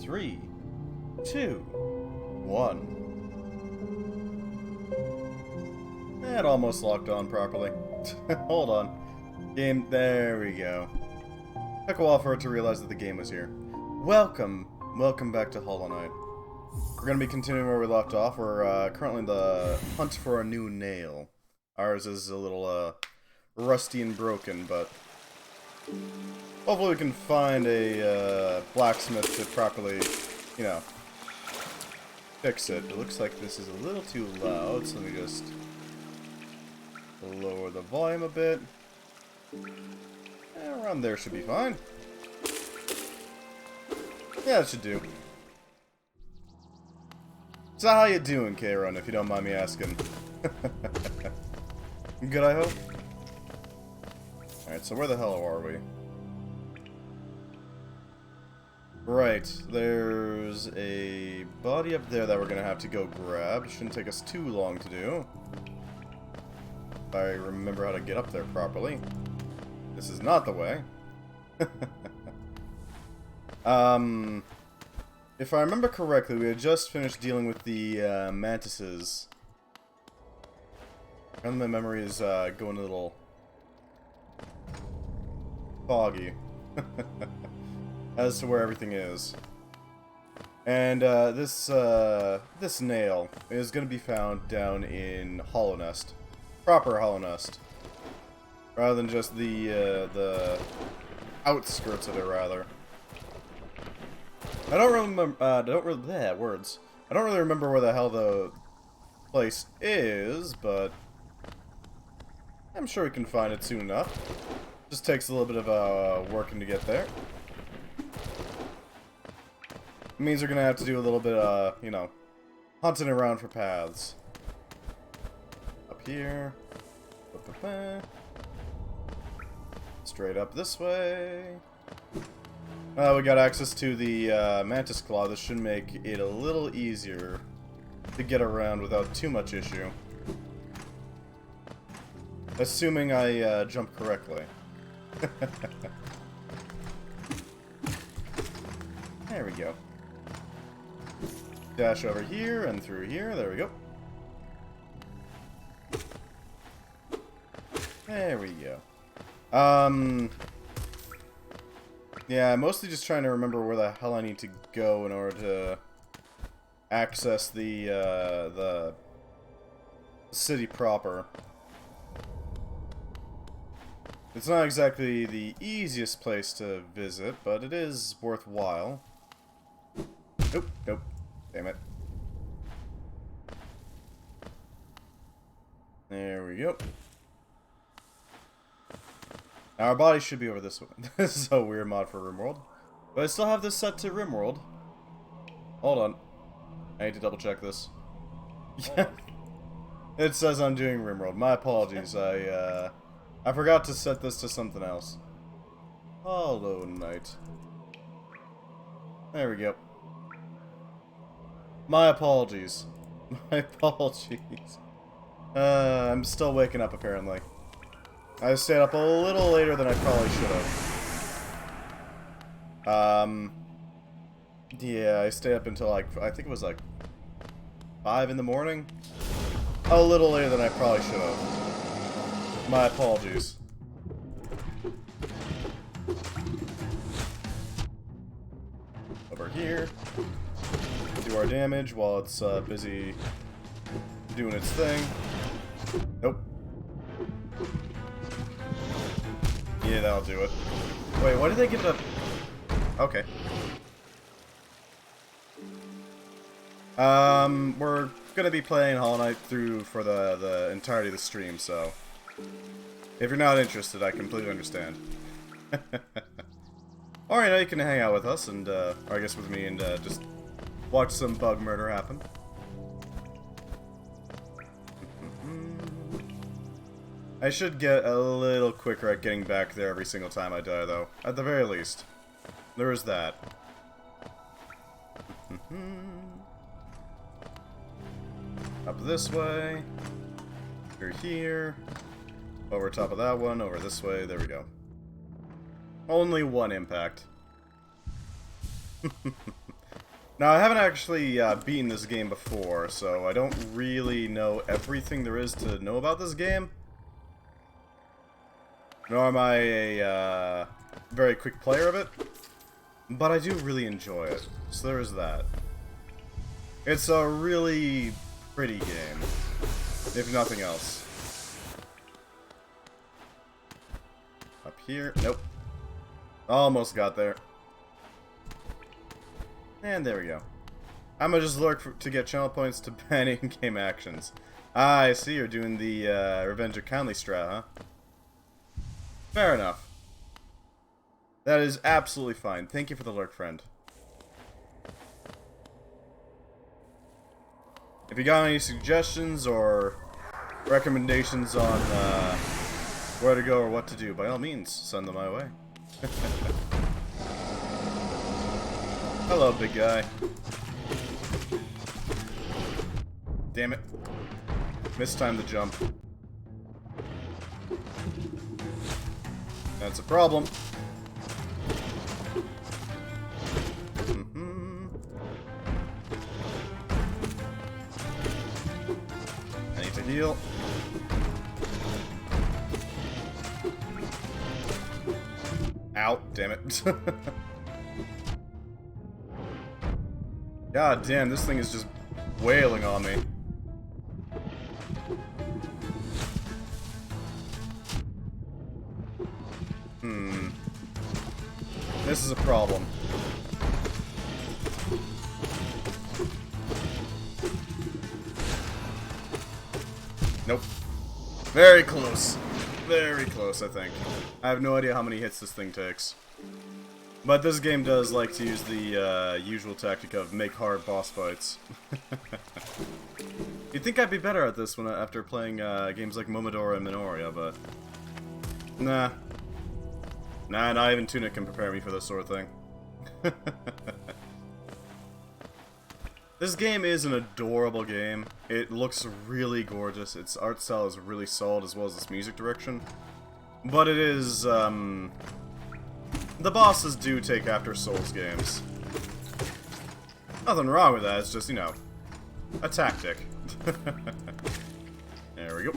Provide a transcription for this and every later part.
3, 2, 1. It almost locked on properly. Hold on. Game, there we go. Took a while for it to realize that the game was here. Welcome back to Hollow Knight. We're going to be continuing where we left off. We're currently in the hunt for a new nail. Ours is a little rusty and broken, but hopefully we can find a blacksmith to properly, you know, fix it. It looks like this is a little too loud, so let me just lower the volume a bit. Around there should be fine. Yeah, it should do. So how you doing, K-Run, if you don't mind me asking? Good, I hope? Alright, so where the hell are we? Right, there's a body up there that we're gonna have to go grab. It shouldn't take us too long to do. If I remember how to get up there properly. This is not the way. If I remember correctly, we had just finished dealing with the mantises. And my memory is going a little foggy as to where everything is. And this nail is going to be found down in Hollow Nest, proper Hollow Nest, rather than just the outskirts of it, rather. I don't remember. I don't really remember where the hell the place is, but I'm sure we can find it soon enough. Just takes a little bit of working to get there. It means we're gonna have to do a little bit of, you know, hunting around for paths. Up here. Straight up this way. We got access to the Mantis Claw. This should make it a little easier to get around without too much issue. Assuming I jump correctly. There we go. Dash over here and through here. There we go. There we go. Yeah, I'm mostly just trying to remember where the hell I need to go in order to access the city proper. It's not exactly the easiest place to visit, but it is worthwhile. Nope, nope. Damn it. There we go. Our body should be over this way. This is a weird mod for RimWorld. But I still have this set to RimWorld. Hold on. I need to double check this. Yeah. It says I'm doing RimWorld. My apologies. I forgot to set this to something else. Hollow Knight. There we go. My apologies. My apologies. I'm still waking up apparently. I stayed up a little later than I probably should have. Yeah, I stayed up until like, I think it was like 5 in the morning. A little later than I probably should have. My apologies. Over here. Do our damage while it's busy doing its thing. Nope. Yeah, that'll do it. Wait, why did they get the... Okay. We're gonna be playing Hollow Knight through for the entirety of the stream, so... If you're not interested, I completely understand. Alright, now you can hang out with us, and, or I guess with me, and, just watch some bug murder happen. I should get a little quicker at getting back there every single time I die, though. At the very least. There is that. Up this way. Through here. Over top of that one. Over this way. There we go. Only one impact. Now, I haven't actually beaten this game before, so I don't really know everything there is to know about this game. Nor am I a very quick player of it. But I do really enjoy it, so there's that. It's a really pretty game, if nothing else. Up here, nope. Almost got there. And there we go. I'm gonna just lurk to get channel points to ban in-game actions. Ah, I see you're doing the Revenge of Kindly strat, huh? Fair enough. That is absolutely fine. Thank you for the lurk, friend. If you got any suggestions or recommendations on where to go or what to do, by all means, send them my way. Hello, big guy. Damn it. Mistimed the jump. That's a problem. I need to heal. Ow, damn it. God damn, this thing is just wailing on me. This is a problem. Nope. Very close. Very close, I think. I have no idea how many hits this thing takes. But this game does like to use the usual tactic of make hard boss fights. You'd think I'd be better at this when after playing games like Momodora and Minoria, but... Nah. Nah, not even Tunic can prepare me for this sort of thing. This game is an adorable game. It looks really gorgeous. Its art style is really solid, as well as its music direction. But it is, the bosses do take after Souls games. Nothing wrong with that, it's just, you know, a tactic. There we go.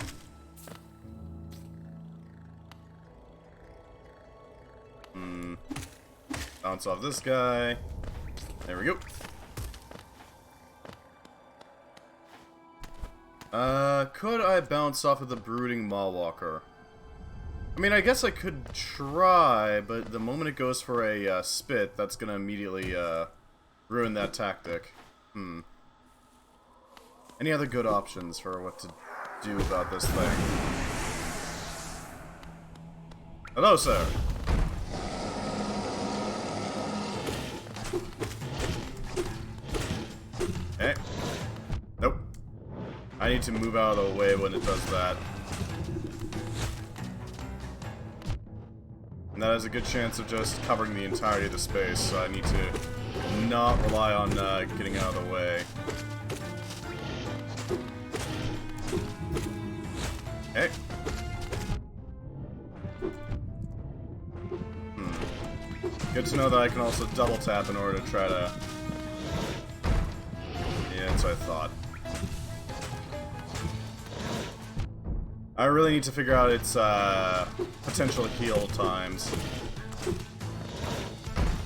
Bounce off this guy. There we go. Could I bounce off of the Brooding Mawwalker? I mean, I guess I could try, but the moment it goes for a spit, that's gonna immediately ruin that tactic. Any other good options for what to do about this thing? Hello, sir. Okay. Nope. I need to move out of the way when it does that. And that has a good chance of just covering the entirety of the space, so I need to not rely on getting out of the way. Okay. Good to know that I can also double tap in order to try to... Yeah, that's what I thought. I really need to figure out its potential heal times.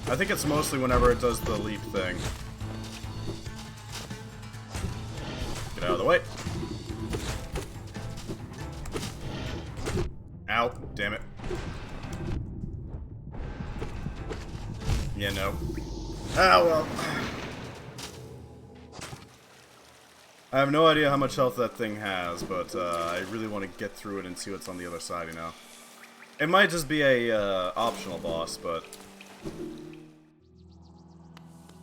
I think it's mostly whenever it does the leap thing. Get out of the way. Ow, damn it. Yeah, no. Ah, well. I have no idea how much health that thing has, but I really want to get through it and see what's on the other side, you know. It might just be a optional boss, but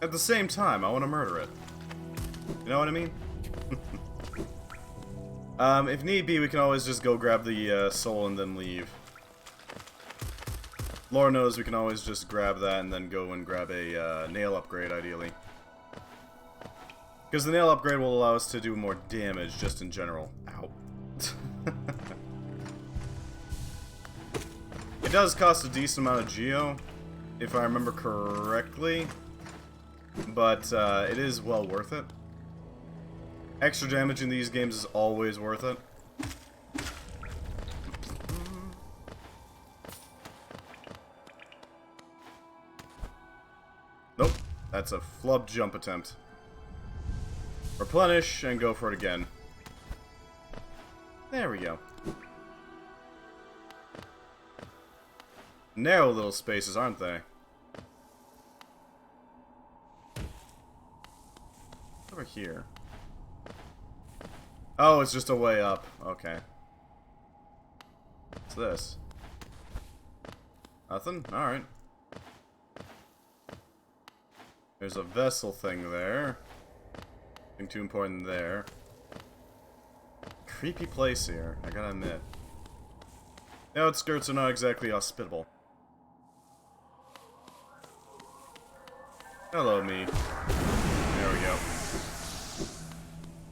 at the same time, I want to murder it. You know what I mean? If need be, we can always just go grab the soul and then leave. Lord knows we can always just grab that and then go and grab a nail upgrade, ideally. Because the nail upgrade will allow us to do more damage, just in general. Ow. It does cost a decent amount of geo, if I remember correctly. but it is well worth it. Extra damage in these games is always worth it. Nope, that's a flub jump attempt. Replenish and go for it again. There we go. Narrow little spaces, aren't they? Over here. Oh, it's just a way up. Okay. What's this? Nothing? Alright. There's a vessel thing there. Nothing too important there. Creepy place here, I gotta admit. The outskirts are not exactly hospitable. Hello, me. There we go.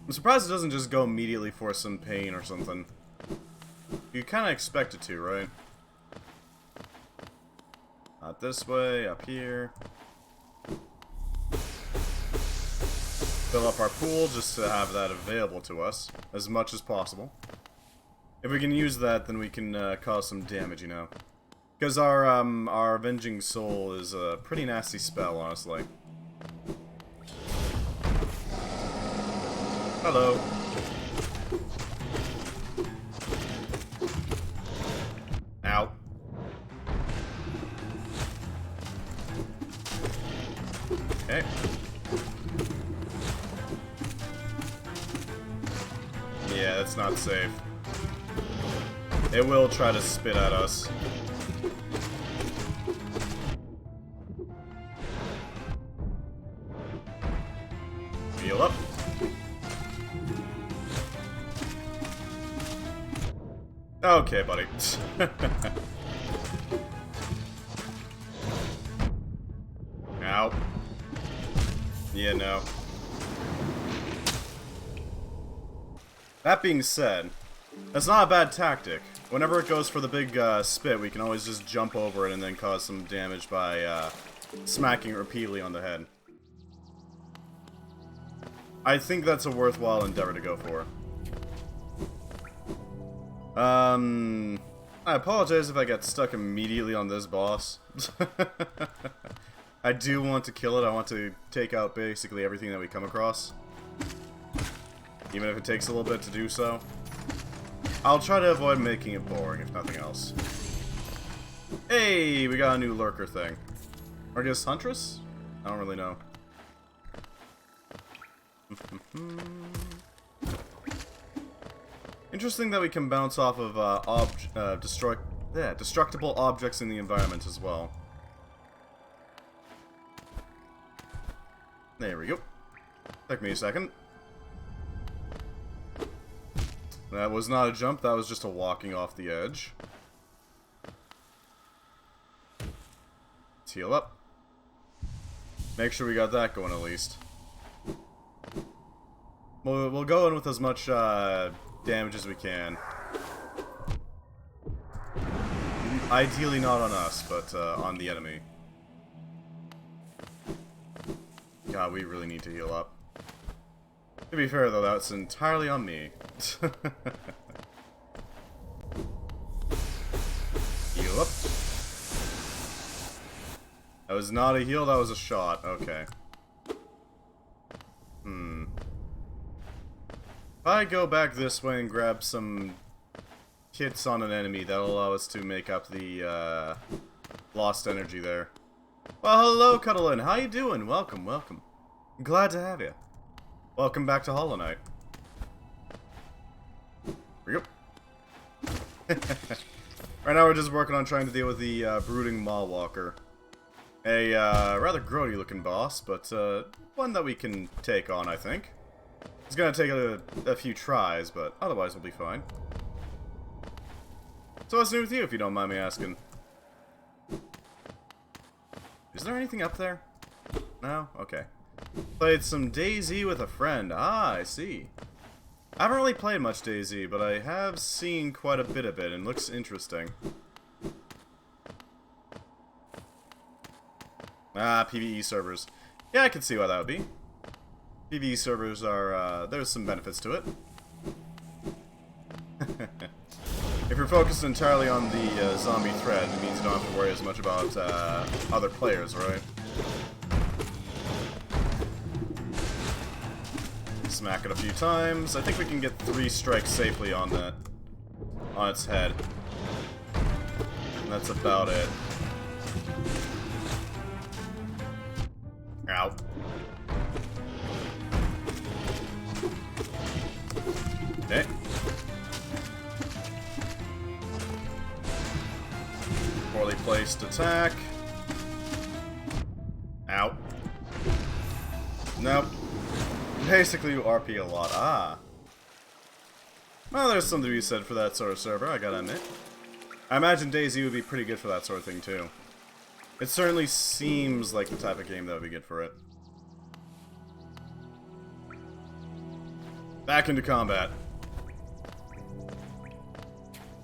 I'm surprised it doesn't just go immediately for some pain or something. You kinda expect it to, right? Not this way, up here. Fill up our pool just to have that available to us as much as possible. If we can use that, then we can cause some damage, you know. Because our Avenging Soul is a pretty nasty spell, honestly. Hello. Ow. Okay. Yeah, that's not safe. It will try to spit at us. Heal up. Okay, buddy. Ow. Yeah, no. That being said, that's not a bad tactic. Whenever it goes for the big spit, we can always just jump over it and then cause some damage by smacking it repeatedly on the head. I think that's a worthwhile endeavor to go for. I apologize if I get stuck immediately on this boss. I do want to kill it. I want to take out basically everything that we come across. Even if it takes a little bit to do so. I'll try to avoid making it boring, if nothing else. Hey, we got a new lurker thing. Or I guess Huntress? I don't really know. Interesting that we can bounce off of destructible objects in the environment as well. There we go. Took me a second. That was not a jump, that was just a walking off the edge. Let's heal up. Make sure we got that going at least. We'll go in with as much damage as we can. Ideally not on us, but on the enemy. God, we really need to heal up. To be fair though, that's entirely on me. Heal up. That was not a heal, that was a shot. Okay. If I go back this way and grab some hits on an enemy, that'll allow us to make up the lost energy there. Well, hello, Cuddlin. How you doing? Welcome, welcome. Glad to have you. Welcome back to Hollow Knight. Here we go. Right now we're just working on trying to deal with the brooding Mawwalker. A rather grody looking boss, but one that we can take on, I think. It's gonna take a few tries, but otherwise we'll be fine. So what's new with you, if you don't mind me asking? Is there anything up there? No? Okay. Played some DayZ with a friend. Ah, I see. I haven't really played much DayZ, but I have seen quite a bit of it, and looks interesting. Ah, PvE servers. Yeah, I can see why that would be. PvE servers are, there's some benefits to it. If you're focused entirely on the zombie threat, it means you don't have to worry as much about other players, right? Smack it a few times. I think we can get 3 strikes safely on that, on its head. And that's about it. Ow. Okay. Poorly placed attack. Ow. Nope. Basically, you RP a lot. Ah. Well, there's something to be said for that sort of server, I gotta admit. I imagine DayZ would be pretty good for that sort of thing, too. It certainly seems like the type of game that would be good for it. Back into combat.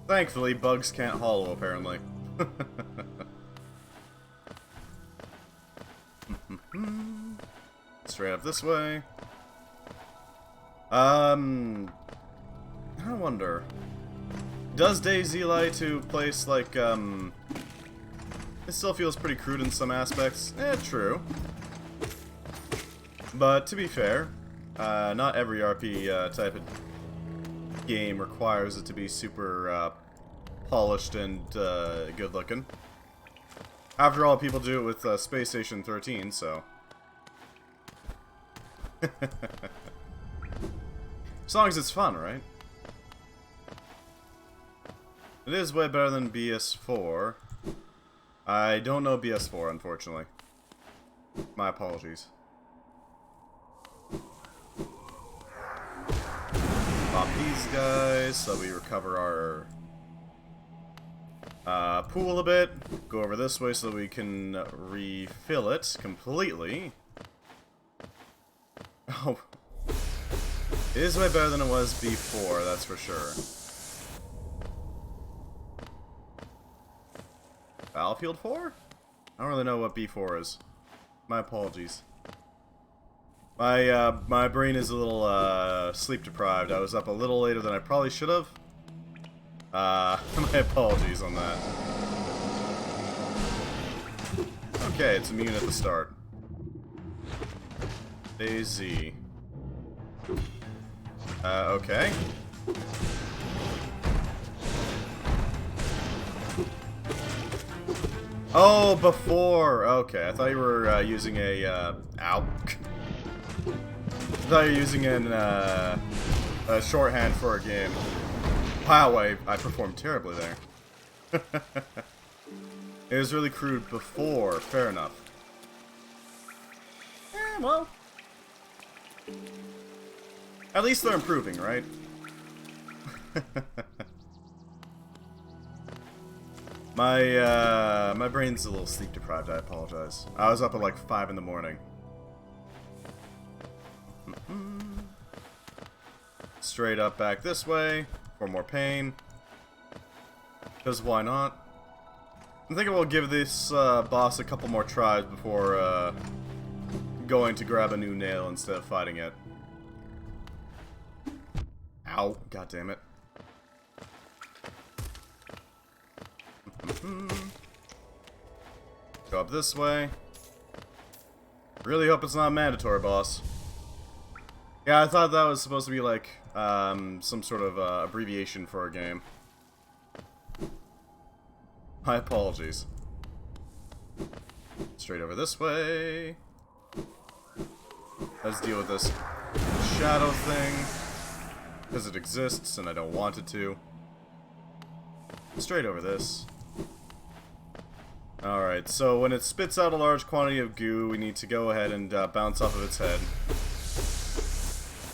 Thankfully, bugs can't hollow, apparently. Straight up this way. I wonder. Does DayZ lie to place like, it still feels pretty crude in some aspects. True. But to be fair, not every RP type of game requires it to be super polished and good looking. After all, people do it with Space Station 13, so. As long as it's fun, right? It is way better than BS4. I don't know BS4, unfortunately. My apologies. Pop these guys so we recover our pool a bit. Go over this way so that we can refill it completely. Oh. It is way better than it was before, that's for sure. Battlefield 4? I don't really know what B4 is. My apologies. My brain is a little sleep deprived. I was up a little later than I probably should have. My apologies on that. Okay, it's immune at the start. DayZ. Okay. Oh, before! Okay, I thought you were using a, ow. I thought you were using a shorthand for a game. Wow, I performed terribly there. It was really crude before, fair enough. Well. At least they're improving, right? My brain's a little sleep deprived, I apologize. I was up at like 5 in the morning. Straight up back this way for more pain. Because why not? I'm thinking we'll give this boss a couple more tries before going to grab a new nail instead of fighting it. Ow, god damn it. Go up this way. Really hope it's not mandatory, boss. Yeah, I thought that was supposed to be like some sort of abbreviation for a game. My apologies. Straight over this way. Let's deal with this shadow thing. Because it exists and I don't want it to. Straight over this. Alright, so when it spits out a large quantity of goo, we need to go ahead and bounce off of its head.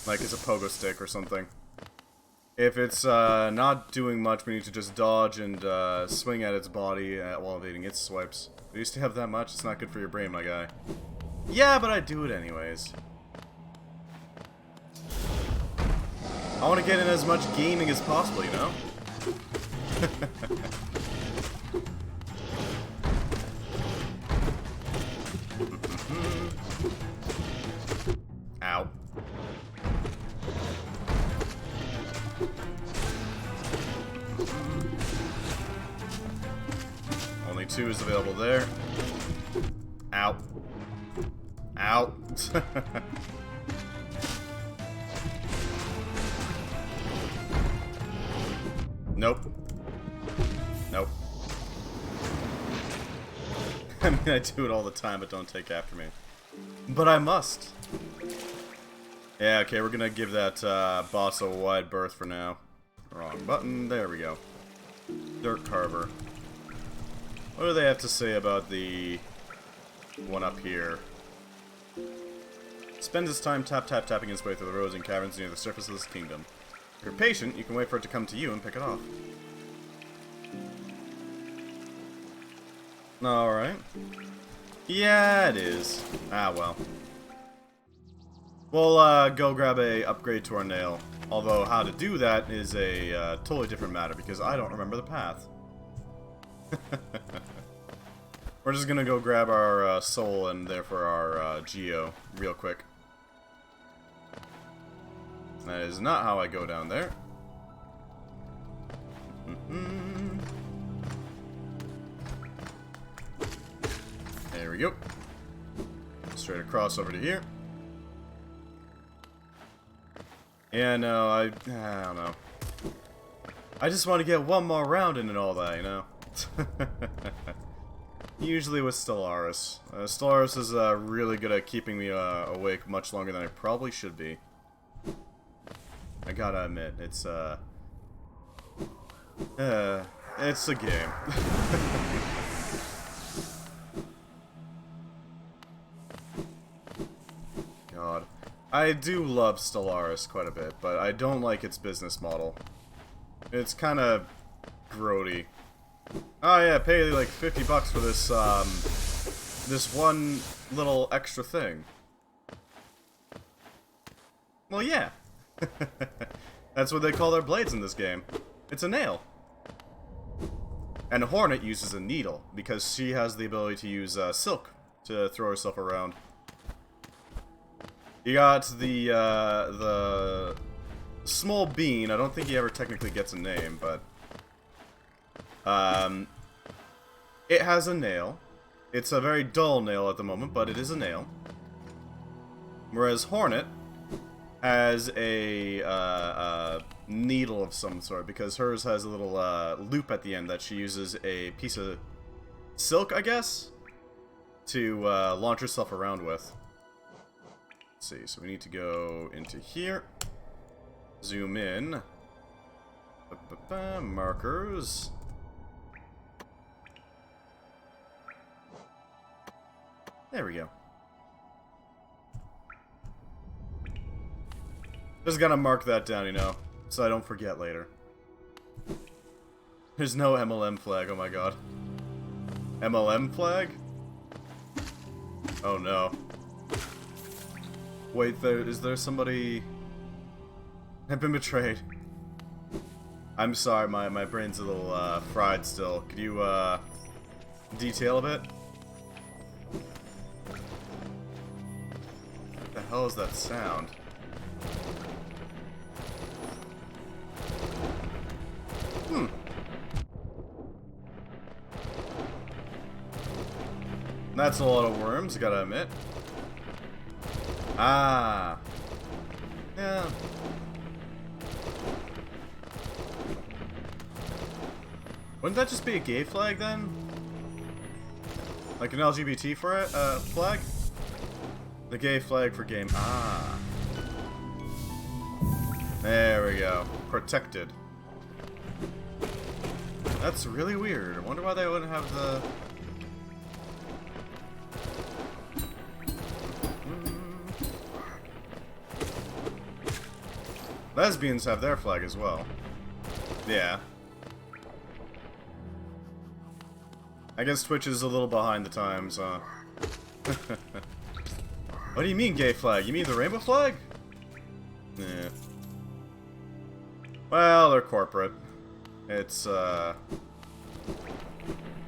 Like it's a pogo stick or something. If it's not doing much, we need to just dodge and swing at its body while evading its swipes. We used to have that much, it's not good for your brain, my guy. Yeah, but I do it anyways. I want to get in as much gaming as possible, you know? 2 is available there. Ow. Ow. Nope. Nope. I mean, I do it all the time, but don't take after me. But I must. Yeah, okay, we're gonna give that boss a wide berth for now. Wrong button. There we go. Dirt Carver. What do they have to say about the one up here? Spends his time tapping his way through the roads and caverns near the surface of this kingdom. If you're patient, you can wait for it to come to you and pick it off. Alright. Yeah, it is. Ah, well. We'll go grab a upgrade to our nail. Although, how to do that is a totally different matter, because I don't remember the path. We're just gonna go grab our soul and therefore our geo real quick. That is not how I go down there. There we go. Straight across over to here. Yeah, no, I don't know. I just want to get one more round in and all that, you know? Usually with Stellaris. Stellaris is really good at keeping me awake much longer than I probably should be. I gotta admit, it's a game. God. I do love Stellaris quite a bit, but I don't like its business model. It's kind of grody. Oh yeah, pay like $50 for this, this one little extra thing. Well, yeah. That's what they call their blades in this game. It's a nail. And Hornet uses a needle, because she has the ability to use silk to throw herself around. You got the small bean. I don't think he ever technically gets a name, but it has a nail. It's a very dull nail at the moment, but it is a nail. Whereas Hornet has a needle of some sort, because hers has a little loop at the end that she uses a piece of silk, I guess, to launch herself around with. Let's see, so we need to go into here, zoom in, markers, there we go. Just gotta mark that down, you know, so I don't forget later. There's no MLM flag, oh my god. MLM flag? Oh no. Wait, is there somebody... I've been betrayed. I'm sorry, my brain's a little fried still. Could you detail a bit? What the hell is that sound? That's a lot of worms, gotta admit. Ah. Yeah. Wouldn't that just be a gay flag then? Like an LGBT flag? The gay flag for game. Ah. There we go. Protected. That's really weird. I wonder why they wouldn't have the... Lesbians have their flag as well. Yeah. I guess Twitch is a little behind the times, huh? What do you mean gay flag? You mean the rainbow flag? Yeah. Well, they're corporate. It's,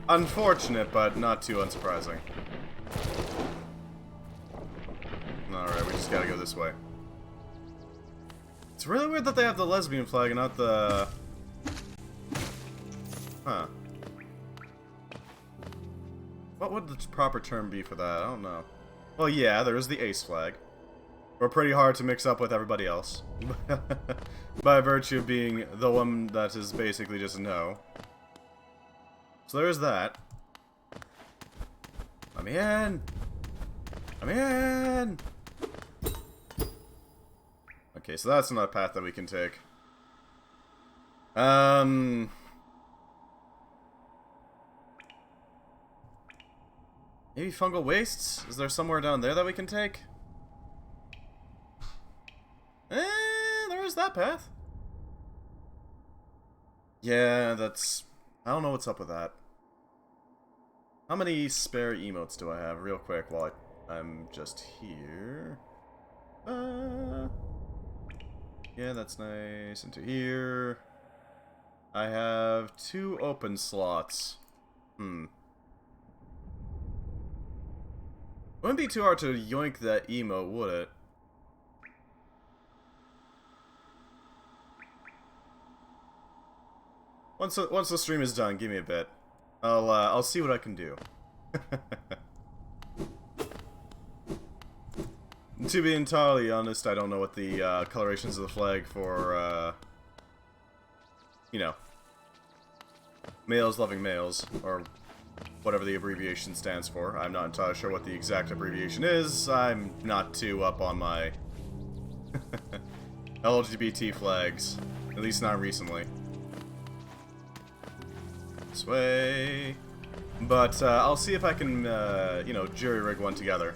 unfortunate, but not too unsurprising. Alright, we just gotta go this way. It's really weird that they have the lesbian flag and not the... Huh. What would the proper term be for that? I don't know. Well, yeah, there is the ace flag. We're pretty hard to mix up with everybody else. By virtue of being the one that is basically just no. So there's that. Let me in! Let me in! Okay, so that's not a path that we can take. Maybe fungal wastes? Is there somewhere down there that we can take? There is that path. Yeah, that's... I don't know what's up with that. How many spare emotes do I have? Real quick, while I'm just here. Yeah, that's nice. Into here. I have 2 open slots. Wouldn't be too hard to yoink that emote, would it? Once the stream is done, give me a bit. I'll see what I can do. To be entirely honest, I don't know what the colorations of the flag for, you know, males loving males, or whatever the abbreviation stands for. I'm not entirely sure what the exact abbreviation is. I'm not too up on my LGBT flags, at least not recently. This way. But I'll see if I can, you know, jury-rig one together.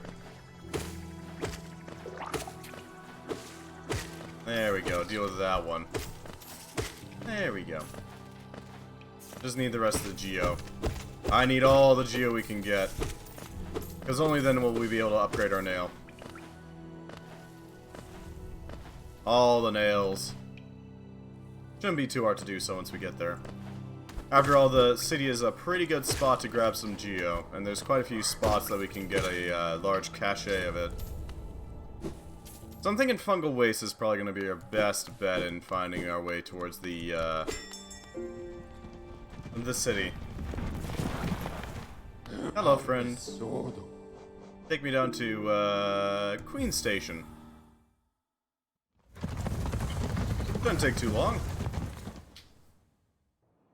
There we go, deal with that one. There we go. Just need the rest of the geo. I need all the geo we can get. Because only then will we be able to upgrade our nail. All the nails. Shouldn't be too hard to do so once we get there. After all, the city is a pretty good spot to grab some geo, and there's quite a few spots that we can get a large cache of it. So I'm thinking fungal waste is probably going to be our best bet in finding our way towards the city. Hello, friend. Take me down to Queen Station. Doesn't take too long.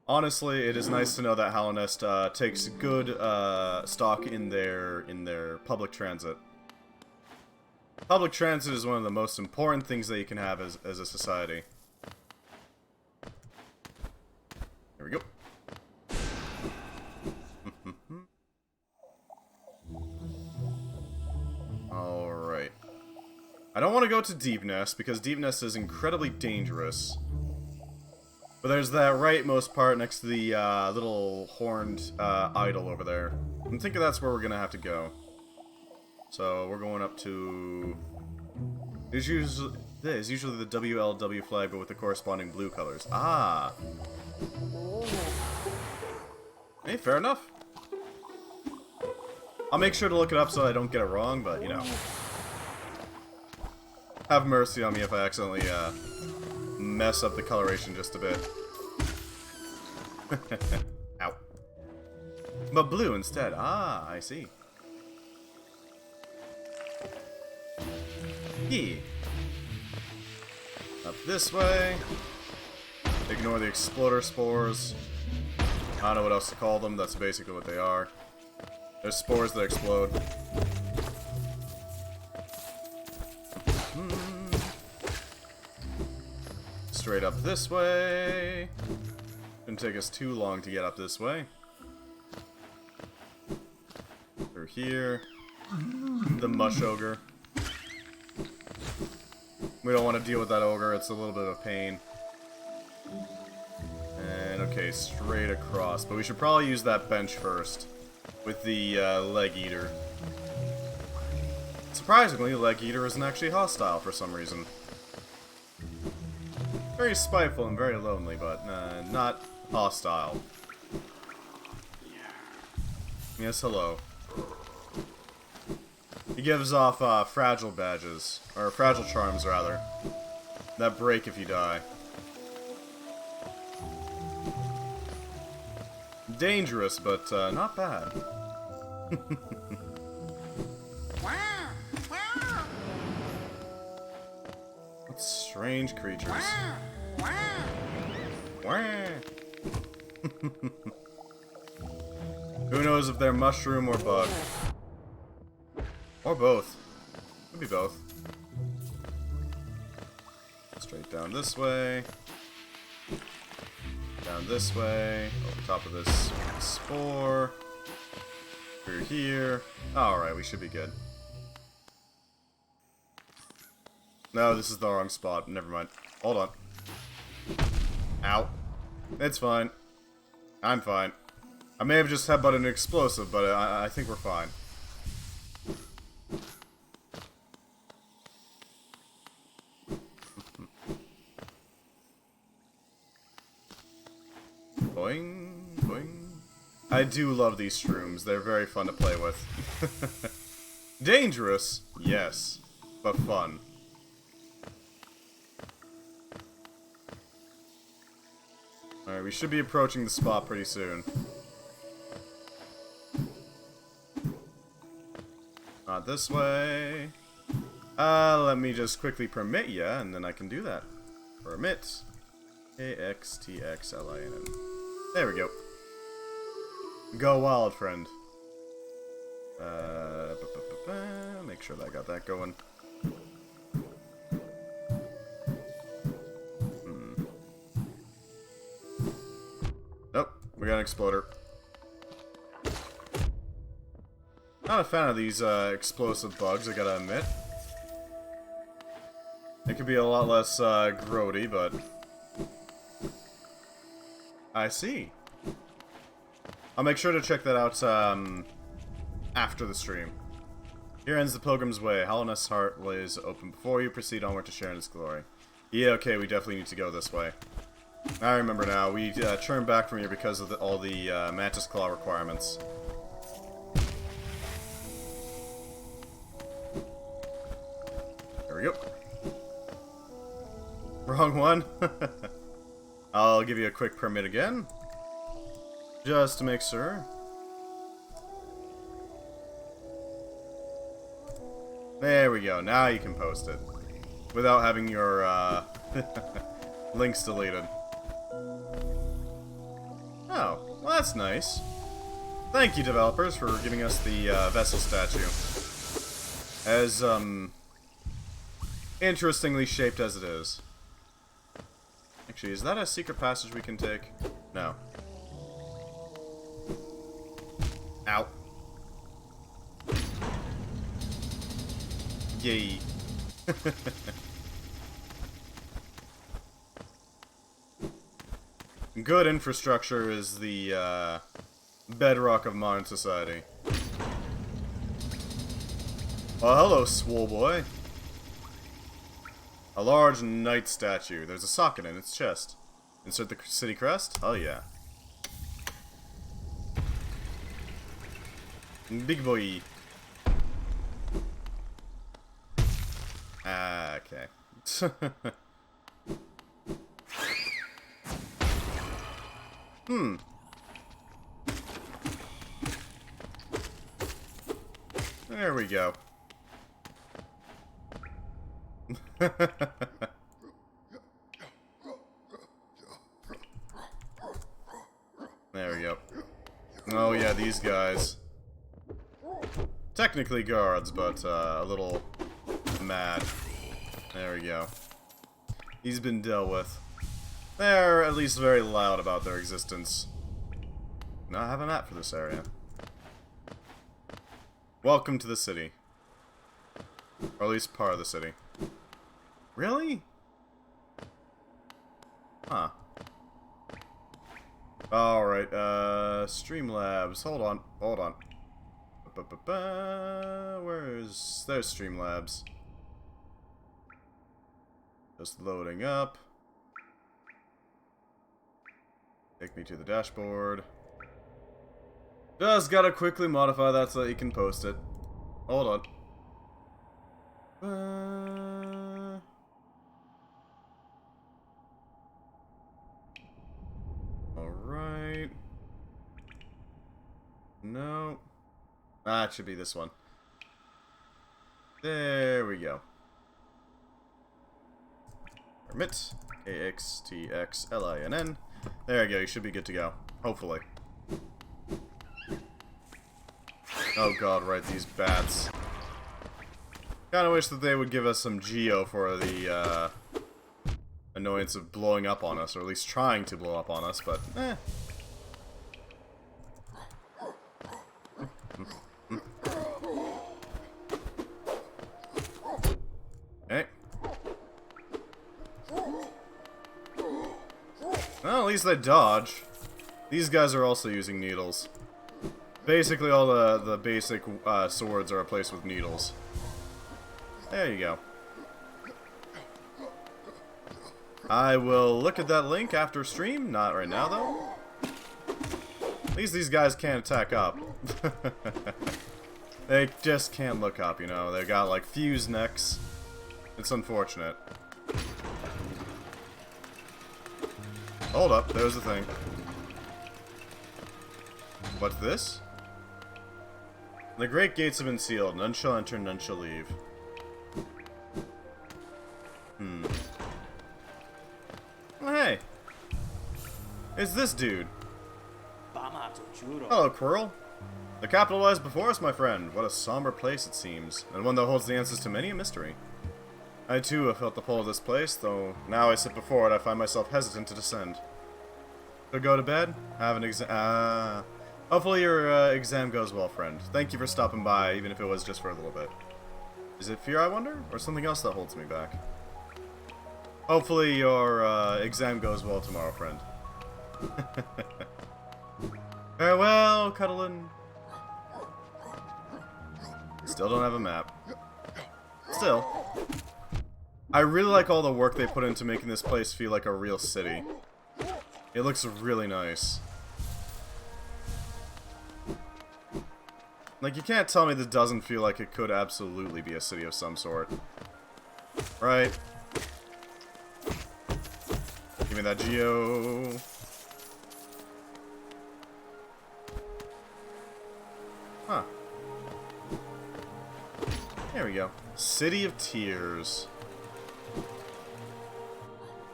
Honestly, it is nice to know that Halonest takes good stock in their public transit. Public transit is one of the most important things that you can have as a society. There we go. Alright. I don't want to go to deepnest because deepnest is incredibly dangerous. But there's that rightmost part next to the little horned idol over there. I'm thinking that's where we're gonna have to go. So we're going up to... There's usually the WLW flag, but with the corresponding blue colors. Ah! Hey, fair enough. I'll make sure to look it up so I don't get it wrong, but, you know. Have mercy on me if I accidentally, mess up the coloration just a bit. Ow. But blue instead. Ah, I see. Yeah. Up this way. Ignore the exploder spores. I don't know what else to call them. That's basically what they are. There's spores that explode. Straight up this way. Didn't take us too long to get up this way. Through here. The mush ogre. We don't want to deal with that ogre, it's a little bit of a pain. And okay, straight across. But we should probably use that bench first. With the leg eater. Surprisingly, leg eater isn't actually hostile for some reason. Very spiteful and very lonely, but not hostile. Yes, hello. He gives off fragile badges. Or fragile charms, rather. That break if you die. Dangerous, but not bad. What strange creatures. Who knows if they're mushroom or bug? Or both. Could be both. Straight down this way. Down this way. Over top of this spore. Through here. Alright, we should be good. No, this is the wrong spot. Never mind. Hold on. Ow. It's fine. I'm fine. I may have just headbutted an explosive, but I think we're fine. Boing, boing. I do love these shrooms. They're very fun to play with. Dangerous? Yes. But fun. Alright, we should be approaching the spot pretty soon. Not this way. Let me just quickly permit ya, and then I can do that. Permit. A-X-T-X-L-I-N-N. There we go. Go wild, friend. Make sure that I got that going. Nope, we got an exploder. Not a fan of these explosive bugs, I gotta admit. It could be a lot less grody, but I see. I'll make sure to check that out after the stream. Here ends the Pilgrim's Way. Hollowness Heart lays open before you. Proceed onward to share in its glory. Yeah, okay, we definitely need to go this way. I remember now. We turned back from here because of all the Mantis Claw requirements. There we go. Wrong one. I'll give you a quick permit again. Just to make sure. There we go. Now you can post it. Without having your links deleted. Oh, well that's nice. Thank you, developers, for giving us the vessel statue. As, interestingly shaped as it is. Actually, is that a secret passage we can take? No. Ow. Yay. Good infrastructure is the bedrock of modern society. Oh, hello, swole boy. A large knight statue. There's a socket in its chest. Insert the city crest? Oh yeah. Big boy. Ah, okay. There we go. There we go. Oh yeah, these guys. Technically guards, but a little mad. There we go. He's been dealt with. They're at least very loud about their existence. Now I have a map for this area. Welcome to the city. Or at least part of the city. Really? Huh. Alright, Streamlabs. Hold on, hold on. There's Streamlabs. Just loading up. Take me to the dashboard. Just gotta quickly modify that so that you can post it. Hold on. Alright. No. it should be this one. There we go. Permit. AXTXLINN. There you go, you should be good to go. Hopefully. Oh god, right, these bats. Kinda wish that they would give us some geo for the, annoyance of blowing up on us, or at least trying to blow up on us, but, eh. Okay. Well, at least they dodge. These guys are also using needles. Basically, all the basic swords are replaced with needles. There you go. I will look at that link after stream. Not right now, though. At least these guys can't attack up. They just can't look up, you know. They got, like, fused necks. It's unfortunate. Hold up, there's the thing. What's this? The great gates have been sealed. None shall enter, none shall leave. Oh, hey. It's this dude. Hello, Quirrell. The capital lies before us, my friend. What a somber place it seems, and one that holds the answers to many a mystery. I too have felt the pull of this place, though now I sit before it, I find myself hesitant to descend. So go to bed? Have an exam. Hopefully your exam goes well, friend. Thank you for stopping by, even if it was just for a little bit. Is it fear, I wonder, or something else that holds me back? Hopefully your exam goes well tomorrow, friend. Farewell, Cuddlin. Still don't have a map. Still. I really like all the work they put into making this place feel like a real city. It looks really nice. Like, you can't tell me this doesn't feel like it could absolutely be a city of some sort. Right? Give me that geo. Huh. There we go. City of Tears.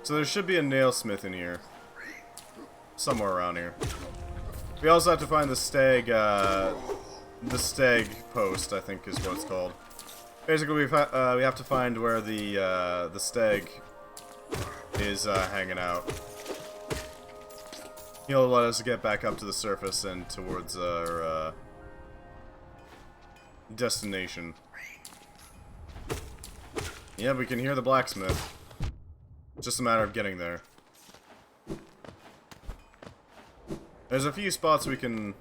So there should be a nailsmith in here. Somewhere around here. We also have to find the stag post, I think is what it's called. Basically, we have to find where the stag is hanging out. He'll let us get back up to the surface and towards our destination. Yeah, we can hear the blacksmith. It's just a matter of getting there. There's a few spots we can...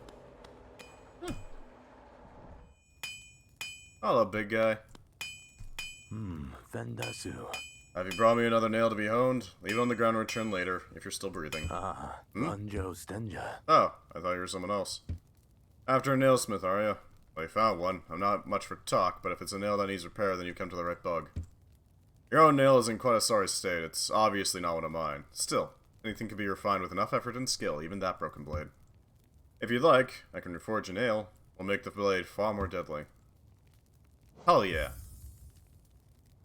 Hello, big guy. Vendasu. Have you brought me another nail to be honed? Leave it on the ground and return later, if you're still breathing. Ranjo Stenja. Oh, I thought you were someone else. After a nailsmith, are you? Well, you found one. I'm not much for talk, but if it's a nail that needs repair, then you come to the right bug. Your own nail is in quite a sorry state. It's obviously not one of mine. Still, anything can be refined with enough effort and skill, even that broken blade. If you'd like, I can reforge a nail. We'll make the blade far more deadly. Hell yeah.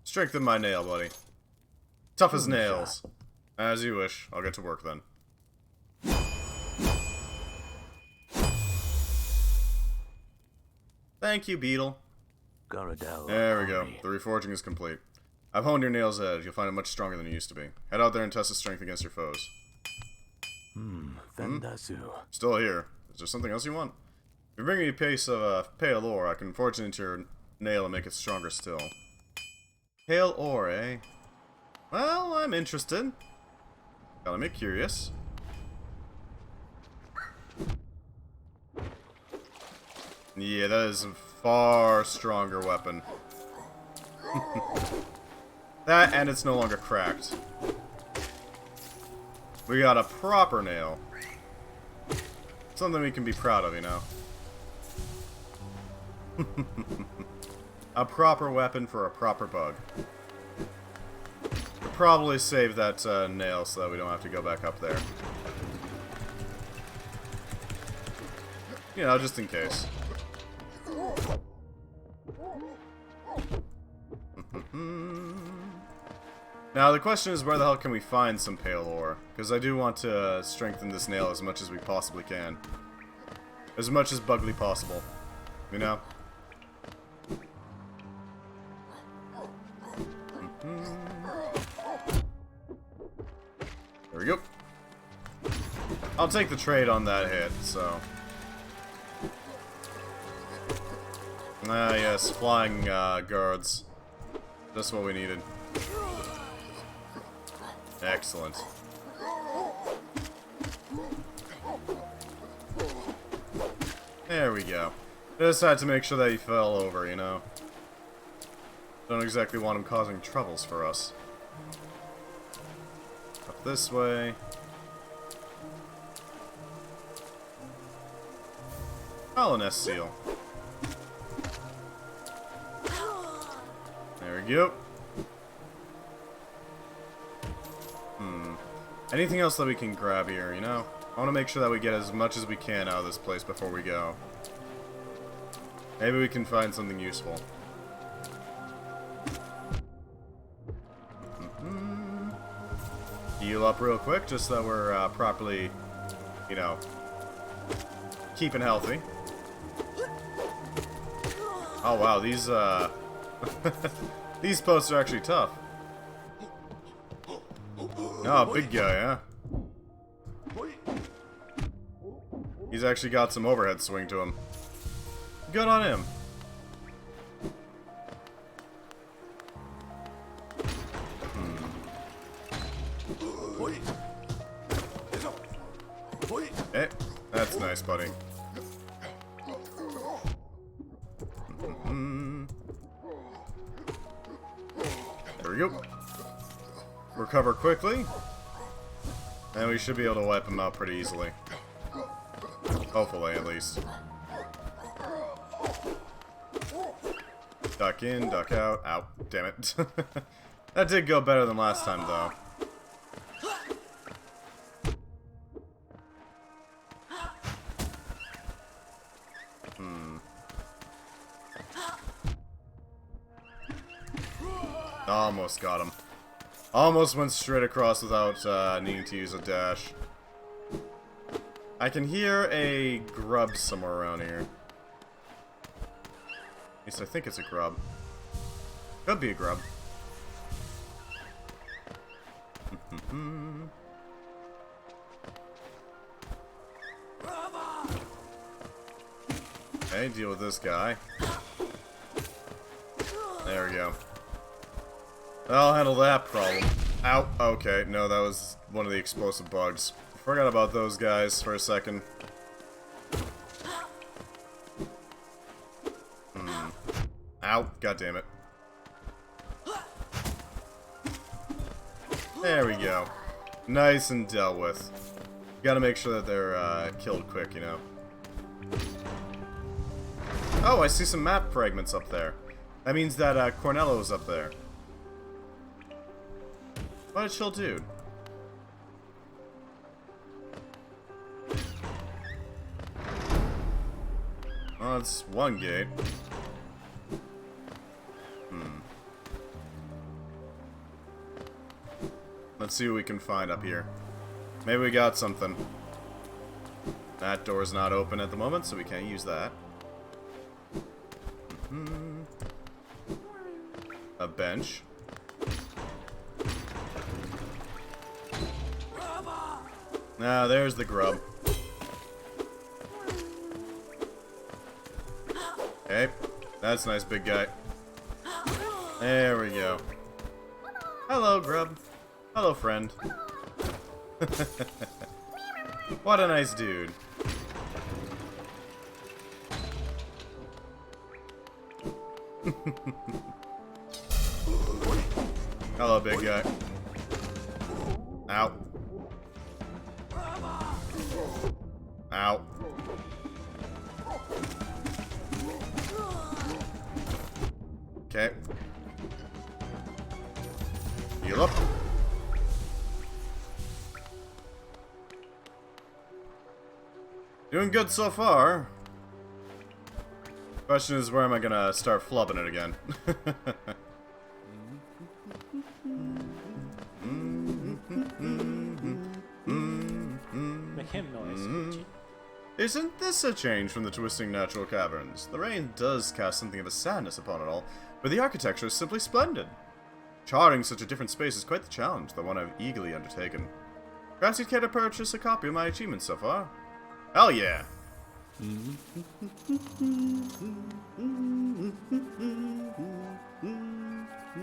Strengthen my nail, buddy. Tough as nails. As you wish. I'll get to work then. Thank you, Beetle. There we go. The reforging is complete. I've honed your nail's edge. You'll find it much stronger than it used to be. Head out there and test its strength against your foes. Vendasu. Still here. Is there something else you want? If you bring me a piece of pale ore, I can forge it into your nail and make it stronger still. Pale ore, eh? Well, I'm interested. Gotta make curious. Yeah, that is a far stronger weapon. That, and it's no longer cracked. We got a proper nail. Something we can be proud of, you know. A proper weapon for a proper bug. We'll probably save that nail so that we don't have to go back up there. You know, just in case. Now, the question is, where the hell can we find some pale ore? Because I do want to strengthen this nail as much as we possibly can. As much as bugly possible. You know? There we go. I'll take the trade on that hit, so... Ah, yes, flying guards. That's what we needed. Excellent. There we go. I just had to make sure that he fell over, you know? Don't exactly want him causing troubles for us. Up this way. Colonist seal. There we go. Anything else that we can grab here, you know? I want to make sure that we get as much as we can out of this place before we go. Maybe we can find something useful. Heal up real quick, just so that we're properly, you know, keeping healthy. Oh wow, these these posts are actually tough. Oh, big guy, huh? He's actually got some overhead swing to him. Good on him. Okay, that's nice, buddy. There we go. Recover quickly. And we should be able to wipe him out pretty easily. Hopefully, at least. Duck in, duck out. Ow, damn it. That did go better than last time, though. Almost got him. Almost went straight across without needing to use a dash. I can hear a grub somewhere around here. At least I think it's a grub. Could be a grub. Okay, deal with this guy. There we go. I'll handle that problem. Ow. Okay, no, that was one of the explosive bugs. Forgot about those guys for a second. Ow. God damn it. There we go. Nice and dealt with. Gotta make sure that they're killed quick, you know. Oh, I see some map fragments up there. That means that Cornello's up there. What a chill dude. Oh, it's one gate. Let's see what we can find up here. Maybe we got something. That door's not open at the moment, so we can't use that. A bench. Ah, there's the grub. Okay, that's nice, big guy. There we go. Hello, grub. Hello, friend. What a nice dude. Hello, big guy. Ow. Ow. Okay. Heal up. Doing good so far. Question is, where am I gonna start flubbing it again? Isn't this a change from the twisting natural caverns? The rain does cast something of a sadness upon it all, but the architecture is simply splendid. Charting such a different space is quite the challenge, the one I've eagerly undertaken. Perhaps you'd care to purchase a copy of my achievements so far? Hell yeah!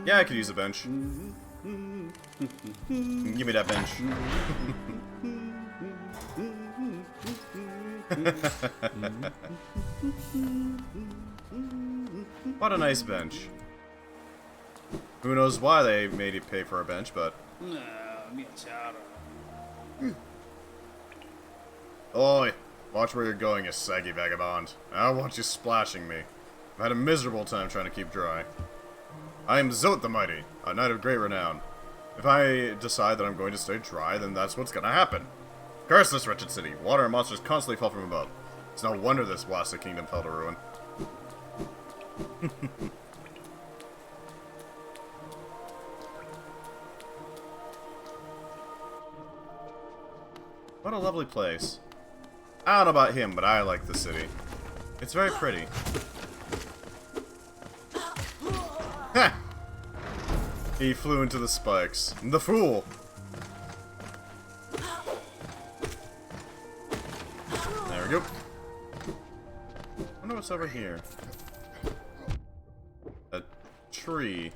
Yeah, I could use a bench. Give me that bench. What a nice bench. Who knows why they made you pay for a bench, but... Oi! Watch where you're going, you saggy vagabond. I don't want you splashing me. I've had a miserable time trying to keep dry. I am Zot the Mighty, a knight of great renown. If I decide that I'm going to stay dry, then that's what's gonna happen. Curse this wretched city. Water and monsters constantly fall from above. It's no wonder this blasted kingdom fell to ruin. What a lovely place. I don't know about him, but I like the city. It's very pretty. Ha! He flew into the spikes. The fool! There we go. I wonder what's over here. A tree.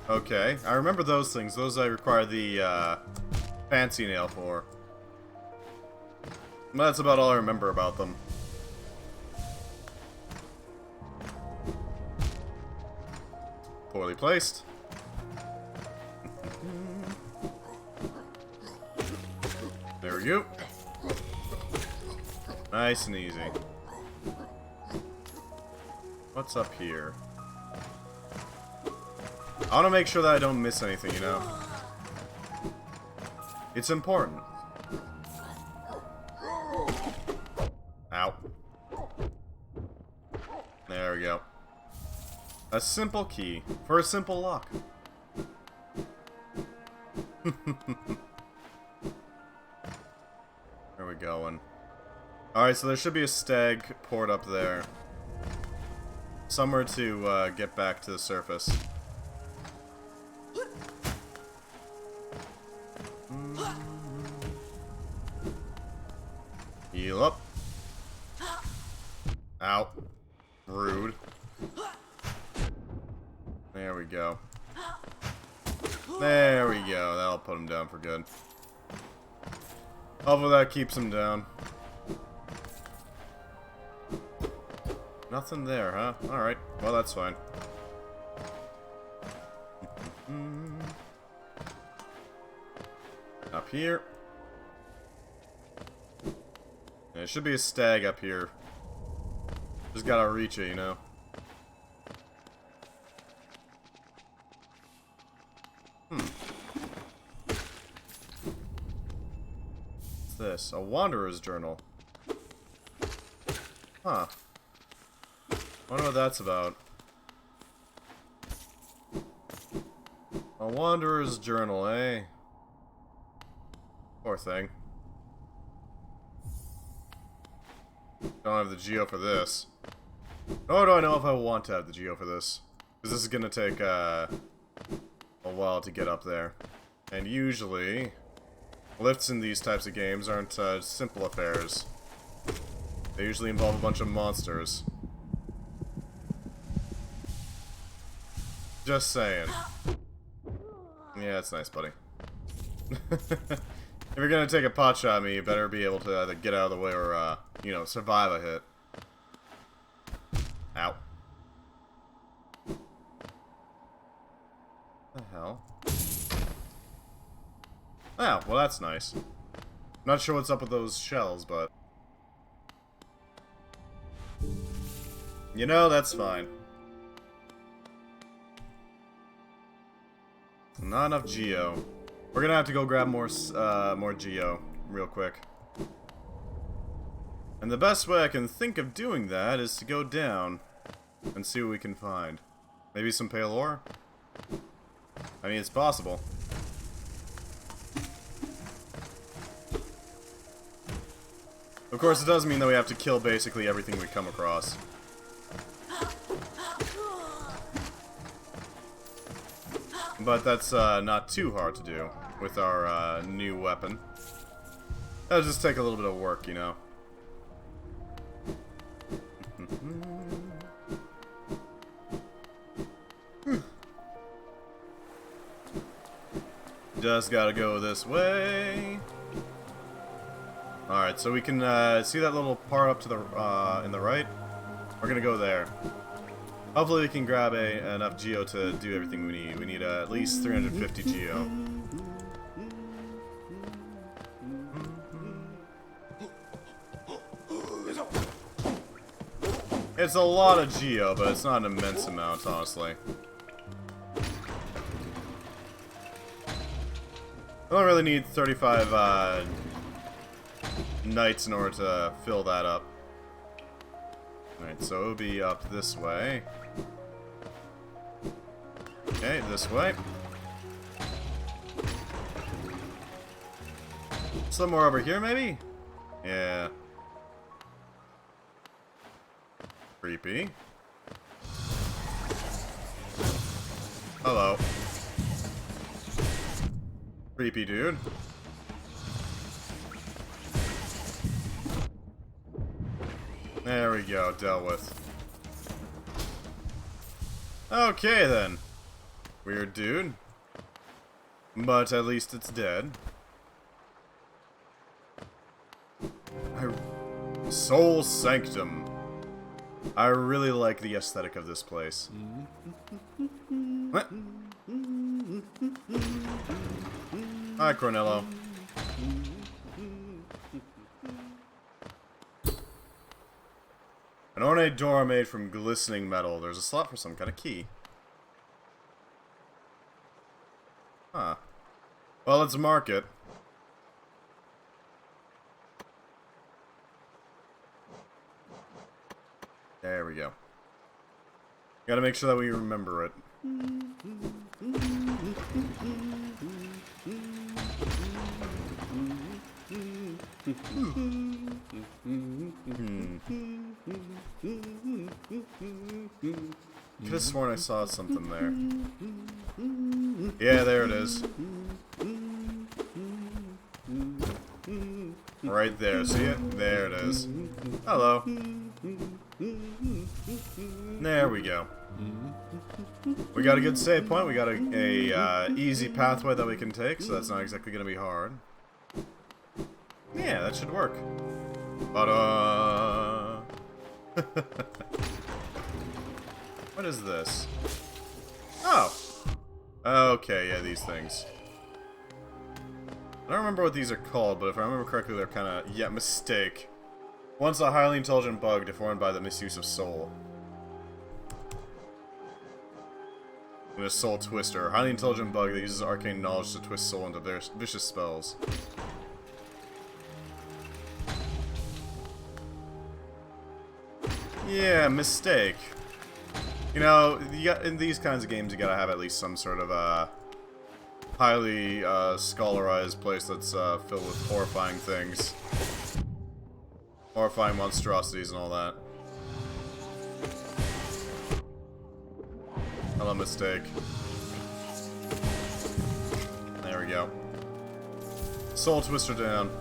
Okay, I remember those things. Those I require the, fancy nail for. That's about all I remember about them. Poorly placed. There we go. Nice and easy. What's up here? I want to make sure that I don't miss anything, you know? It's important. Ow. There we go. A simple key for a simple lock. Where are we going? Alright, so there should be a stag port up there. Somewhere to get back to the surface. Heal up. Ow. Rude. There we go. There we go. That'll put him down for good. Hopefully that keeps him down. Nothing there, huh? Alright. Well, that's fine. Up here. There should be a stag up here. Just gotta reach it, you know. What's this? A wanderer's journal. Huh. Wonder what that's about. A wanderer's journal, eh? Poor thing. Don't have the geo for this. Nor do I know if I want to have the geo for this. Because this is gonna take, a while to get up there. And usually, lifts in these types of games aren't, simple affairs. They usually involve a bunch of monsters. Just saying. Yeah, that's nice, buddy. If you're gonna take a pot shot at me, you better be able to either get out of the way or, you know, survive a hit. Ow. What the hell? Oh, well that's nice. Not sure what's up with those shells, but... You know, that's fine. Not enough geo. We're gonna have to go grab more geo real quick. And the best way I can think of doing that is to go down and see what we can find. Maybe some pale ore? I mean, it's possible. Of Of course, it does mean that we have to kill basically everything we come across. But that's not too hard to do with our new weapon. That'll just take a little bit of work, you know. Just gotta go this way. Alright, so we can see that little part up to the in the right? We're gonna go there. Hopefully we can grab enough geo to do everything we need. We need at least 350 geo. It's a lot of geo, but it's not an immense amount, honestly. I don't really need 35 knights in order to fill that up. Alright, so it'll be up this way. Okay, this way. Somewhere over here, maybe? Yeah. Creepy. Hello. Creepy dude. There we go, dealt with. Okay then. Weird dude. But at least it's dead. Soul Sanctum. I really like the aesthetic of this place. What? Hi, Cornello. An ornate door made from glistening metal. There's a slot for some kind of key. Huh. Well, let's mark it. There we go. Gotta make sure that we remember it. Could have sworn I saw something there. Yeah, there it is. Right there, see it? There it is. Hello. There we go. We got a good save point. We got a easy pathway that we can take, so that's not exactly going to be hard. Yeah, that should work. Ta-da! What is this? Oh! Okay, yeah, these things. I don't remember what these are called, but if I remember correctly, they're kind of... Yeah, mistake. Once a highly intelligent bug deformed by the misuse of soul. And a soul twister. A highly intelligent bug that uses arcane knowledge to twist soul into vicious spells. Yeah, mistake. You know, in these kinds of games, you gotta have at least some sort of highly scholarized place that's filled with horrifying things. Horrifying monstrosities and all that. Hello, mistake. There we go. Soul Twister down.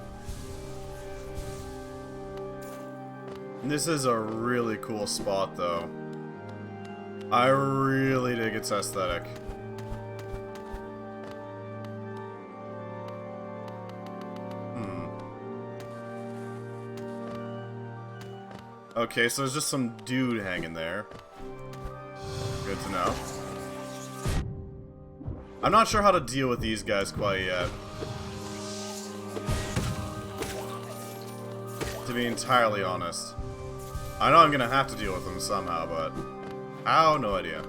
This is a really cool spot, though. I really dig its aesthetic. Okay, so there's just some dude hanging there. Good to know. I'm not sure how to deal with these guys quite yet. To be entirely honest. I know I'm gonna have to deal with them somehow, but... how? No idea.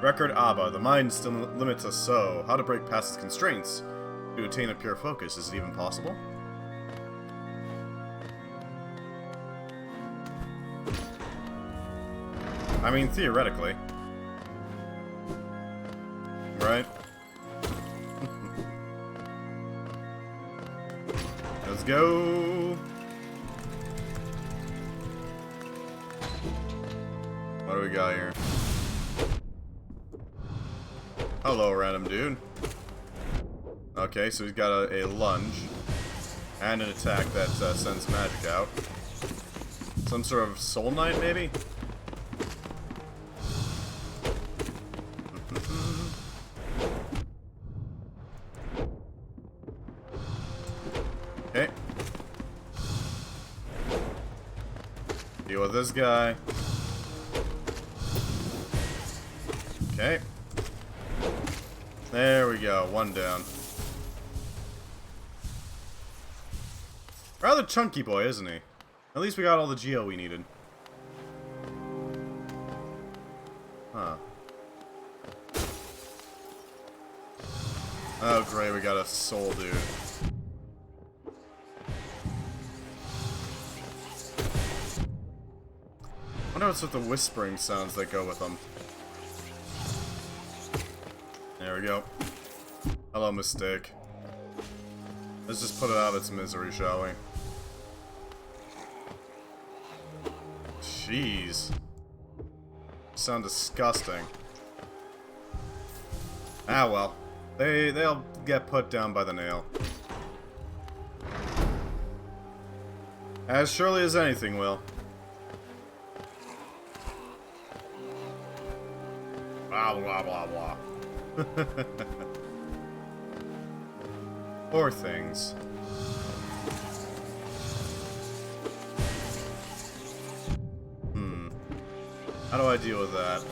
Record Abba. The mind still limits us so. How to break past its constraints? To attain a pure focus. Is it even possible? I mean, theoretically. Right? Let's go. What do we got here? Hello, random dude. Okay, so he's got a lunge. And an attack that sends magic out. Some sort of soul knight, maybe? Okay. Deal with this guy. Okay. There we go, one down. Rather chunky boy, isn't he? At least we got all the geo we needed. Huh. Oh great, we got a soul dude. I wonder what's with the whispering sounds that go with them. There we go. Hello, mistake. Let's just put it out of its misery, shall we? Jeez. Sound disgusting. Ah well. They'll get put down by the nail. As surely as anything will. Blah blah blah blah. Poor things. How do I deal with that?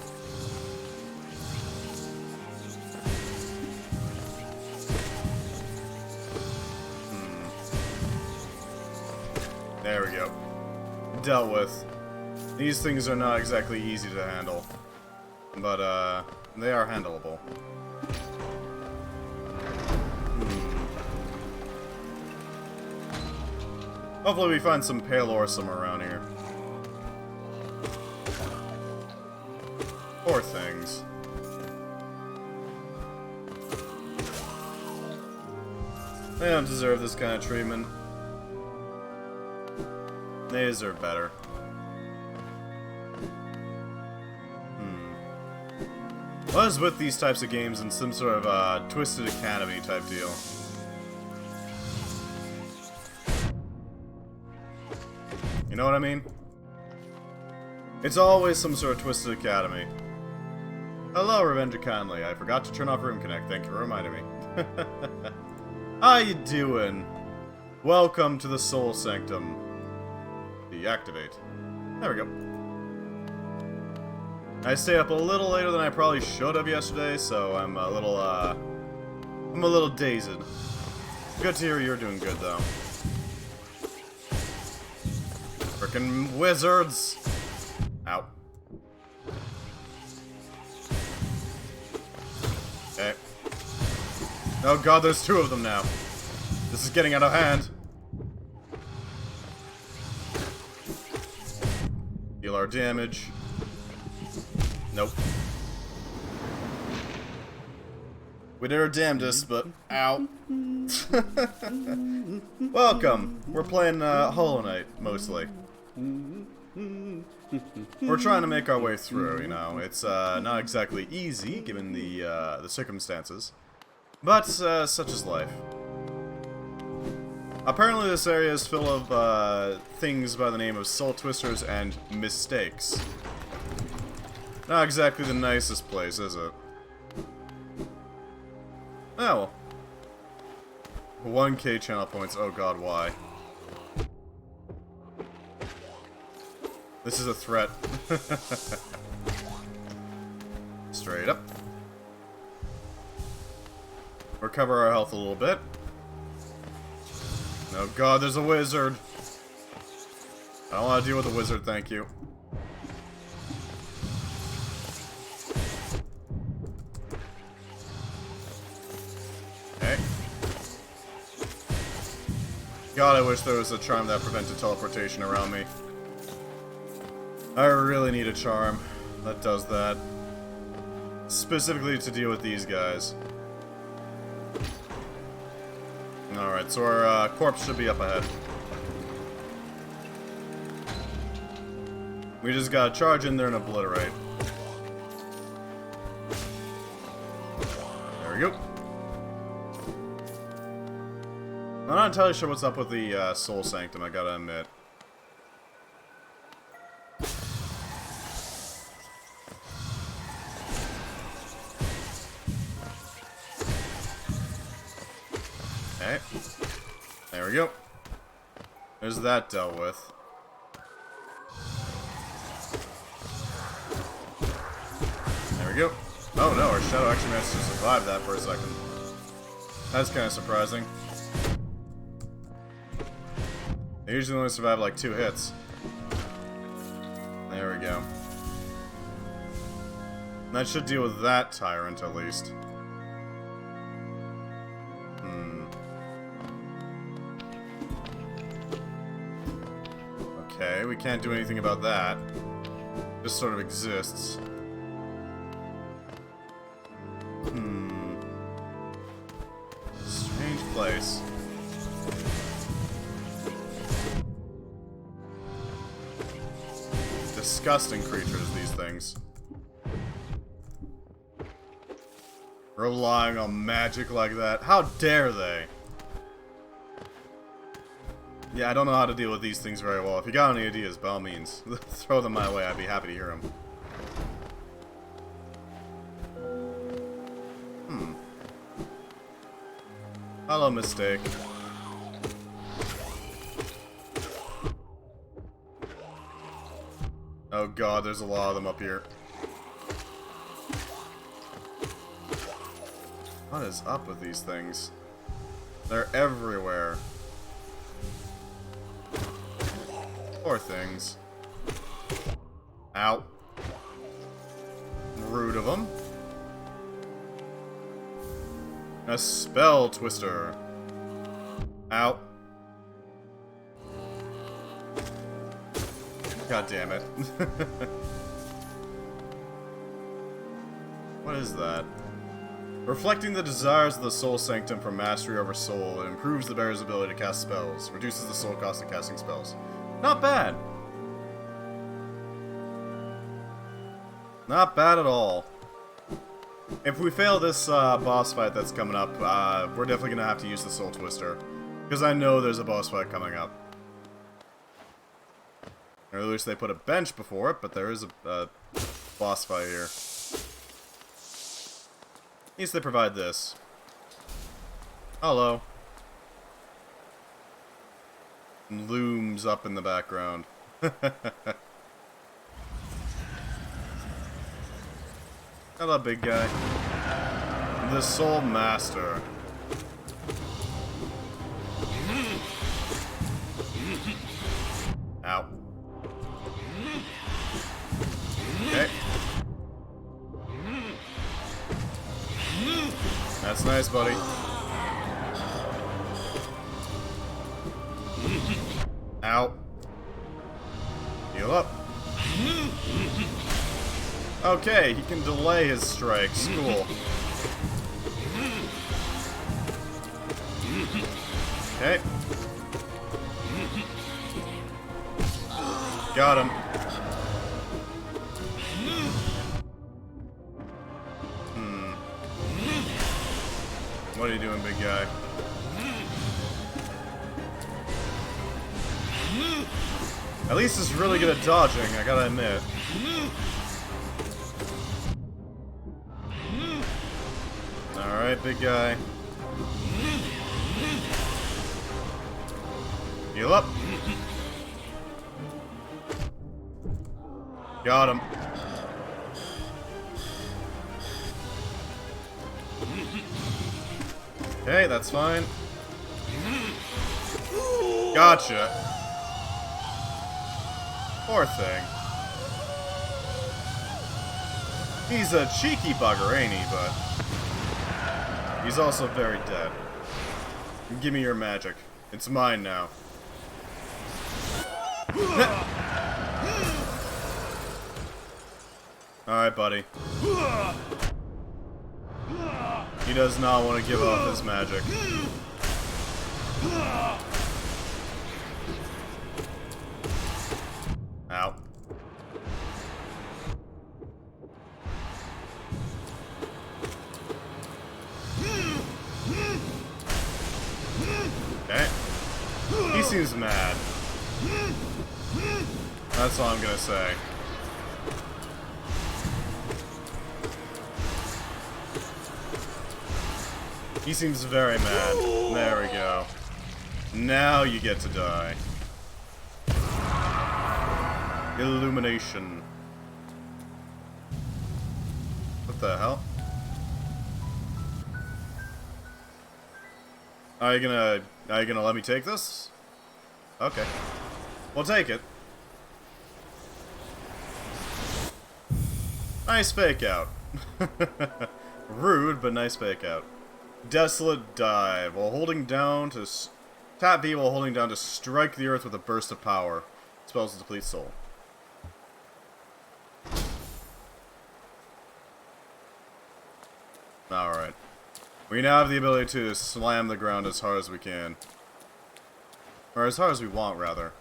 There we go. Dealt with. These things are not exactly easy to handle. But, they are handleable. Hopefully we find some pale ore somewhere around here. Poor things. They don't deserve this kind of treatment. They deserve better. What is with these types of games in some sort of Twisted Academy type deal? You know what I mean? It's always some sort of Twisted Academy. Hello, Revenger Conley. I forgot to turn off Room Connect. Thank you for reminding me. How you doing? Welcome to the Soul Sanctum. Deactivate. There we go. I stayed up a little later than I probably should have yesterday, so I'm a little dazed. Good to hear you're doing good, though. Frickin' wizards! Ow. Okay. Oh god, there's two of them now. This is getting out of hand. Deal our damage. Nope. We did our damnedest, but ow. Welcome. We're playing Hollow Knight mostly. We're trying to make our way through. You know, it's not exactly easy given the circumstances, but such is life. Apparently, this area is full of things by the name of soul twisters and mistakes. Not exactly the nicest place, is it? Oh well. 1k channel points. Oh god, why? This is a threat. Straight up. Recover our health a little bit. Oh god, there's a wizard. I don't want to deal with a wizard, thank you. God, I wish there was a charm that prevented teleportation around me. I really need a charm that does that. Specifically to deal with these guys. Alright, so our corpse should be up ahead. We just gotta charge in there and obliterate. There we go. I'm not entirely sure what's up with the Soul Sanctum, I gotta admit. Okay. There we go. There's that dealt with. There we go. Oh no, our shadow actually managed to survive that for a second. That's kind of surprising. They usually only survive like 2 hits. There we go. That should deal with that tyrant at least. Okay, we can't do anything about that. Just sort of exists. Strange place. Disgusting creatures, these things. Relying on magic like that. How dare they? Yeah, I don't know how to deal with these things very well. If you got any ideas, by all means, throw them my way. I'd be happy to hear them. Hello, mistake. Oh god, there's a lot of them up here. What is up with these things? They're everywhere. Poor things. Ow. Rude of them. A spell twister. Ow. God damn it. What is that? Reflecting the desires of the Soul Sanctum for mastery over soul, it improves the bearer's ability to cast spells, reduces the soul cost of casting spells. Not bad. Not bad at all. If we fail this boss fight that's coming up, we're definitely going to have to use the Soul Twister. Because I know there's a boss fight coming up. Or at least they put a bench before it, but there is a boss fight here. At least they provide this. Hello. Looms up in the background. Hello, big guy. The Soul Master. Ow. Okay. That's nice, buddy. Ow. Heal up. Okay, he can delay his strikes. Cool. Okay. Got him. What are you doing, big guy? At least it's really good at dodging, I gotta admit. Alright, big guy. Heal up. Got him. Okay, that's fine. Gotcha. Poor thing. He's a cheeky bugger, ain't he? But he's also very dead. Give me your magic. It's mine now. Alright, buddy. He does not want to give up his magic. Ow. Okay. He seems mad. That's all I'm gonna say. He seems very mad. There we go. Now you get to die. Illumination. What the hell? Are you gonna let me take this? Okay. We'll take it. Nice fake out. Rude, but nice fake out. Desolate dive. While holding down to tap B while holding down to strike the earth with a burst of power. Spells to deplete soul. Alright. We now have the ability to slam the ground as hard as we can. Or as hard as we want, rather.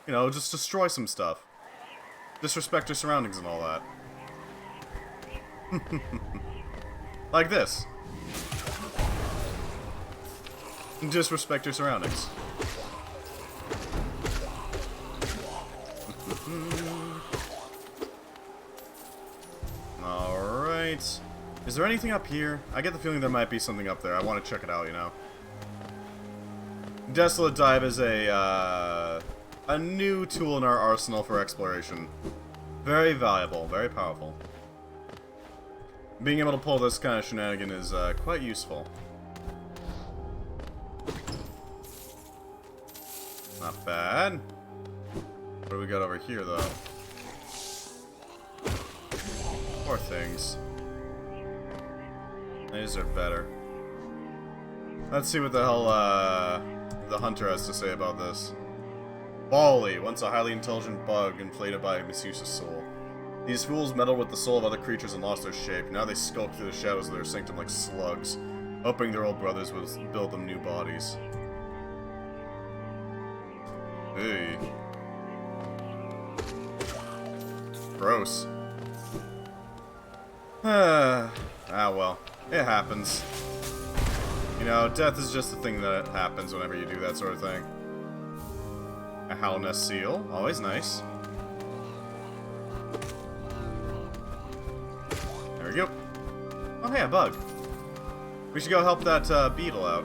You know, just destroy some stuff. Disrespect your surroundings and all that. Like this. Disrespect your surroundings. Alright. Is there anything up here? I get the feeling there might be something up there. I want to check it out, you know. Desolate Dive is a new tool in our arsenal for exploration. Very valuable, very powerful. Being able to pull this kind of shenanigan is quite useful. Not bad. What do we got over here, though? More things. These are better. Let's see what the hell the hunter has to say about this. Bali, once a highly intelligent bug inflated by a misuse's soul. These fools meddled with the soul of other creatures and lost their shape. Now they skulk through the shadows of their sanctum like slugs, hoping their old brothers will build them new bodies. Hey. Gross. Ah, well. It happens. You know, death is just the thing that happens whenever you do that sort of thing. A Howlnest seal. Always nice. There we go. Oh, hey, a bug. We should go help that beetle out.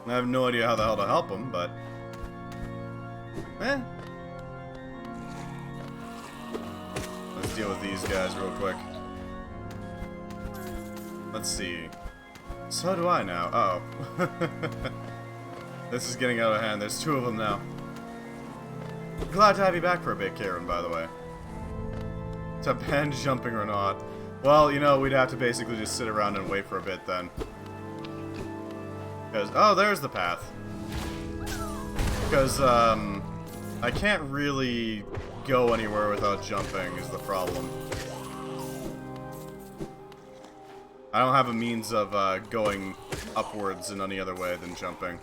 I have no idea how the hell to help him, but... eh. Let's deal with these guys real quick. Let's see. So do I now. Uh oh. This is getting out of hand. There's two of them now. Glad to have you back for a bit, Karen, by the way. To ban jumping or not. Well, you know, we'd have to basically just sit around and wait for a bit then. Because, oh, there's the path. Because, I can't really go anywhere without jumping is the problem. I don't have a means of going upwards in any other way than jumping.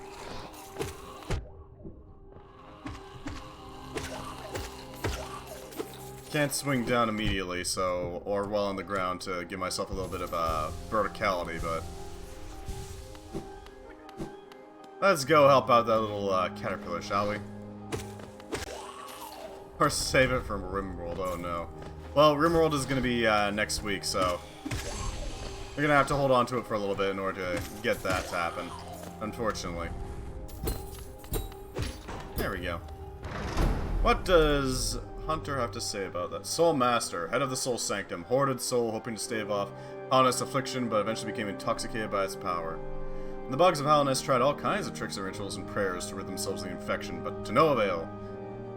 Can't swing down immediately, so, or while on the ground to give myself a little bit of verticality, but... let's go help out that little caterpillar, shall we? Or save it from Rimworld, oh no. Well, Rimworld is going to be next week, so... we're going to have to hold on to it for a little bit in order to get that to happen. Unfortunately. There we go. What does Hunter have to say about that? Soul Master, head of the Soul Sanctum, hoarded soul hoping to stave off Howlnest affliction, but eventually became intoxicated by its power. The bugs of Howlnest tried all kinds of tricks and rituals and prayers to rid themselves of the infection, but to no avail.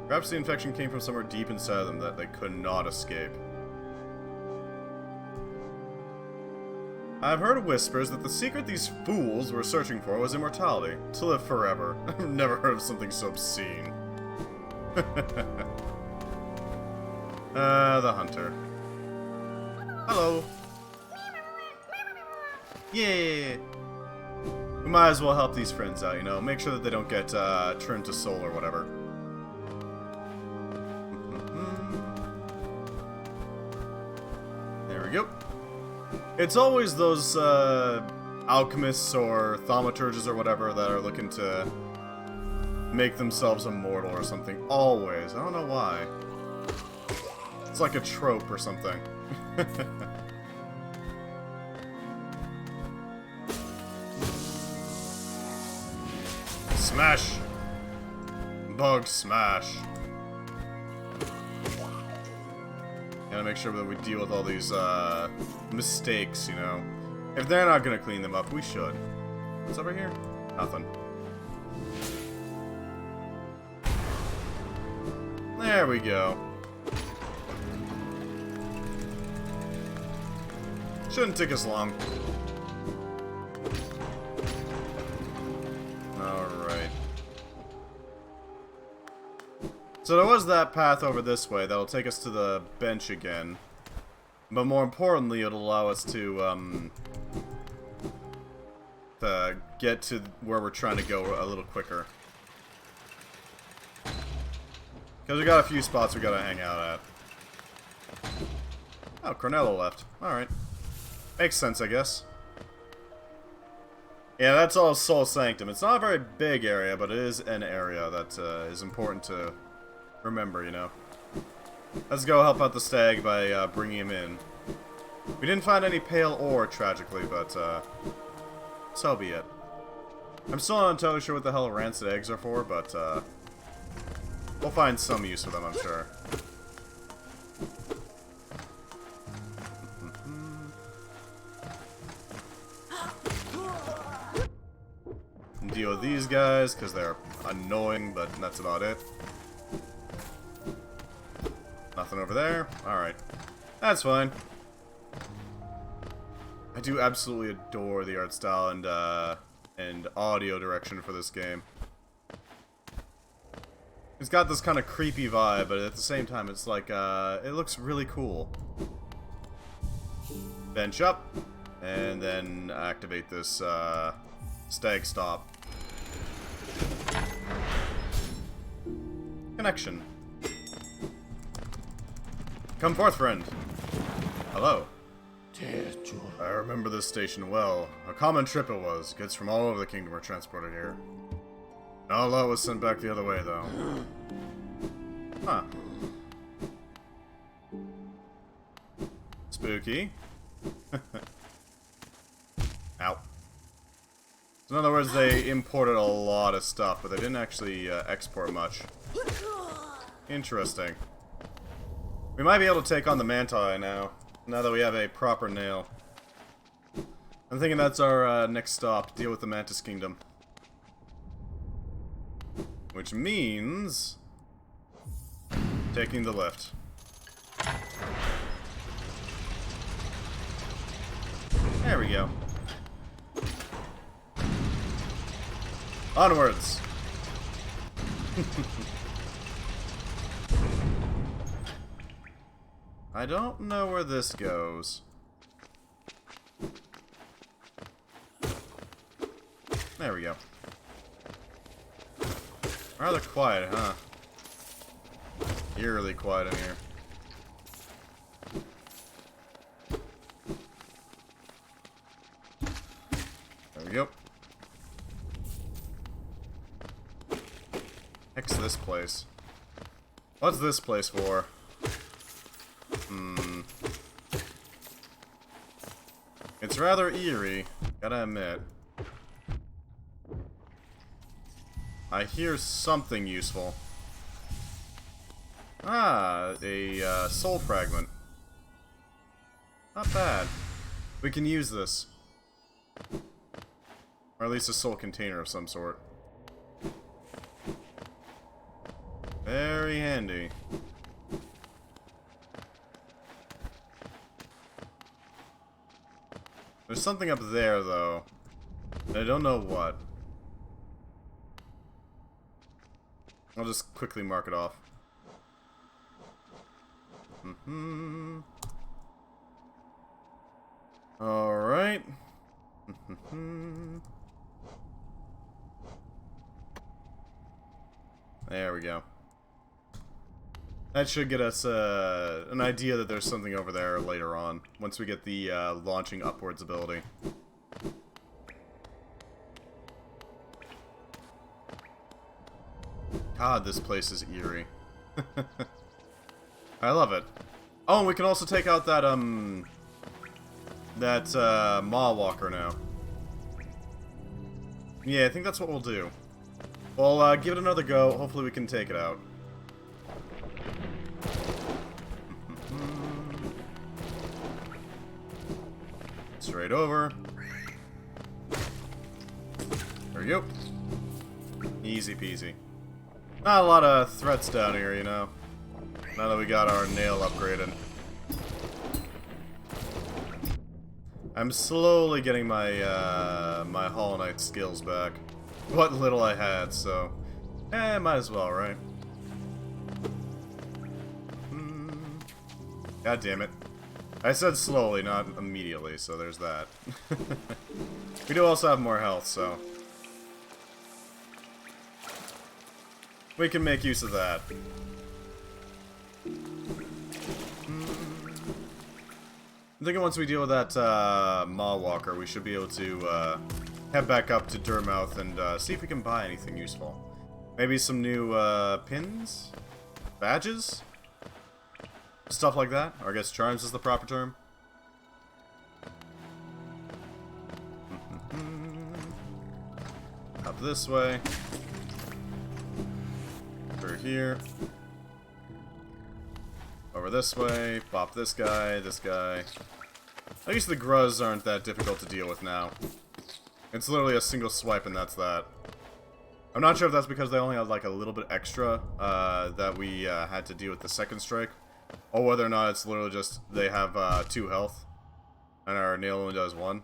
Perhaps the infection came from somewhere deep inside of them that they could not escape. I've heard whispers that the secret these fools were searching for was immortality, to live forever. I've never heard of something so obscene. The hunter. Hello. Yeah! We might as well help these friends out, you know? Make sure that they don't get turned to soul or whatever. There we go. It's always those alchemists or thaumaturges or whatever that are looking to make themselves immortal or something. Always. I don't know why. It's like a trope or something. Smash! Bug smash. Gotta make sure that we deal with all these mistakes, you know. If they're not gonna clean them up, we should. What's over here? Nothing. There we go. Shouldn't take us long. Alright. So there was that path over this way that'll take us to the bench again. But more importantly, it'll allow us to get to where we're trying to go a little quicker. Because we got a few spots we gotta hang out at. Oh, Cornello left. Alright. Makes sense, I guess. Yeah, that's all Soul Sanctum. It's not a very big area, but it is an area that is important to remember, you know. Let's go help out the stag by bringing him in. We didn't find any pale ore, tragically, but so be it. I'm still not entirely sure what the hell rancid eggs are for, but we'll find some use for them, I'm sure. Deal with these guys, because they're annoying, but that's about it. Nothing over there. Alright. That's fine. I do absolutely adore the art style and audio direction for this game. It's got this kind of creepy vibe, but at the same time, it's like, it looks really cool. Bench up, and then activate this, stag stop. Connection. Come forth, friend. Hello. I remember this station well. A common trip it was. Goods from all over the kingdom were transported here. No lot was sent back the other way, though. Huh. Spooky. Ow. So in other words, they imported a lot of stuff, but they didn't actually export much. Interesting. We might be able to take on the Manti now that we have a proper nail. I'm thinking that's our next stop, deal with the Mantis Kingdom. Which means taking the lift. There we go. Onwards! I don't know where this goes. There we go. Rather quiet, huh? Eerily quiet in here. There we go. Heck's this place? What's this place for? It's rather eerie, gotta admit. I hear something useful. Ah, a soul fragment. Not bad. We can use this. Or at least a soul container of some sort. Very handy. There's something up there, though. I don't know what. I'll just quickly mark it off. Alright. There we go. That should get us an idea that there's something over there later on, once we get the launching upwards ability. God, this place is eerie. I love it. Oh, and we can also take out that, Maw Walker now. Yeah, I think that's what we'll do. We'll, give it another go. Hopefully we can take it out. Straight over. There we go. Easy peasy. Not a lot of threats down here, you know. Now that we got our nail upgraded. I'm slowly getting my, my Hollow Knight skills back. What little I had, so... might as well, right? God damn it. I said slowly, not immediately, so there's that. We do also have more health, so... we can make use of that. I'm thinking once we deal with that Maw Walker, we should be able to head back up to Durmouth and see if we can buy anything useful. Maybe some new pins? Badges? Stuff like that? Or I guess charms is the proper term. Up this way. Through here. Over this way. Bop this guy, this guy. At least the gruzz aren't that difficult to deal with now. It's literally a single swipe and that's that. I'm not sure if that's because they only had like a little bit extra that we had to deal with the second strike. Or whether or not it's literally just they have 2 health. And our nail only does 1.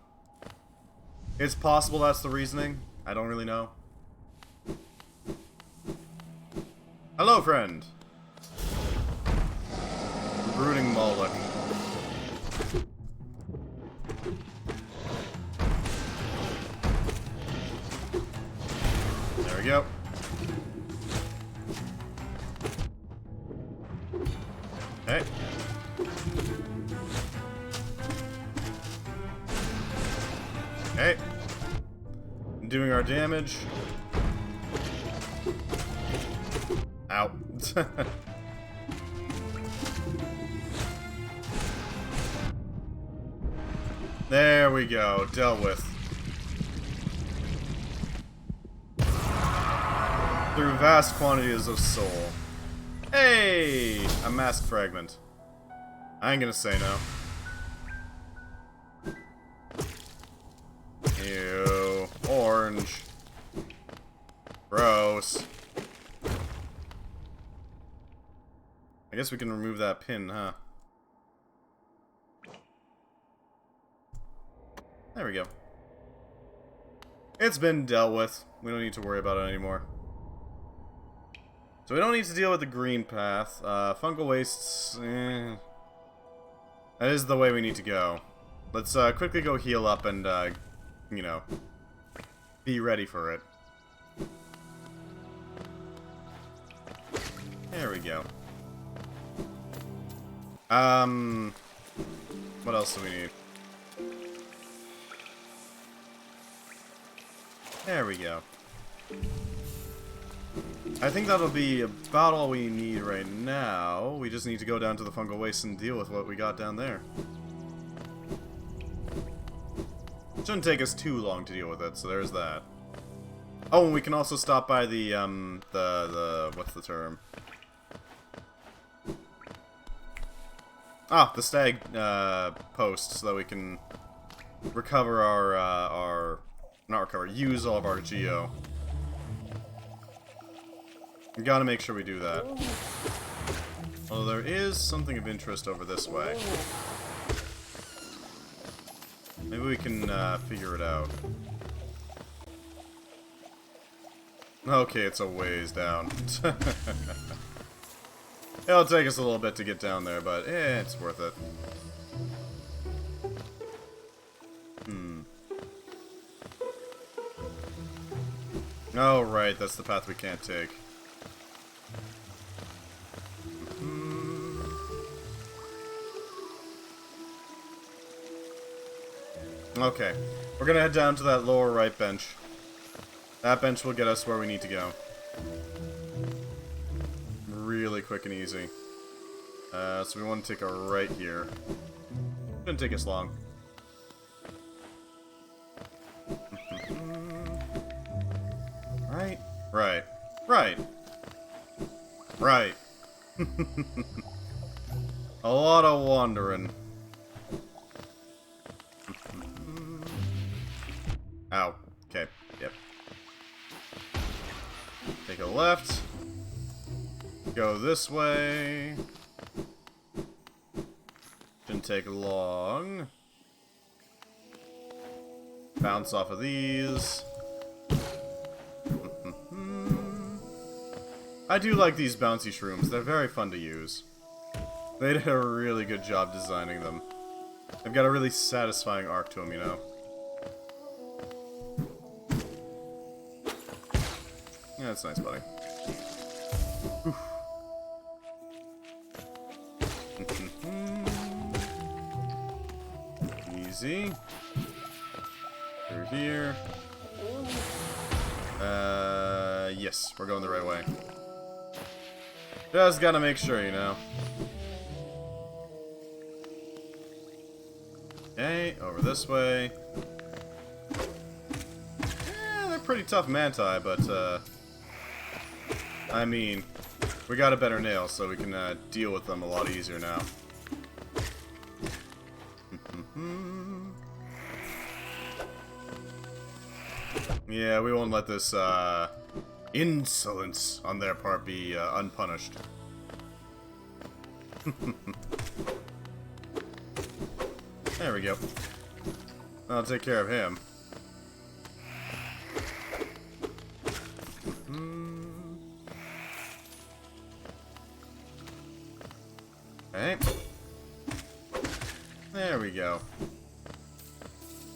It's possible that's the reasoning. I don't really know. Hello, friend! Brooding Moloch. There we go. Okay. Okay. Doing our damage. Ow. There we go. Dealt with. Through vast quantities of soul. Hey! A mask fragment. I ain't gonna say no. Ew. Orange. Gross. I guess we can remove that pin, huh? There we go. It's been dealt with. We don't need to worry about it anymore. So we don't need to deal with the green path. Fungal wastes... That is the way we need to go. Let's quickly go heal up and, you know, be ready for it. There we go. What else do we need? There we go. I think that'll be about all we need right now. We just need to go down to the fungal waste and deal with what we got down there. Shouldn't take us too long to deal with it, so there's that. Oh, and we can also stop by the what's the term? Ah, the stag post, so that we can recover not recover, use all of our geo. We gotta make sure we do that. Although there is something of interest over this way. Maybe we can figure it out. Okay, it's a ways down. It'll take us a little bit to get down there, but it's worth it. Oh, right, that's the path we can't take. Okay, we're gonna head down to that lower right bench. That bench will get us where we need to go. Really quick and easy. So we want to take a right here. Shouldn't take us long. Right, right, right, right. A lot of wandering. Ow. Okay, yep. Take a left. Go this way. Shouldn't take long. Bounce off of these. I do like these bouncy shrooms. They're very fun to use. They did a really good job designing them. They've got a really satisfying arc to them, you know. Yeah, that's nice, buddy. Oof. Easy. Through here. Yes, we're going the right way. Just gotta make sure, you know. Okay, over this way. They're pretty tough manti, but, I mean, we got a better nail, so we can, deal with them a lot easier now. Yeah, we won't let this, insolence on their part be, unpunished. There we go. I'll take care of him. Okay. There we go.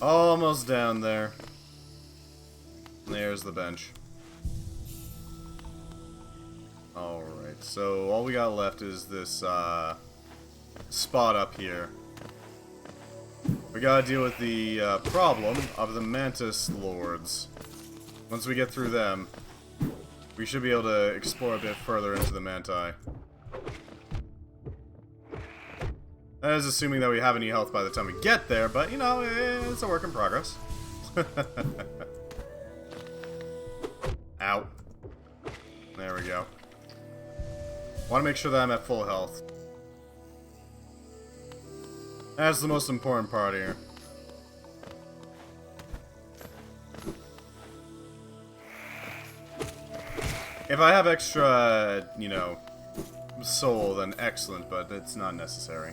Almost down there. There's the bench. Alright, so all we got left is this, spot up here. We gotta deal with the, problem of the Mantis Lords. Once we get through them, we should be able to explore a bit further into the Manti. That is assuming that we have any health by the time we get there, but, you know, it's a work in progress. Ow. There we go. Want to make sure that I'm at full health. That's the most important part here. If I have extra, you know, soul, then excellent, but it's not necessary.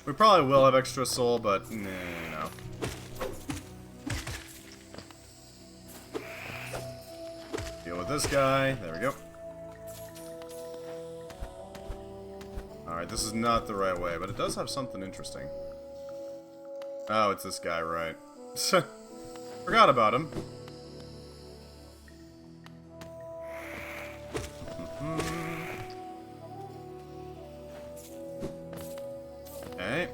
We probably will have extra soul, but, nah, you know. Deal with this guy. There we go. Alright, this is not the right way, but it does have something interesting. Oh, it's this guy, right. Forgot about him. Okay.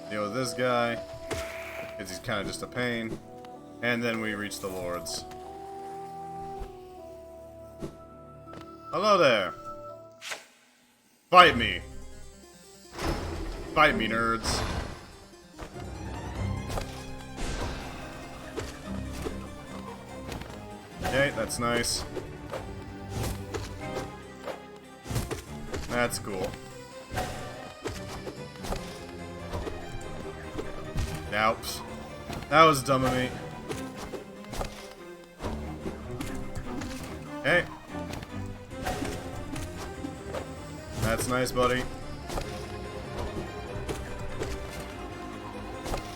Deal with this guy, because he's kind of just a pain. And then we reach the Lords. Hello there. Fight me. Fight me, nerds. Okay, that's nice. That's cool. Ouch. That was dumb of me. Okay. That's nice, buddy.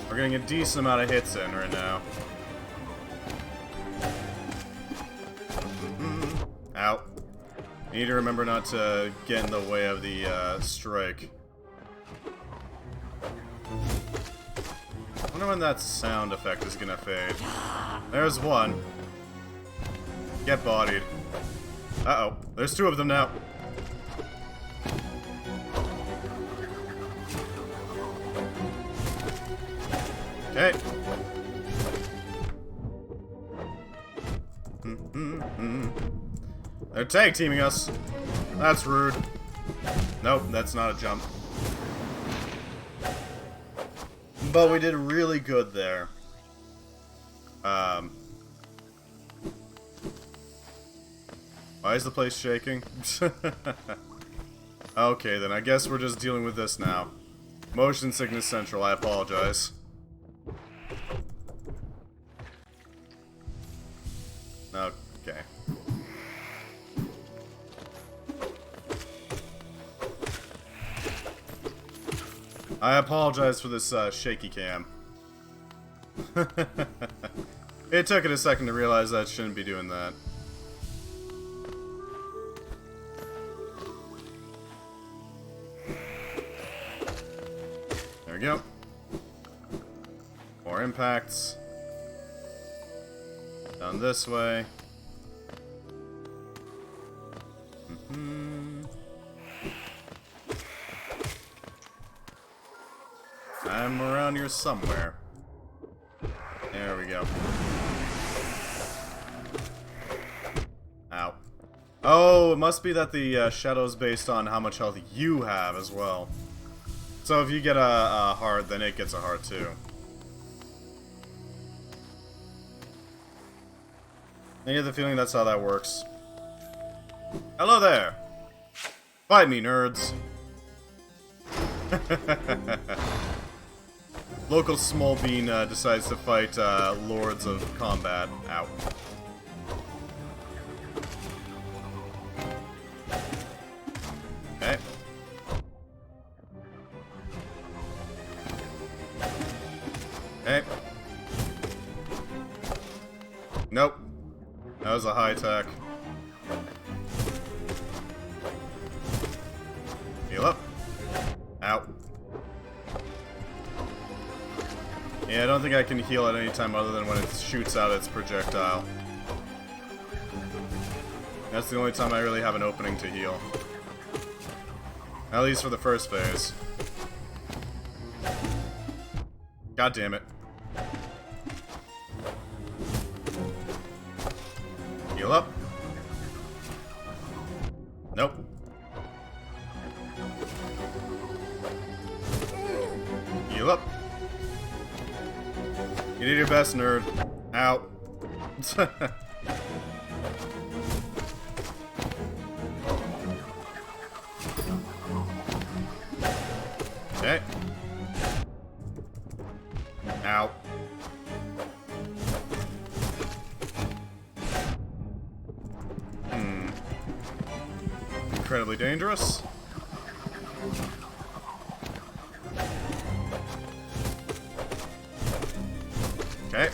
We're getting a decent amount of hits in right now. Ow. I need to remember not to get in the way of the strike. I wonder when that sound effect is gonna fade. There's one. Get bodied. Uh-oh. There's two of them now. Okay. They're tag teaming us. That's rude. Nope, that's not a jump. But we did really good there. Why is the place shaking? Okay, then I guess we're just dealing with this now. Motion sickness central, I apologize. Okay. I apologize for this shaky cam. It took it a second to realize that I shouldn't be doing that. There we go. More impacts. Down this way. I'm around here somewhere. There we go. Ow. Oh, it must be that the shadow's based on how much health you have as well. So if you get a heart, then it gets a heart too. I get the feeling that's how that works. Hello there! Fight me, nerds! Local small bean decides to fight Lords of Combat. Ow. Okay. Okay. Nope. That was a high attack. Heal up. Ow. Yeah, I don't think I can heal at any time other than when it shoots out its projectile. That's the only time I really have an opening to heal. At least for the first phase. God damn it. Heal up. Nope. Heal up. You did your best, nerd. Ow. Okay. Ow. Incredibly dangerous. Okay.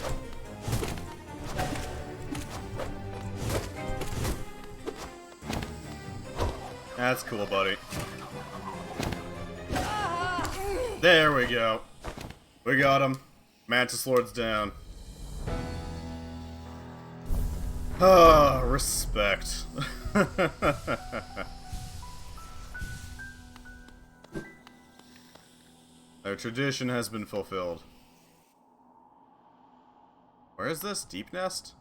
That's cool, buddy. There we go. We got him. Mantis Lord's down. Ah, respect. Our tradition has been fulfilled. Where is this? Deepnest?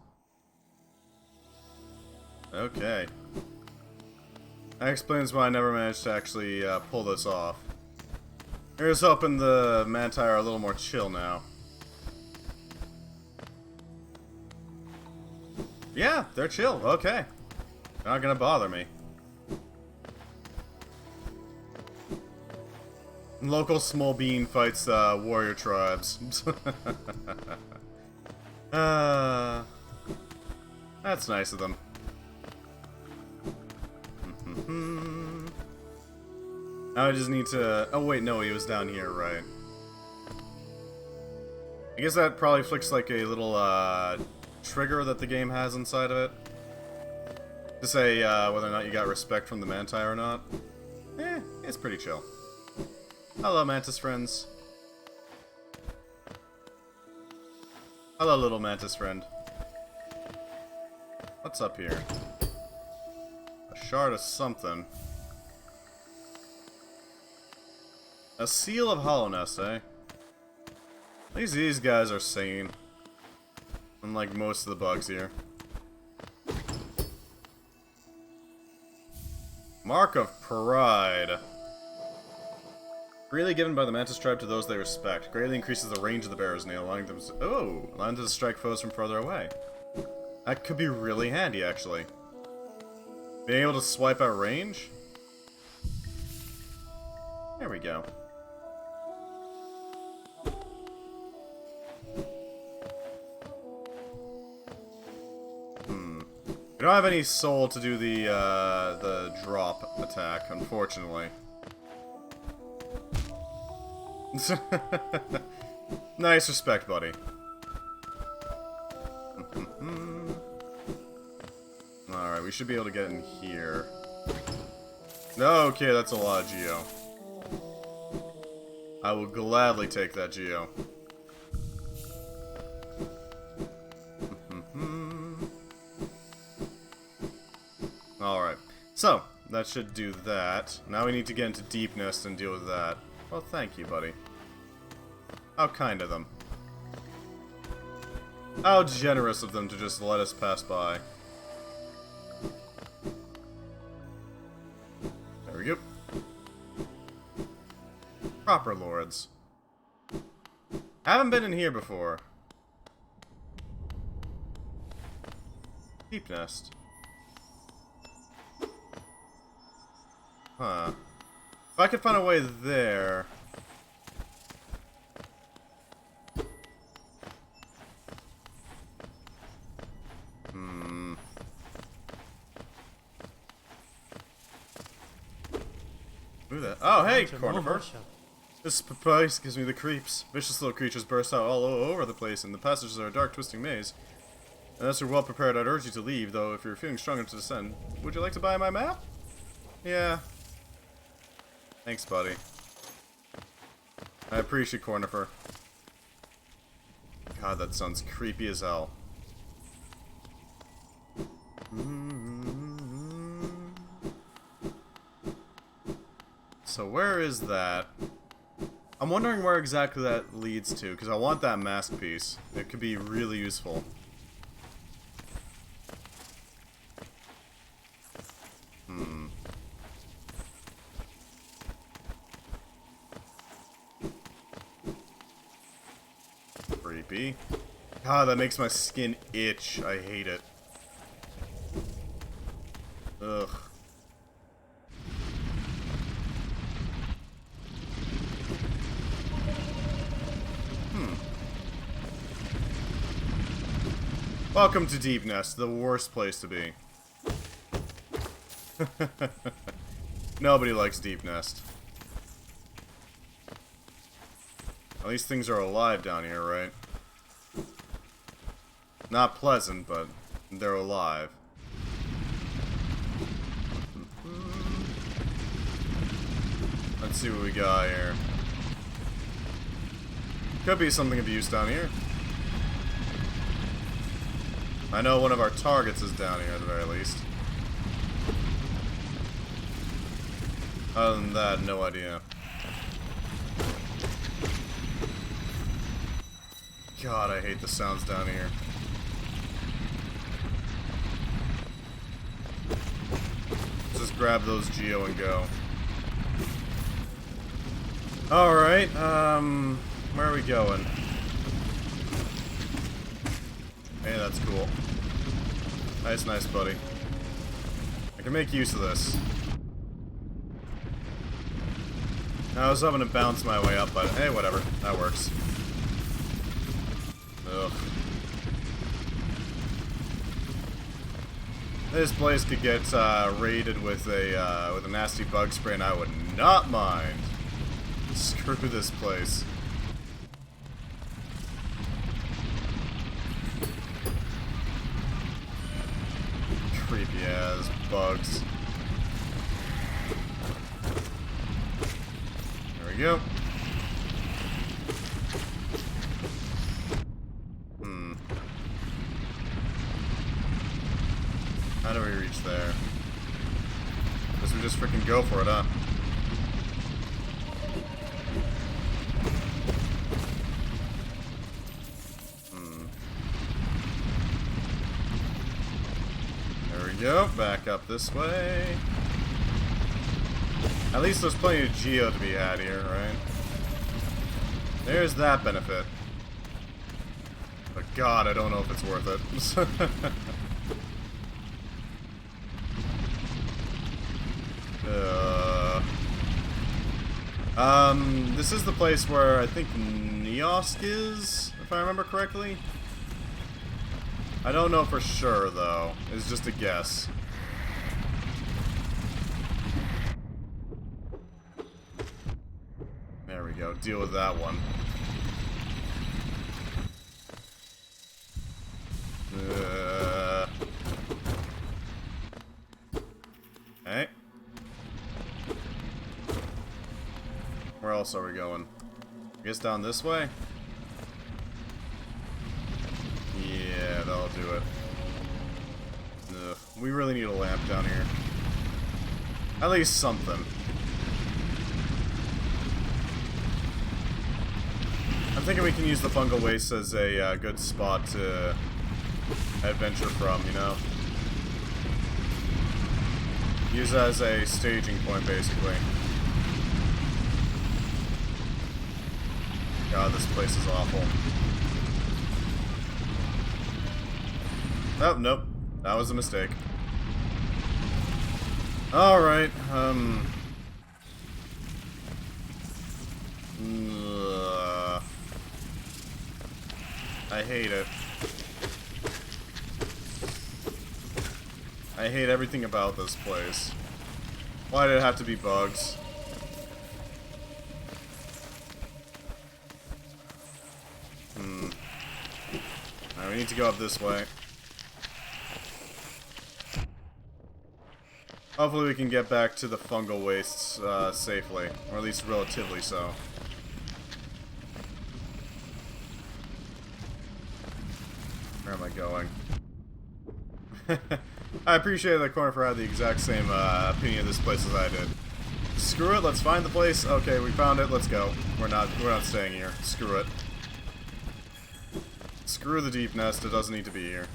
Okay. That explains why I never managed to actually pull this off. Here's hoping the Manti are a little more chill now. Yeah, they're chill. Okay. They're not gonna bother me. Local small bean fights warrior tribes. That's nice of them. Now I just need to... Oh wait, no, he was down here, right. I guess that probably flicks like a little trigger that the game has inside of it. To say whether or not you got respect from the Manti or not, it's pretty chill. Hello, Mantis friends. Hello, little Mantis friend. What's up here? A shard of something. A seal of hollowness, eh? At least these guys are sane. Unlike most of the bugs here. Mark of Pride. Freely given by the Mantis tribe to those they respect. Greatly increases the range of the bearer's nail, allowing them to strike foes from further away. That could be really handy, actually. Being able to swipe out range? There we go. We don't have any soul to do the drop attack, unfortunately. Nice respect, buddy. Alright, we should be able to get in here. Okay, that's a lot of Geo. I will gladly take that Geo. Alright, so, that should do that. Now we need to get into deepnest and deal with that. Well, thank you, buddy. How kind of them. How generous of them to just let us pass by. There we go. Proper lords. Haven't been in here before. Deepnest. Huh. If I could find a way there... Who that? Oh, hey, Cornifer. This place gives me the creeps. Vicious little creatures burst out all over the place, and the passages are a dark, twisting maze. Unless you're well prepared, I'd urge you to leave, though if you're feeling strong enough to descend. Would you like to buy my map? Yeah. Thanks, buddy. I appreciate Cornifer. God, that sounds creepy as hell. So where is that? I'm wondering where exactly that leads to, because I want that mask piece. It could be really useful. Creepy. God, that makes my skin itch. I hate it. Ugh. Welcome to Deepnest, the worst place to be. Nobody likes Deepnest. At least things are alive down here, right? Not pleasant, but they're alive. Let's see what we got here. Could be something of use down here. I know one of our targets is down here at the very least. Other than that, no idea. God, I hate the sounds down here. Let's just grab those Geo and go. Alright, where are we going? Hey, that's cool. Nice, nice, buddy. I can make use of this. I was hoping to bounce my way up, but hey, whatever. That works. Ugh. This place could get raided with a nasty bug spray, and I would not mind. Screw this place. Creepy ass bugs. There we go. How do we reach there? Guess we just freaking go for it, huh? There we go. Back up this way. At least there's plenty of geo to be had here, right? There's that benefit. But God, I don't know if it's worth it. This is the place where I think Neosk is, if I remember correctly. I don't know for sure, though. It's just a guess. There we go. Deal with that one. Hey. Where else are we going? I guess down this way? Yeah, that'll do it. Ugh, we really need a lamp down here. At least something. I'm thinking we can use the fungal waste as a good spot to adventure from, you know? Use it as a staging point, basically. God, this place is awful. Oh, nope. That was a mistake. Alright, I hate it. I hate everything about this place. Why did it have to be bugs? Alright, we need to go up this way. Hopefully we can get back to the fungal wastes safely, or at least relatively so. Where am I going? I appreciate that Cornifer had the exact same opinion of this place as I did. Screw it, let's find the place. Okay, we found it, let's go. We're not staying here. Screw it. Screw the deep nest, it doesn't need to be here.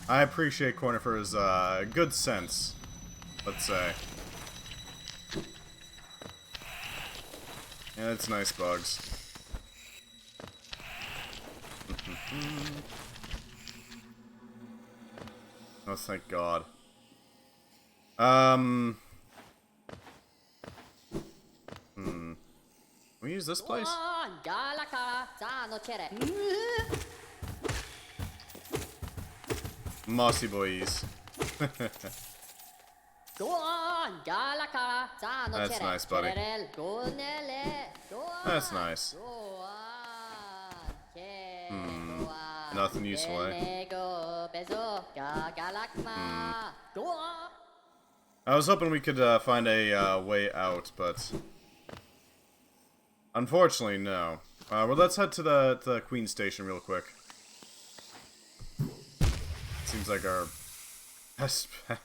I appreciate Cornifer's good sense, let's say. And it's nice bugs. Oh, thank God. Can we use this place? Mossy boys. That's nice, buddy. That's nice. Nothing useful, eh? I was hoping we could find a way out, but unfortunately, no. Well, let's head to the Queen Station real quick. Seems like our best bet.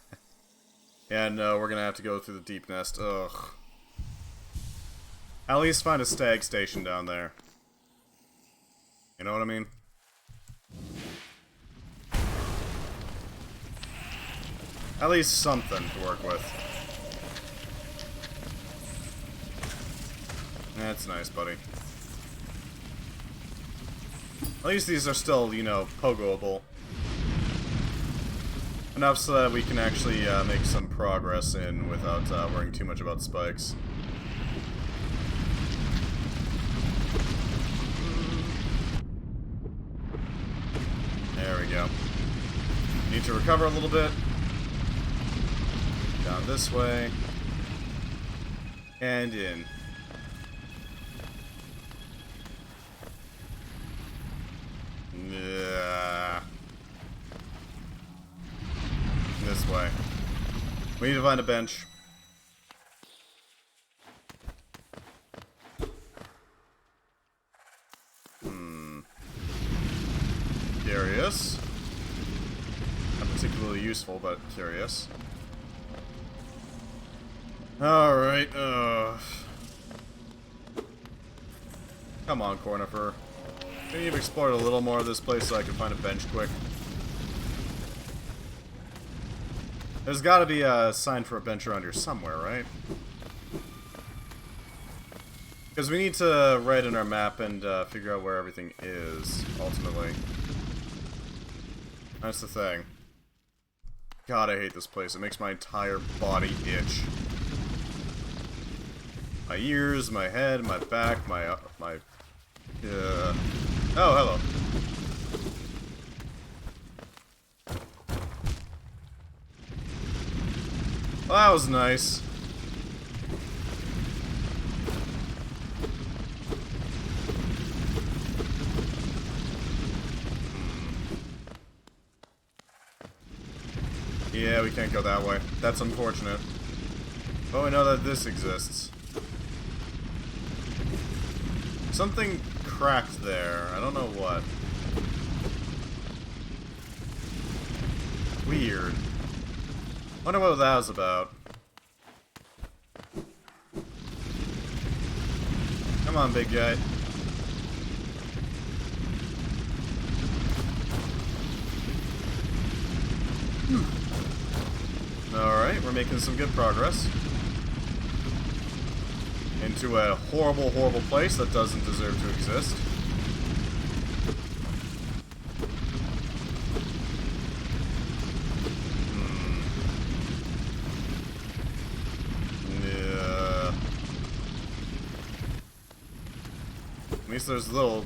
Yeah, no, we're gonna have to go through the deep nest. Ugh. At least find a stag station down there. You know what I mean? At least something to work with. That's nice, buddy. At least these are still, you know, pogoable. Enough so that we can actually make some progress in without worrying too much about spikes. There we go. Need to recover a little bit. Down this way. And in. Yeah. We need to find a bench. Curious. Not particularly useful, but curious. Alright, come on, Cornifer. Maybe you've explored a little more of this place so I can find a bench quick. There's gotta be a sign for a bench around here somewhere, right? Because we need to write in our map and figure out where everything is, ultimately. That's the thing. God, I hate this place. It makes my entire body itch. My ears, my head, my back, my... Oh, hello. Well, that was nice. Yeah, we can't go that way. That's unfortunate. But we know that this exists. Something cracked there. I don't know what. Weird. Wonder what that was about. Come on, big guy. Alright, we're making some good progress. Into a horrible, horrible place that doesn't deserve to exist. Yeah. At least there's little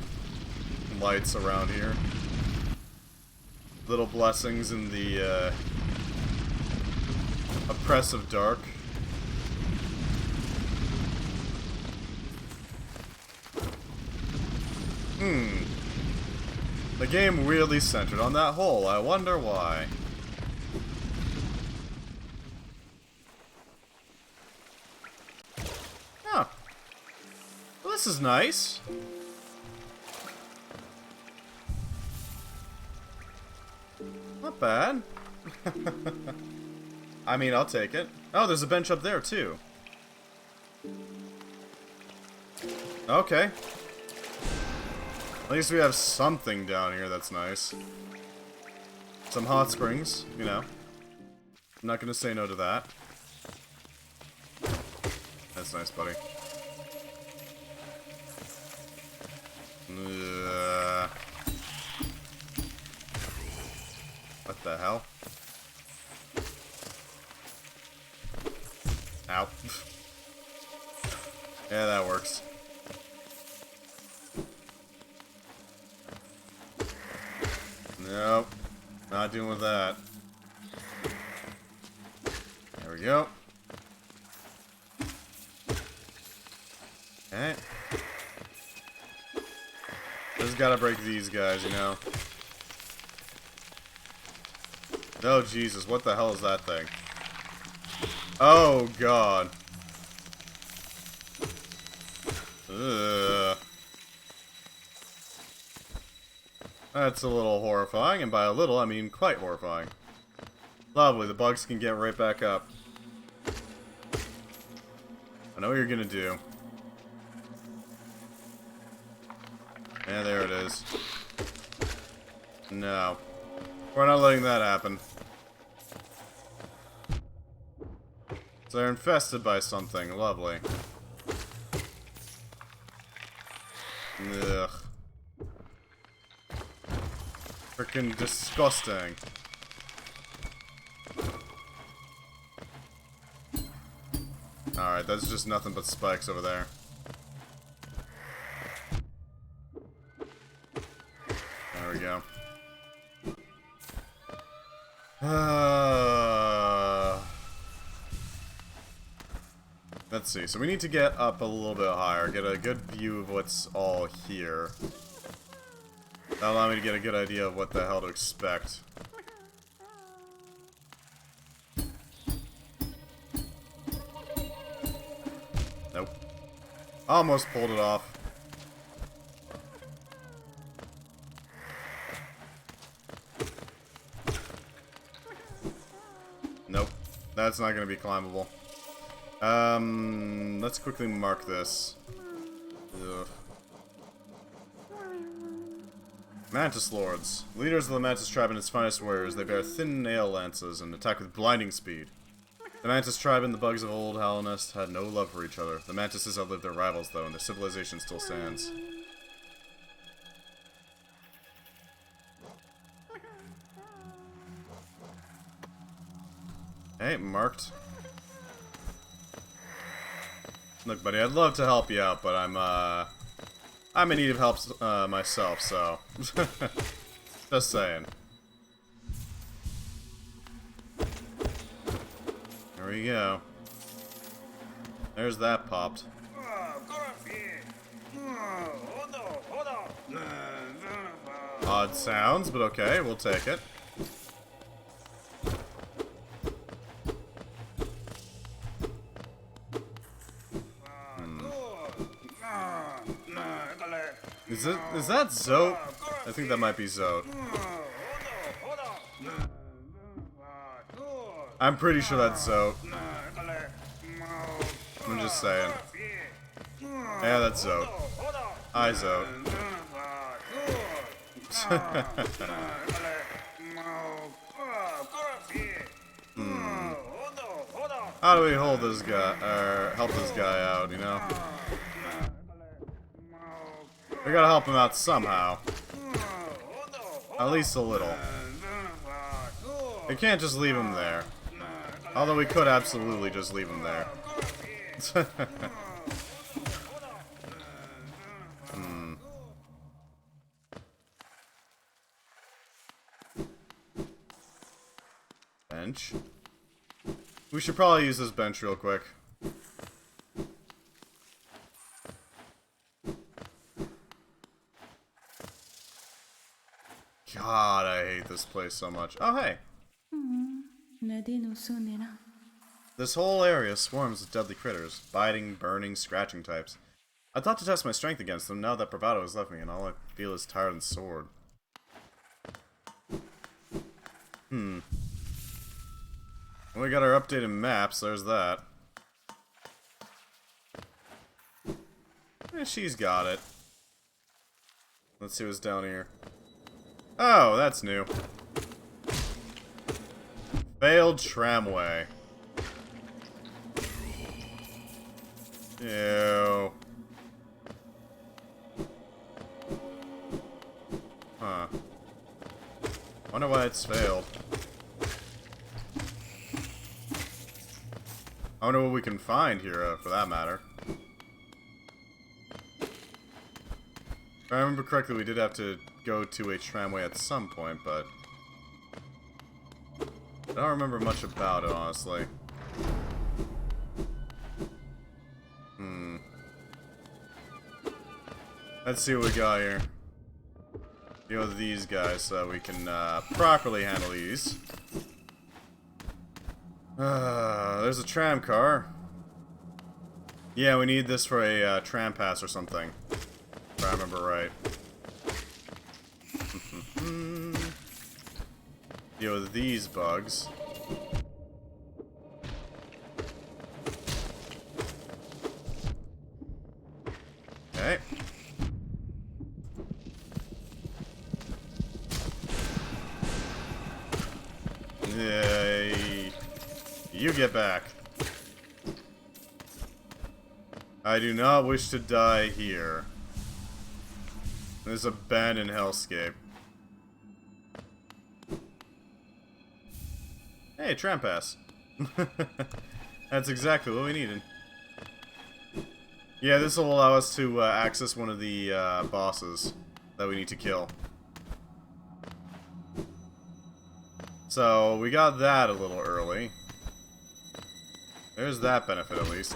lights around here. Little blessings in the, oppressive dark. The game weirdly centered on that hole. I wonder why. Huh. Well, this is nice. Not bad. I mean, I'll take it. Oh, there's a bench up there, too. Okay. At least we have something down here that's nice. Some hot springs, you know. I'm not gonna say no to that. That's nice, buddy. What the hell? Ow. Yeah, that works. Nope. Not dealing with that. There we go. Okay. Just gotta break these guys, you know. Oh, Jesus. What the hell is that thing? Oh, God. Ugh. That's a little horrifying, and by a little, I mean quite horrifying. Lovely, the bugs can get right back up. I know what you're gonna do. Yeah, there it is. No. We're not letting that happen. So they're infested by something. Lovely. Ugh. Freaking disgusting. Alright, that's just nothing but spikes over there. There we go. Let's see. So we need to get up a little bit higher, get a good view of what's all here. That'll allow me to get a good idea of what the hell to expect. Almost pulled it off. Nope. That's not going to be climbable. Let's quickly mark this. Ugh. Mantis Lords. Leaders of the Mantis tribe and its finest warriors, they bear thin nail lances and attack with blinding speed. The Mantis tribe and the bugs of old Halonest had no love for each other. The Mantises outlived their rivals, though, and their civilization still stands. Hey, marked. Look, buddy, I'd love to help you out, but I'm in need of help myself, so just saying. There we go. There's that popped. Odd sounds, but okay, we'll take it. Is that Zote? I think that might be Zote. I'm pretty sure that's Zote. I'm just saying. Yeah, that's Zote. Hi, Zote. How do we hold this guy, or help this guy out, you know? We gotta help him out somehow. At least a little. We can't just leave him there. Although we could absolutely just leave him there. Bench. We should probably use this bench real quick. God, I hate this place so much. Oh, hey. This whole area swarms with deadly critters. Biting, burning, scratching types. I thought to test my strength against them now that bravado has left me and all I feel is tired and sword. Well, we got our updated maps, there's that. She's got it. Let's see what's down here. Oh, that's new. Failed tramway. Ew. Huh. Wonder why it's failed. I wonder what we can find here, for that matter. If I remember correctly, we did have to go to a tramway at some point, but I don't remember much about it, honestly. Let's see what we got here. Deal with these guys so we can properly handle these. There's a tram car. Yeah, we need this for a tram pass or something. If I remember right. Deal with these bugs. Okay. Yay. You get back. I do not wish to die here. This abandoned hellscape. Hey, tram pass. That's exactly what we needed. Yeah, this will allow us to access one of the bosses that we need to kill. So, we got that a little early. There's that benefit, at least.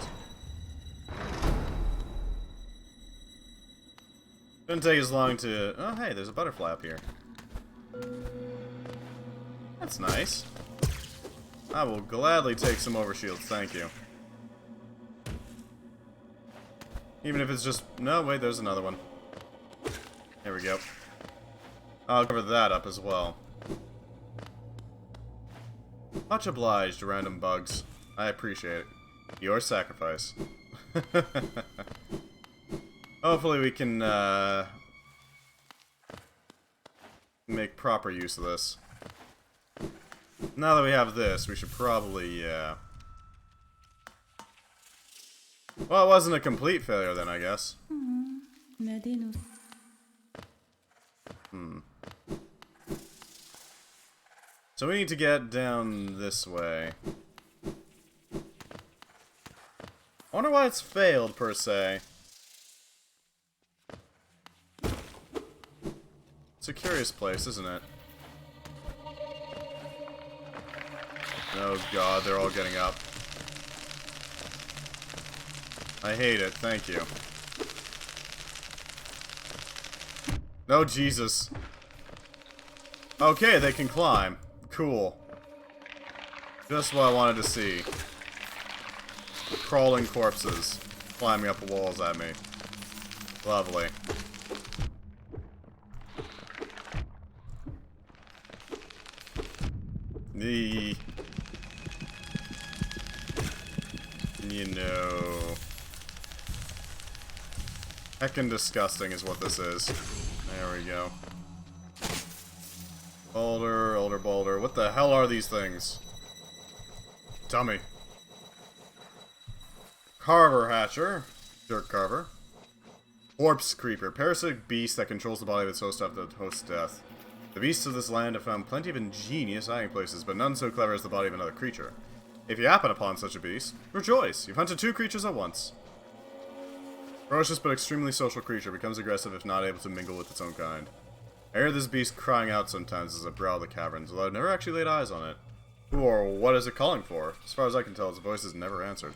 Didn't take as long to... Oh, hey, there's a butterfly up here. That's nice. I will gladly take some overshields, thank you. Even if it's just... No, wait, there's another one. There we go. I'll cover that up as well. Much obliged, random bugs. I appreciate it. Your sacrifice. Hopefully we can, make proper use of this. Now that we have this, we should probably, Well, it wasn't a complete failure then, I guess. So we need to get down this way. I wonder why it's failed, per se. It's a curious place, isn't it? Oh god, they're all getting up. I hate it, thank you. No, Jesus. Okay, they can climb. Cool. Just what I wanted to see. Crawling corpses climbing up the walls at me. Lovely. You know... Heckin' disgusting is what this is. There we go. Boulder, boulder. What the hell are these things? Tell me. Carver Hatcher. Dirt Carver. Corpse Creeper. Parasitic beast that controls the body of its host after the host's death. The beasts of this land have found plenty of ingenious hiding places, but none so clever as the body of another creature. If you happen upon such a beast, rejoice! You've hunted two creatures at once. Ferocious but extremely social creature, becomes aggressive if not able to mingle with its own kind. I hear this beast crying out sometimes as I prowl the caverns, although I've never actually laid eyes on it. Who or what is it calling for? As far as I can tell, its voice is never answered.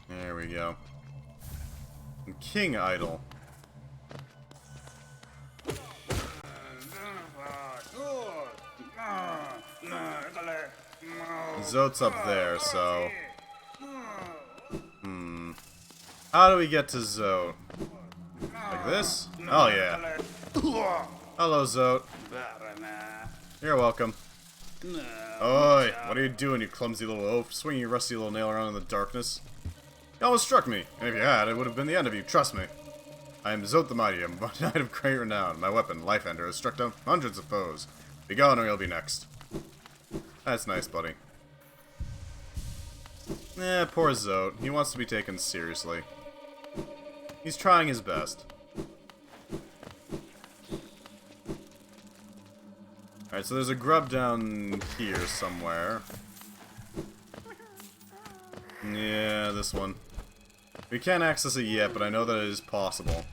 There we go. King Idol. Zote's up there, so... How do we get to Zote? Like this? Oh yeah. Hello, Zote. You're welcome. Oi, what are you doing, you clumsy little oaf? Swinging your rusty little nail around in the darkness. You almost struck me, and if you had, it would have been the end of you, trust me. I am Zote the Mighty, a knight of great renown. My weapon, Life Ender, has struck down hundreds of foes. Be gone or you'll be next. That's nice, buddy. Poor Zote. He wants to be taken seriously. He's trying his best. Alright, so there's a grub down here somewhere. Yeah, this one. We can't access it yet, but I know that it is possible.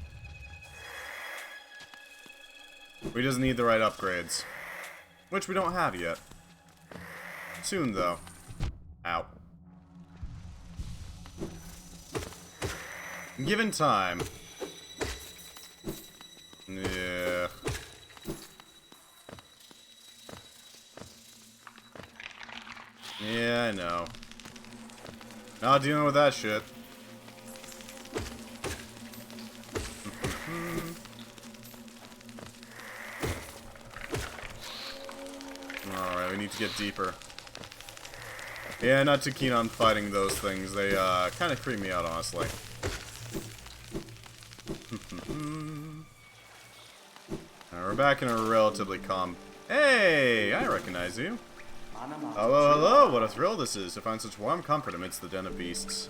We just need the right upgrades. Which we don't have yet. Soon, though. Ow. Given time. Yeah. Yeah, I know. Not dealing with that shit. Alright, we need to get deeper. Yeah, not too keen on fighting those things. They, kind of creep me out, honestly. We're back in a relatively calm... Hey! I recognize you. Hello, hello! What a thrill this is, to find such warm comfort amidst the den of beasts.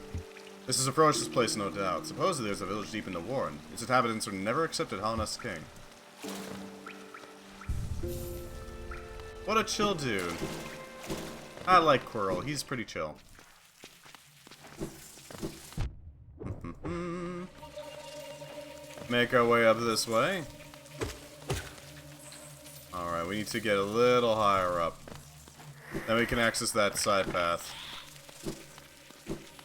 This is a ferocious place, no doubt. Supposedly there's a village deep in the Warren. Its inhabitants are never accepted Halness king. What a chill dude. I like Quirrell, he's pretty chill. Make our way up this way. Alright, we need to get a little higher up. Then we can access that side path.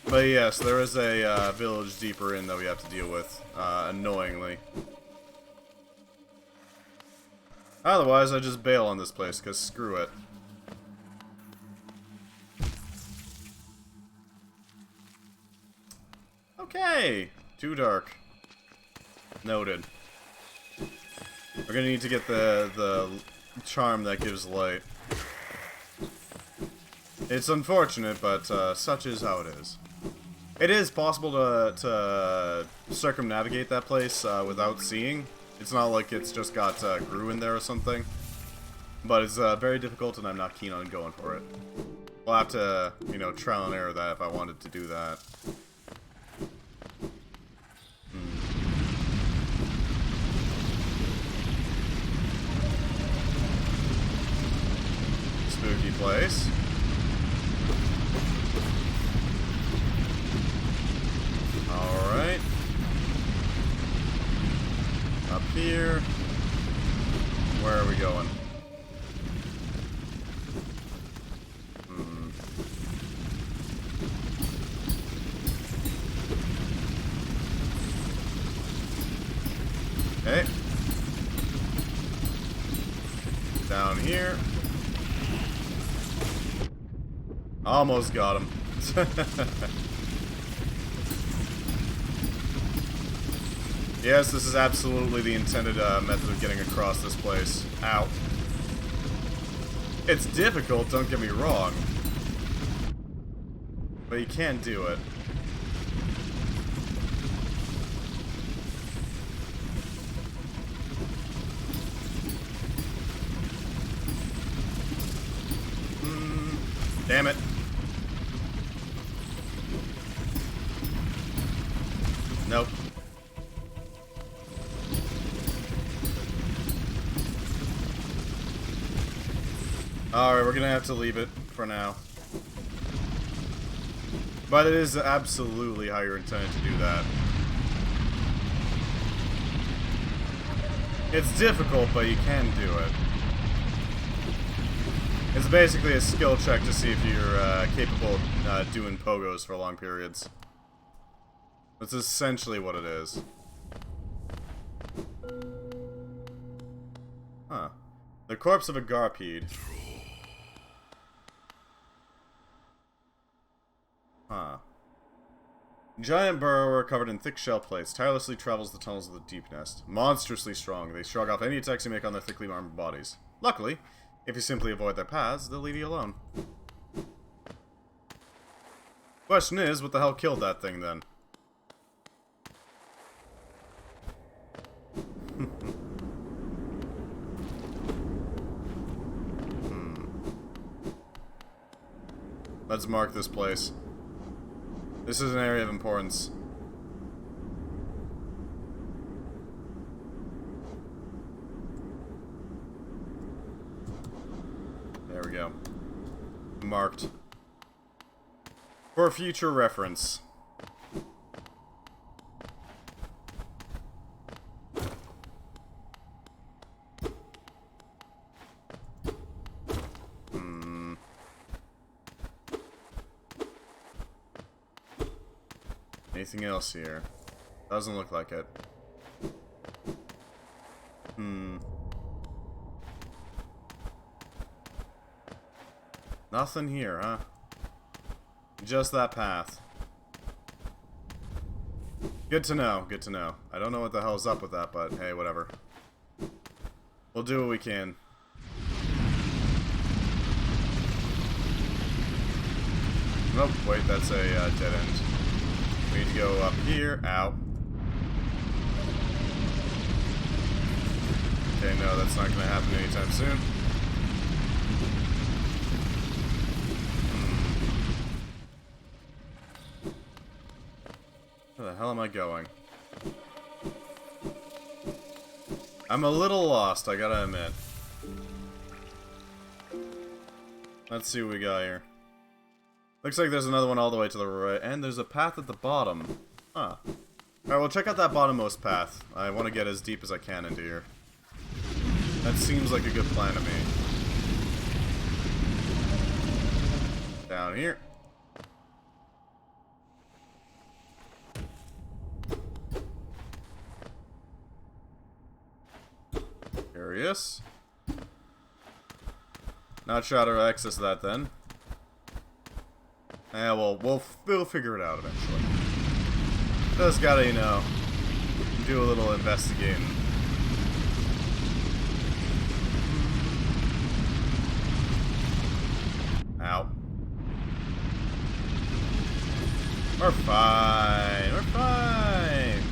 But yes, there is a village deeper in that we have to deal with, annoyingly. Otherwise, I just bail on this place, because screw it. Okay. Too dark. Noted. We're gonna need to get the charm that gives light. It's unfortunate, but such is how it is. It is possible to circumnavigate that place without seeing. It's not like it's just got Gru in there or something. But it's very difficult, and I'm not keen on going for it. We'll have to, you know, trial and error that if I wanted to do that. Spooky place. Alright. Up here. Where are we going? Okay. Down here. Almost got him. Yes, this is absolutely the intended method of getting across this place. Ow. It's difficult, don't get me wrong. But you can do it. Damn it. Nope. Alright, we're gonna have to leave it for now. But it is absolutely how you're intended to do that. It's difficult, but you can do it. It's basically a skill check to see if you're capable of doing pogos for long periods. That's essentially what it is. Huh. The corpse of a Garpede. Huh. Giant burrower covered in thick shell plates tirelessly travels the tunnels of the deepnest. Monstrously strong, they shrug off any attacks you make on their thickly armored bodies. Luckily, if you simply avoid their paths, they'll leave you alone. Question is, what the hell killed that thing then? Let's mark this place. This is an area of importance. There we go. Marked. For future reference. Anything else here? Doesn't look like it. Nothing here, huh? Just that path. Good to know, good to know. I don't know what the hell's up with that, but hey, whatever. We'll do what we can. Nope, wait, that's a dead end. We need to go up here. Ow. Okay, no, that's not going to happen anytime soon. Where the hell am I going? I'm a little lost, I gotta admit. Let's see what we got here. Looks like there's another one all the way to the right, and there's a path at the bottom. Huh. Alright, well check out that bottommost path. I want to get as deep as I can into here. That seems like a good plan to me. Down here. Curious. Not sure how to access that then. Yeah, well, we'll figure it out eventually. Just gotta, you know, do a little investigating. Ow. We're fine. We're fine.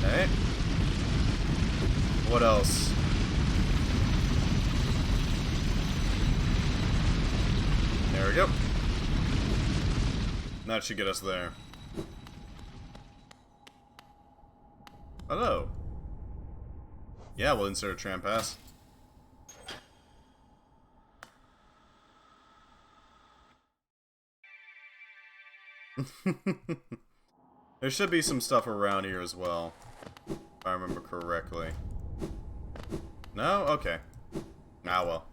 Okay. What else? There we go. That should get us there. Hello. Yeah, we'll insert a tram pass. There should be some stuff around here as well, if I remember correctly. No? Okay. Ah, well.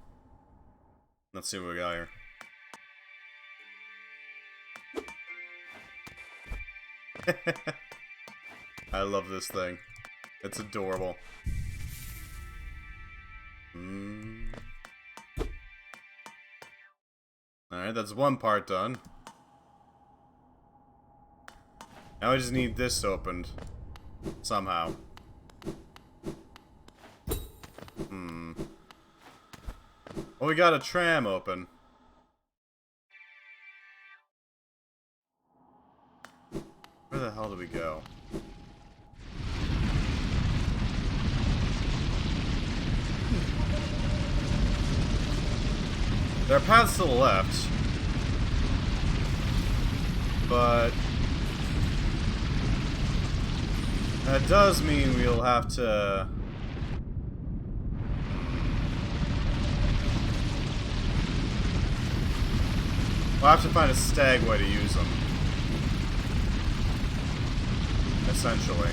Let's see what we got here. I love this thing. It's adorable. Alright, that's one part done. Now I just need this opened. Somehow. Well, we got a tram open. Where the hell do we go? There are paths to the left. But that does mean we'll have to... we'll have to find a stag way to use them. Essentially.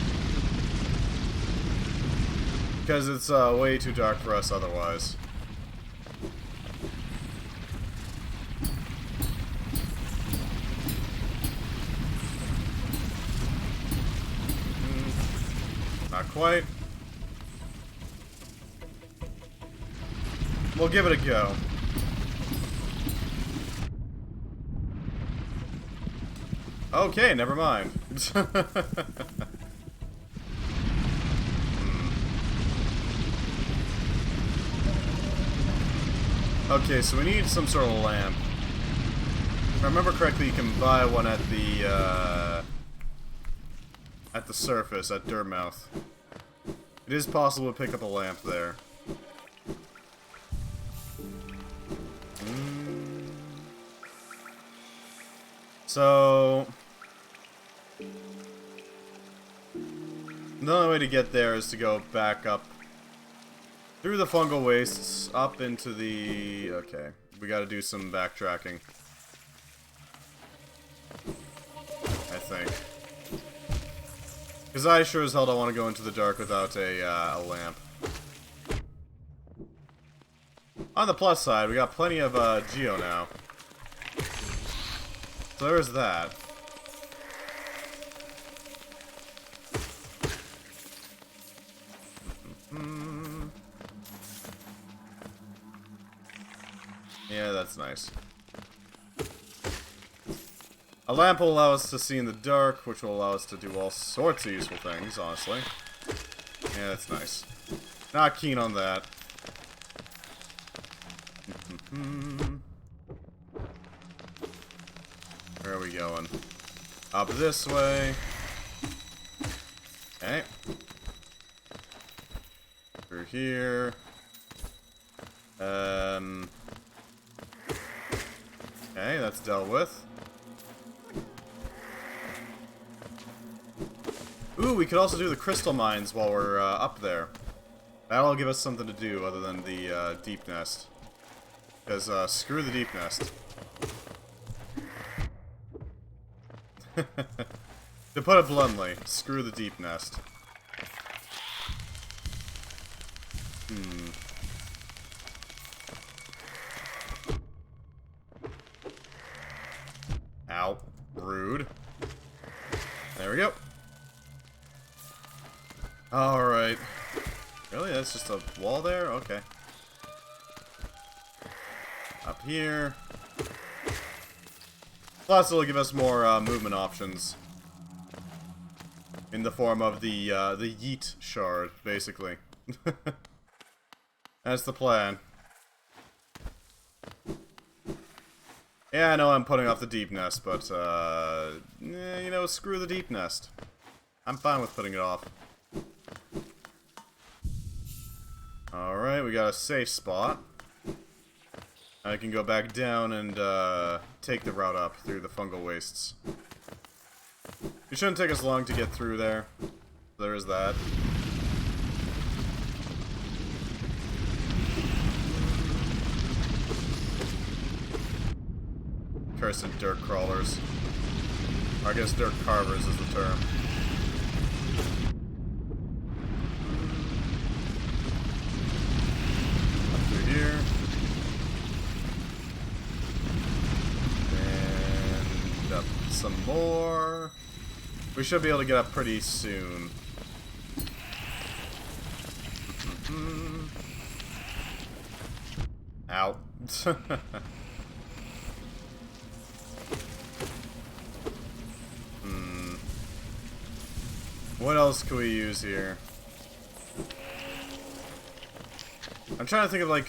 Because it's way too dark for us otherwise. Not quite. We'll give it a go. Okay, never mind. Okay, so we need some sort of lamp. If I remember correctly, you can buy one at the surface, at Dirtmouth. It is possible to pick up a lamp there. So... the only way to get there is to go back up through the fungal wastes, up into the... okay, we gotta do some backtracking. I think. Because I sure as hell don't want to go into the dark without a lamp. On the plus side, we got plenty of Geo now. So there's that. Yeah, that's nice. A lamp will allow us to see in the dark, which will allow us to do all sorts of useful things, honestly. Yeah, that's nice. Not keen on that. Where are we going? Up this way. Okay. Through here. Okay, that's dealt with. Ooh, we could also do the crystal mines while we're up there. That'll give us something to do other than the deep nest. Because screw the deep nest. To put it bluntly, screw the deep nest. Ow. Rude. There we go. Alright. Really? That's just a wall there? Okay. Up here. Plus, it'll give us more movement options. In the form of the yeet shard, basically. That's the plan. Yeah, I know I'm putting off the deep nest, but, you know, screw the deep nest. I'm fine with putting it off. Alright, we got a safe spot. I can go back down and, take the route up through the fungal wastes. It shouldn't take us long to get through there. There is that. Cursed dirt crawlers. Or I guess dirt carvers is the term. Up through here. And up some more. We should be able to get up pretty soon. Ow. What else can we use here? I'm trying to think of, like,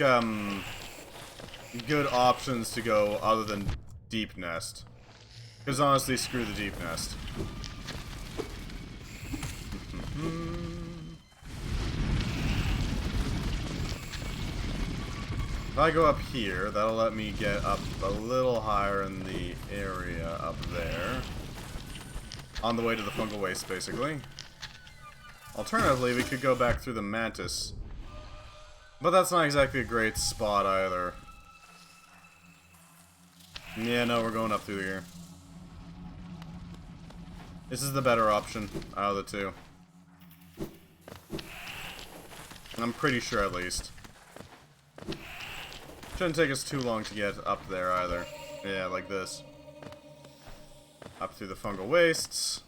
good options to go other than deep nest. Because honestly, screw the deep nest. If I go up here, that'll let me get up a little higher in the area up there. On the way to the fungal waste, basically. Alternatively, we could go back through the mantis. But that's not exactly a great spot either. Yeah, no, we're going up through here. This is the better option out of the two. And I'm pretty sure, at least. Shouldn't take us too long to get up there either. Yeah, like this. Up through the fungal wastes.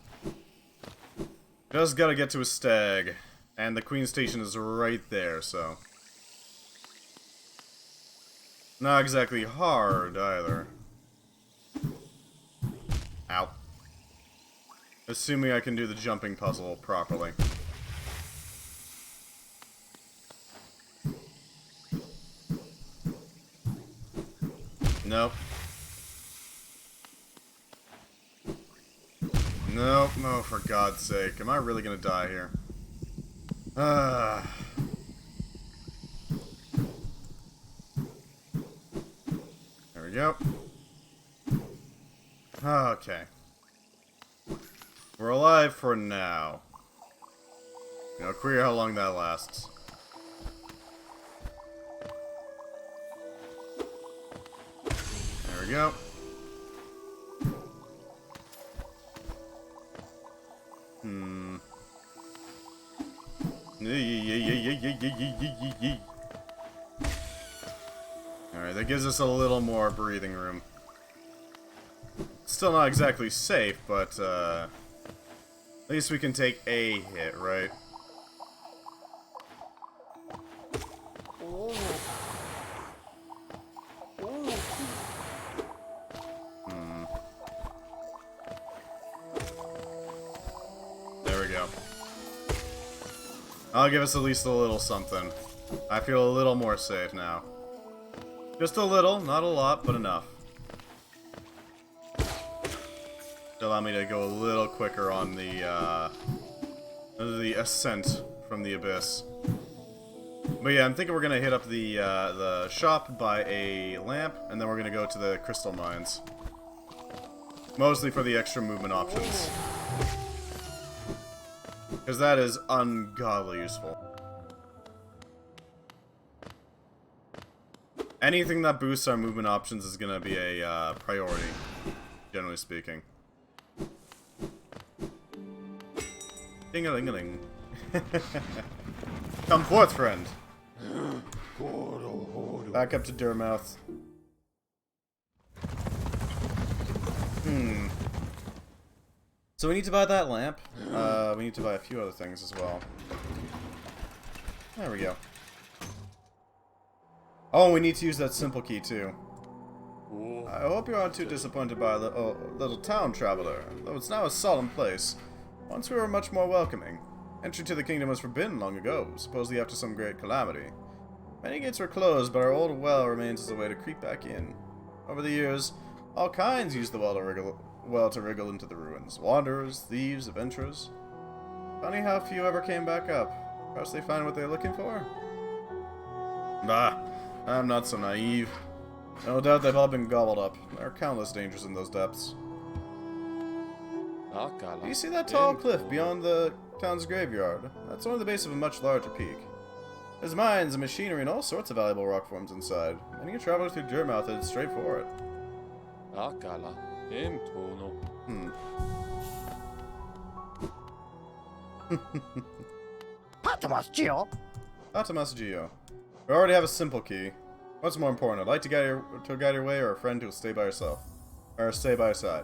Just gotta get to a stag. And the Queen Station is right there, so. Not exactly hard either. Ow. Assuming I can do the jumping puzzle properly. Nope. Nope. Oh, for God's sake. Am I really gonna die here? There we go. Okay. We're alive for now. You know, queer how long that lasts. There we go. Alright, that gives us a little more breathing room. Still not exactly safe, but at least we can take a hit, right? There we go. I'll give us at least a little something. I feel a little more safe now. Just a little, not a lot, but enough. To allow me to go a little quicker on the ascent from the abyss. But yeah, I'm thinking we're gonna hit up the shop, buy a lamp, and then we're gonna go to the crystal mines. Mostly for the extra movement options. Because that is ungodly useful. Anything that boosts our movement options is gonna be a priority, generally speaking. Ding-a-ling-a-ling. Come forth, friend. Back up to Durmouth. So we need to buy that lamp. We need to buy a few other things as well. There we go. Oh, we need to use that simple key too. I hope you aren't too disappointed by the little town, traveler, though it's now a solemn place. Once we were much more welcoming. Entry to the kingdom was forbidden long ago, supposedly after some great calamity. Many gates were closed, but our old well remains as a way to creep back in. Over the years, all kinds used the well to wriggle into the ruins. Wanderers, thieves, adventurers. Funny how few ever came back up. Perhaps they find what they're looking for? Bah, I'm not so naive. No doubt they've all been gobbled up. There are countless dangers in those depths. Do you see that tall cliff beyond the town's graveyard? That's only the base of a much larger peak. There's mines and machinery and all sorts of valuable rock forms inside. Many a traveler through Dirtmouth heads straight for it. Patamas Geo. Atamas Geo. We already have a simple key. What's more important, a light to guide your way, or a friend who will stay by yourself? Or stay by your side?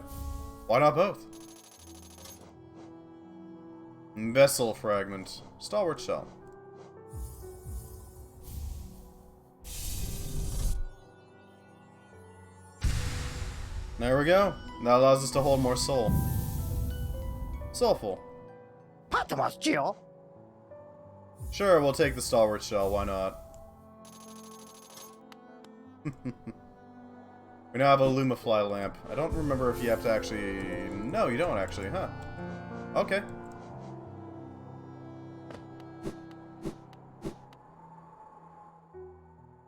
Why not both? Vessel fragment. Stalwart shell. There we go. That allows us to hold more soul. Soulful. Patamas Geo. Sure, we'll take the stalwart shell, why not? We now have a Lumafly lamp. I don't remember if you have to actually... No, you don't actually, huh? Okay.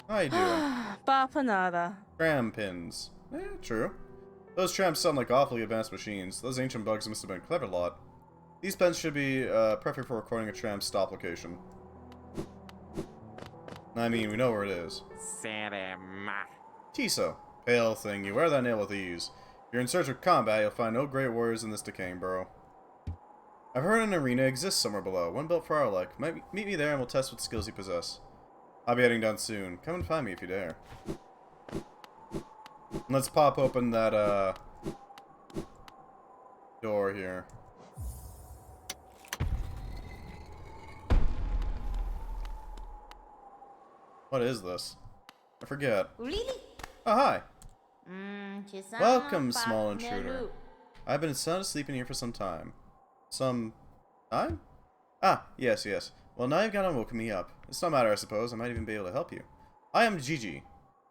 How you doing? Bapanada. Tram pins. Eh, true. Those trams sound like awfully advanced machines. Those ancient bugs must have been a clever lot. These pens should be perfect for recording a tram's stop location. I mean, we know where it is. Tiso. Pale thing, you wear that nail with ease. If you're in search of combat, you'll find no great warriors in this decaying burrow. I've heard an arena exists somewhere below, one built for our like. Meet me there and we'll test what skills you possess. I'll be heading down soon. Come and find me if you dare. Let's pop open that, door here. What is this? I forget. Oh, hi. Welcome, small intruder. I've been sound asleep in here for some time. Some time? Ah, yes, yes. Well, now you've got to woken me up. It's no matter, I suppose. I might even be able to help you. I am Gigi,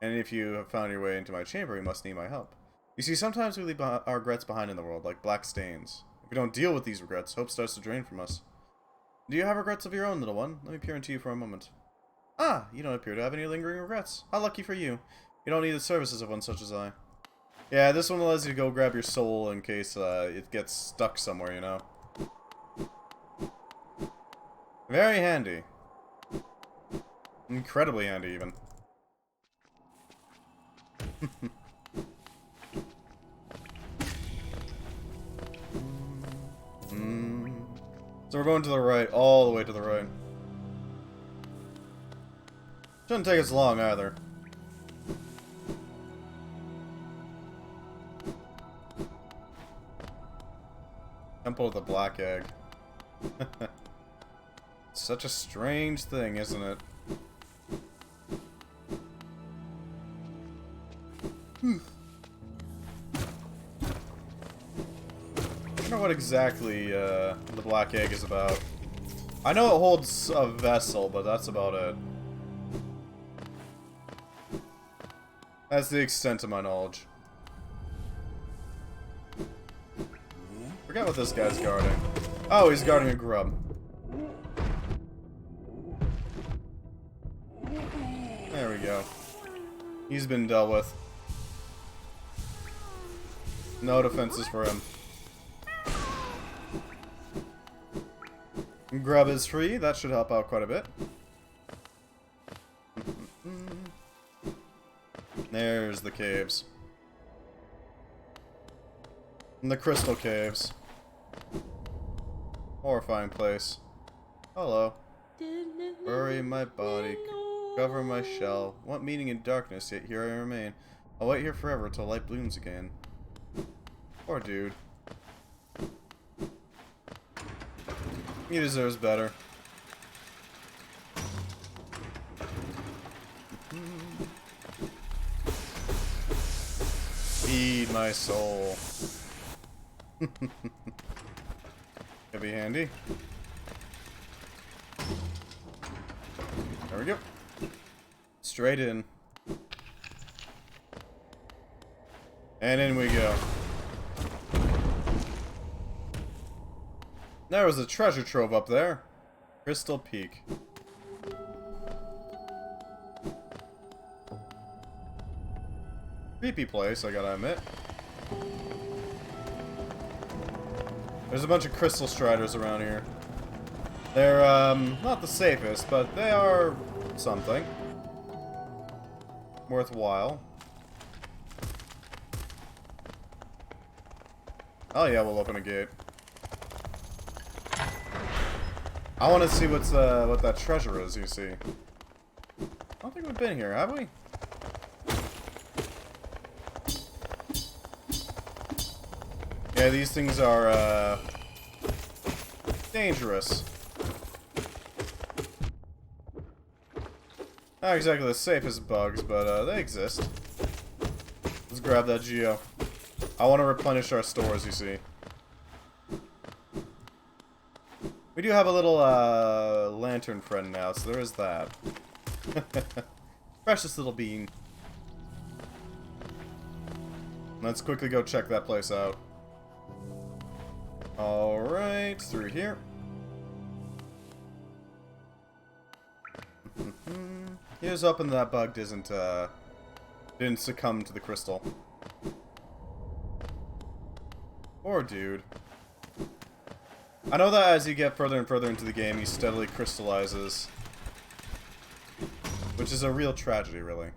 and if you have found your way into my chamber, you must need my help. You see, sometimes we leave our regrets behind in the world, like black stains. If we don't deal with these regrets, hope starts to drain from us. Do you have regrets of your own, little one? Let me peer into you for a moment. Ah, you don't appear to have any lingering regrets. How lucky for you. You don't need the services of one such as I. Yeah, this one allows you to go grab your soul in case it gets stuck somewhere, you know. Very handy. Incredibly handy, even. So we're going to the right, all the way to the right. Shouldn't take us long, either. Temple of the Black Egg. Such a strange thing, isn't it? I don't know what exactly the Black Egg is about. I know it holds a vessel, but that's about it. That's the extent of my knowledge. Forget what this guy's guarding. Oh, he's guarding a grub. There we go. He's been dealt with. No defenses for him. Grub is free. That should help out quite a bit. There's the caves. And the crystal caves. Horrifying place. Hello. Bury my body. Cover my shell. Want meaning in darkness, yet here I remain. I'll wait here forever till light blooms again. Poor dude. He deserves better. Feed my soul. Could be handy. There we go. Straight in. And in we go. There was a treasure trove up there. Crystal Peak. Creepy place, I gotta admit. There's a bunch of crystal striders around here. They're, not the safest, but they are something. Worthwhile. Oh yeah, we'll open a gate. I want to see what that treasure is, you see. I don't think we've been here, have we? Yeah, these things are, dangerous. Not exactly the safest bugs, but, they exist. Let's grab that geo. I want to replenish our stores, you see. We do have a little, lantern friend now, so there is that. Precious little bean. Let's quickly go check that place out. Alright, through here. Here's hoping that bug didn't succumb to the crystal. Poor dude. I know that as you get further and further into the game, he steadily crystallizes. Which is a real tragedy, really.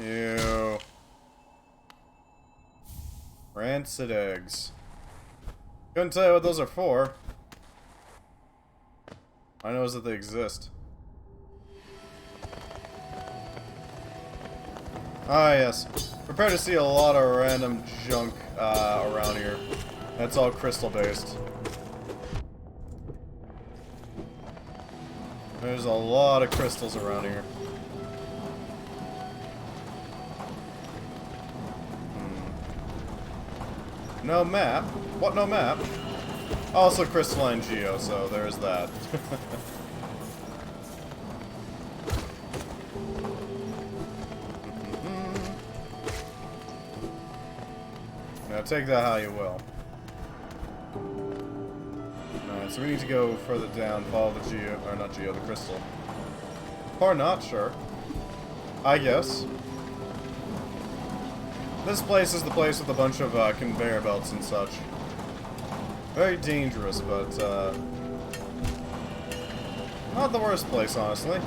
Ew. Rancid eggs. Couldn't tell you what those are for. I know is that they exist. Ah, yes. Prepare to see a lot of random junk around here. That's all crystal-based. There's a lot of crystals around here. No map? What, no map? Also crystalline geo, so there's that. Now take that how you will. Alright, so we need to go further down, follow the geo, or not geo, the crystal. Or not, sure. I guess. This place is the place with a bunch of conveyor belts and such. Very dangerous, but not the worst place, honestly.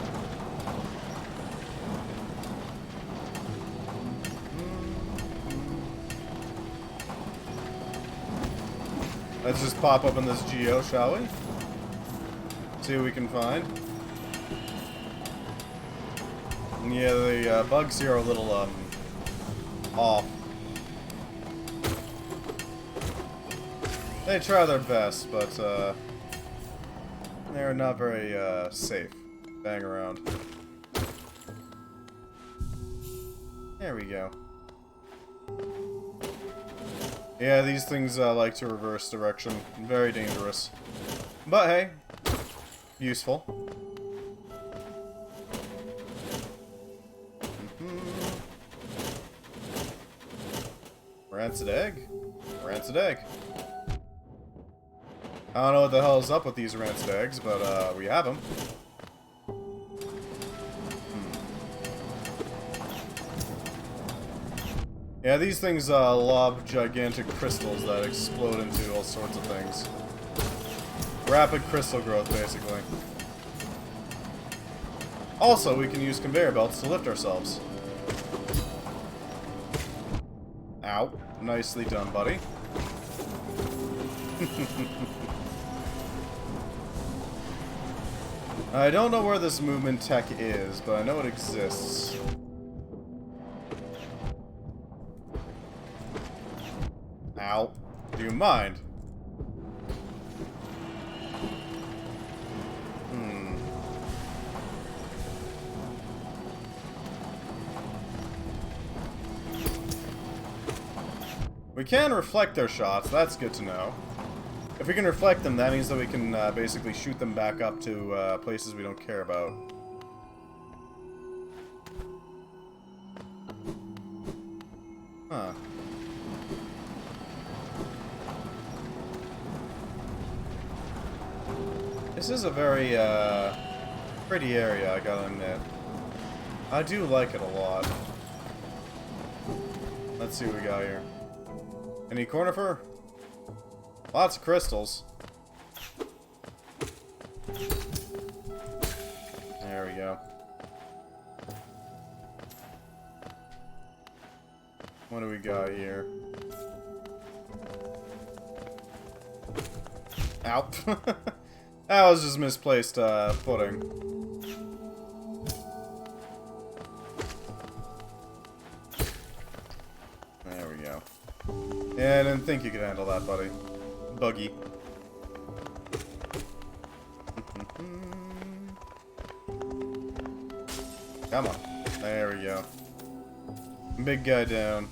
Let's just pop open this geo, shall we? See what we can find. Yeah, the bugs here are a little off. They try their best, but they're not very safe. Bang around. There we go. Yeah, these things like to reverse direction. Very dangerous. But hey, useful. Rancid egg? Rancid egg. I don't know what the hell is up with these rancid eggs, but we have them. Yeah, these things lob gigantic crystals that explode into all sorts of things. Rapid crystal growth, basically. Also, we can use conveyor belts to lift ourselves. Ow. Nicely done, buddy. I don't know where this movement tech is, but I know it exists. Ow. Do you mind? We can reflect their shots, that's good to know. If we can reflect them, that means that we can basically shoot them back up to places we don't care about. Huh. This is a very pretty area, I gotta admit. I do like it a lot. Let's see what we got here. Any conifer? Lots of crystals. There we go. What do we got here? Ow. That was just misplaced footing. There we go. Yeah, I didn't think you could handle that, buddy. Buggy. Come on. There we go. Big guy down.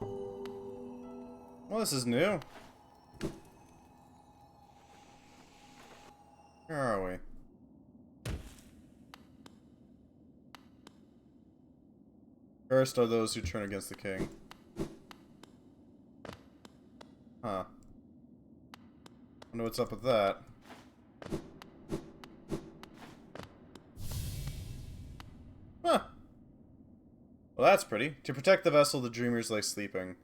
Well, this is new. Where are we? Cursed are those who turn against the king. Huh. Wonder what's up with that. Huh. Well, that's pretty. To protect the vessel, the dreamers lay sleeping.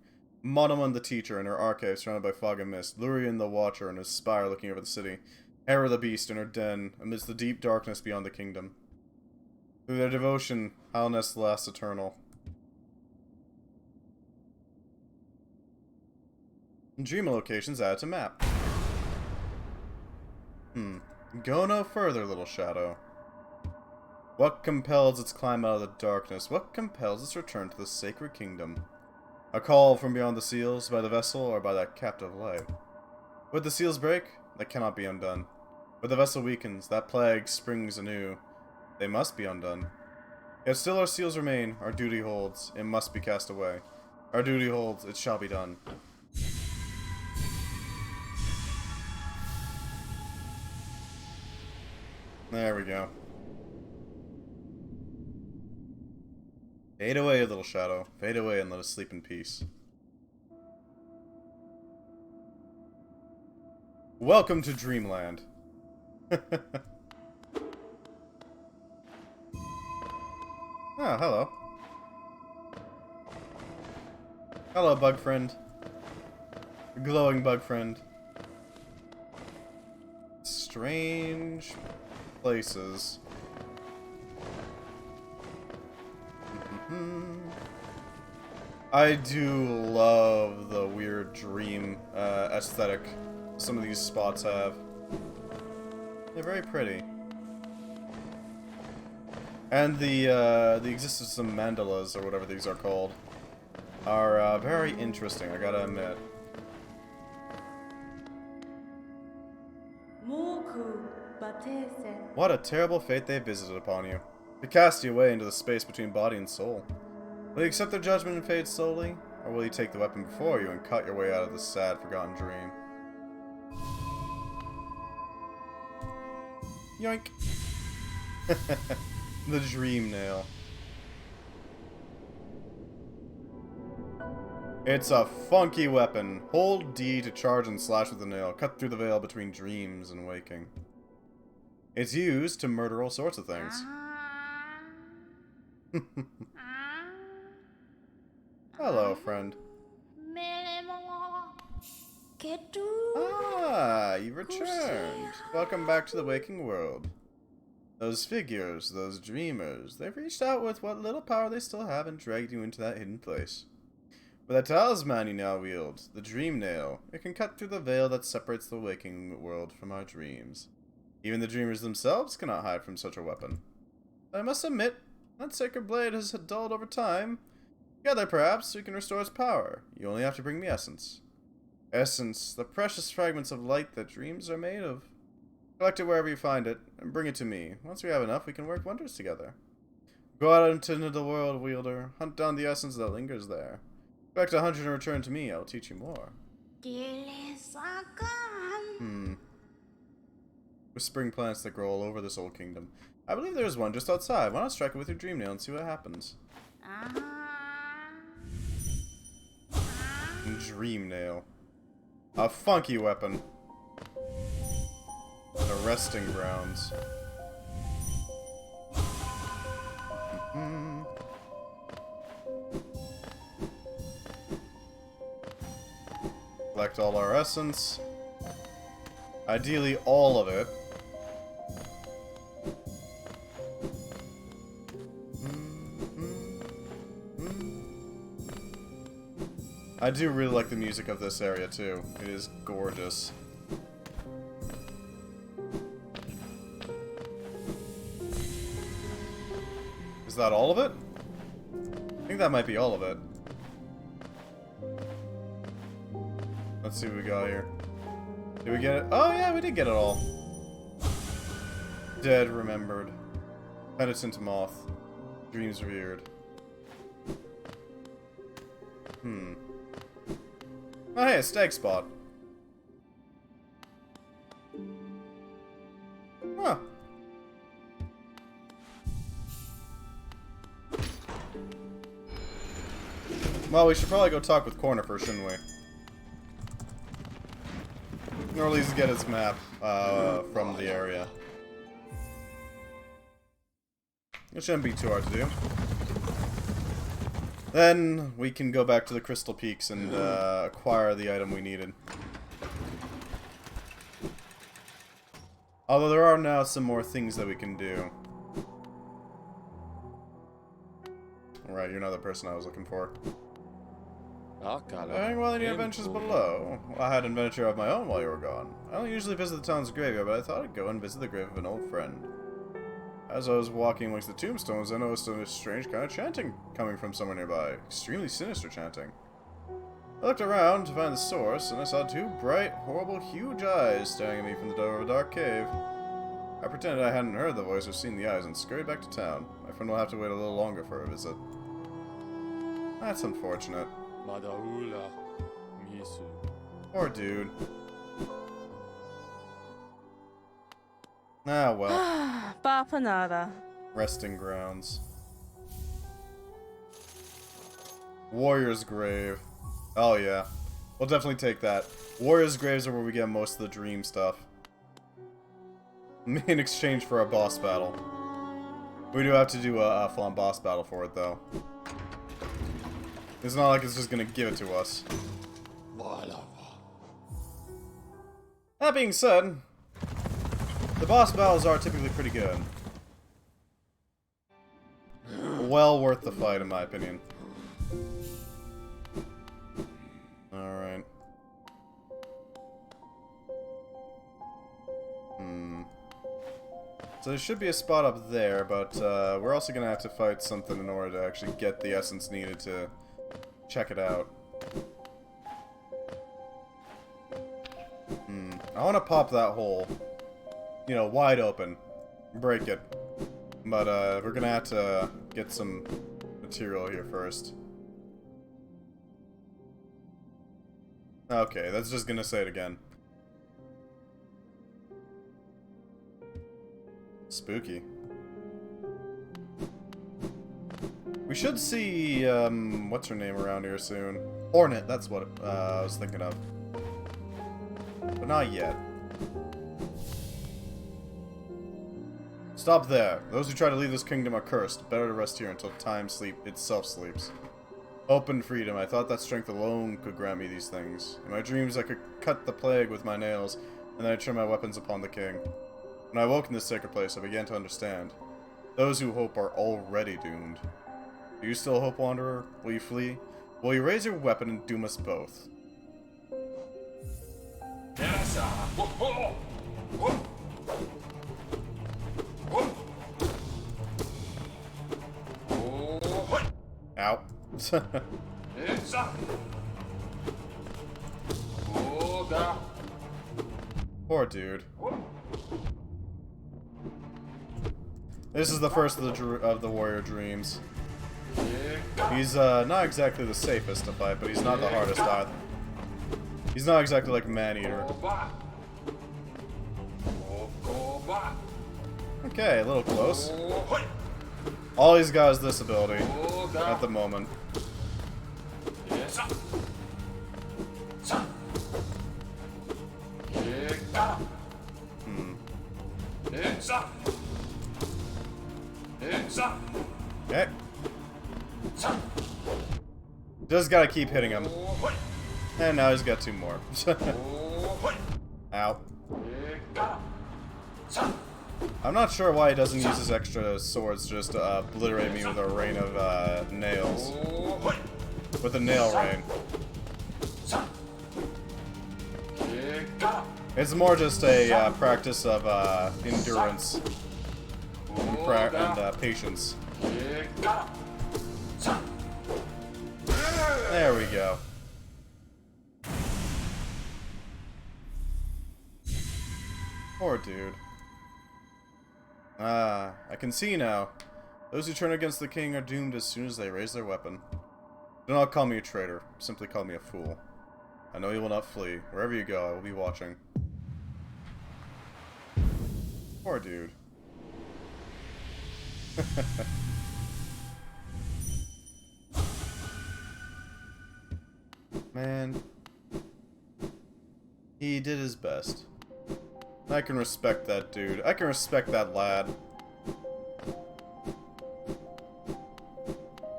Monomon the teacher in her archive surrounded by fog and mist. Lurian the watcher in his spire looking over the city. Hera the beast in her den amidst the deep darkness beyond the kingdom. Through their devotion, Halnest lasts eternal. Dream locations added to map. Go no further, little shadow. What compels its climb out of the darkness? What compels its return to the sacred kingdom? A call from beyond the seals, by the vessel, or by that captive light? Would the seals break? That cannot be undone. But the vessel weakens, that plague springs anew. They must be undone. Yet still our seals remain, our duty holds, it must be cast away. Our duty holds, it shall be done. There we go. Fade away, little shadow. Fade away and let us sleep in peace. Welcome to Dreamland. Oh, hello. Hello, bug friend. Glowing bug friend. Strange places. I do love the weird dream aesthetic some of these spots have. They're very pretty. And the existence of mandalas, or whatever these are called, are very interesting, I gotta admit. What a terrible fate they visited upon you. To cast you away into the space between body and soul. Will you accept their judgment and fade slowly? Or will you take the weapon before you and cut your way out of this sad, forgotten dream? Yoink! The dream nail. It's a funky weapon. Hold D to charge and slash with the nail. Cut through the veil between dreams and waking. It's used to murder all sorts of things. Hello, friend. Ah, you've returned. Welcome back to the waking world. Those figures, those dreamers, they've reached out with what little power they still have and dragged you into that hidden place. With that talisman you now wield, the Dream Nail, it can cut through the veil that separates the waking world from our dreams. Even the dreamers themselves cannot hide from such a weapon. But I must admit, that sacred blade has dulled over time. Together, perhaps, we can restore its power. You only have to bring me essence. Essence, the precious fragments of light that dreams are made of. Collect it wherever you find it, and bring it to me. Once we have enough, we can work wonders together. Go out into the world, wielder. Hunt down the essence that lingers there. Back to 100 and return to me. I'll teach you more. Whispering plants that grow all over this old kingdom. I believe there's one just outside. Why not strike it with your dream nail and see what happens? Dream nail. A funky weapon. The resting grounds. Collect all our essence. Ideally, all of it. I do really like the music of this area, too. It is gorgeous. Is that all of it? I think that might be all of it. Let's see what we got here. Did we get it? Oh yeah, we did get it all. Dead remembered. Penitent moth. Dreams reared. Oh hey, a stag spot. Huh. Well, we should probably go talk with Corner first, shouldn't we? Or at least get his map from the area. It shouldn't be too hard to do. Then we can go back to the Crystal Peaks and acquire the item we needed. Although there are now some more things that we can do. Alright, you're not the person I was looking for. Doing well in your adventures below. Well, I had an adventure of my own while you were gone. I don't usually visit the town's graveyard, but I thought I'd go and visit the grave of an old friend. As I was walking amongst the tombstones, I noticed a strange kind of chanting coming from somewhere nearby. Extremely sinister chanting. I looked around to find the source, and I saw two bright, horrible, huge eyes staring at me from the door of a dark cave. I pretended I hadn't heard the voice or seen the eyes and scurried back to town. My friend will have to wait a little longer for a visit. That's unfortunate. Poor dude. Ah, well. Bapanada. Resting grounds. Warrior's grave. Oh, yeah. We'll definitely take that. Warrior's graves are where we get most of the dream stuff. In exchange for a boss battle. We do have to do a full-on boss battle for it, though. It's not like it's just gonna give it to us. That being said, the boss battles are typically pretty good. Well worth the fight, in my opinion. Alright. So there should be a spot up there, but we're also gonna have to fight something in order to actually get the essence needed to check it out. I want to pop that hole. You know, wide open. Break it. But we're gonna have to get some material here first. Okay, that's just gonna say it again. Spooky. We should see, what's her name around here soon. Hornet, that's what I was thinking of. But not yet. Stop there. Those who try to leave this kingdom are cursed. Better to rest here until time itself sleeps. Hope and freedom. I thought that strength alone could grant me these things. In my dreams I could cut the plague with my nails, and then I turn my weapons upon the king. When I woke in this sacred place, I began to understand. Those who hope are already doomed. Do you still hope, Wanderer? Will you flee? Will you raise your weapon and doom us both? Ow. Poor dude. This is the first of the warrior dreams. He's not exactly the safest to fight, but he's not the hardest either. He's not exactly like Man-Eater. Okay, a little close. All he's got is this ability at the moment. Okay. Just gotta keep hitting him. And now he's got 2 more. Ow. I'm not sure why he doesn't use his extra swords just to obliterate me with a rain of nails. With a nail rain. It's more just a practice of endurance and patience. There we go. Poor dude. Ah, I can see now. Those who turn against the king are doomed as soon as they raise their weapon. Do not call me a traitor. Simply call me a fool. I know you will not flee. Wherever you go, I will be watching. Poor dude. Man. He did his best. I can respect that dude. I can respect that lad.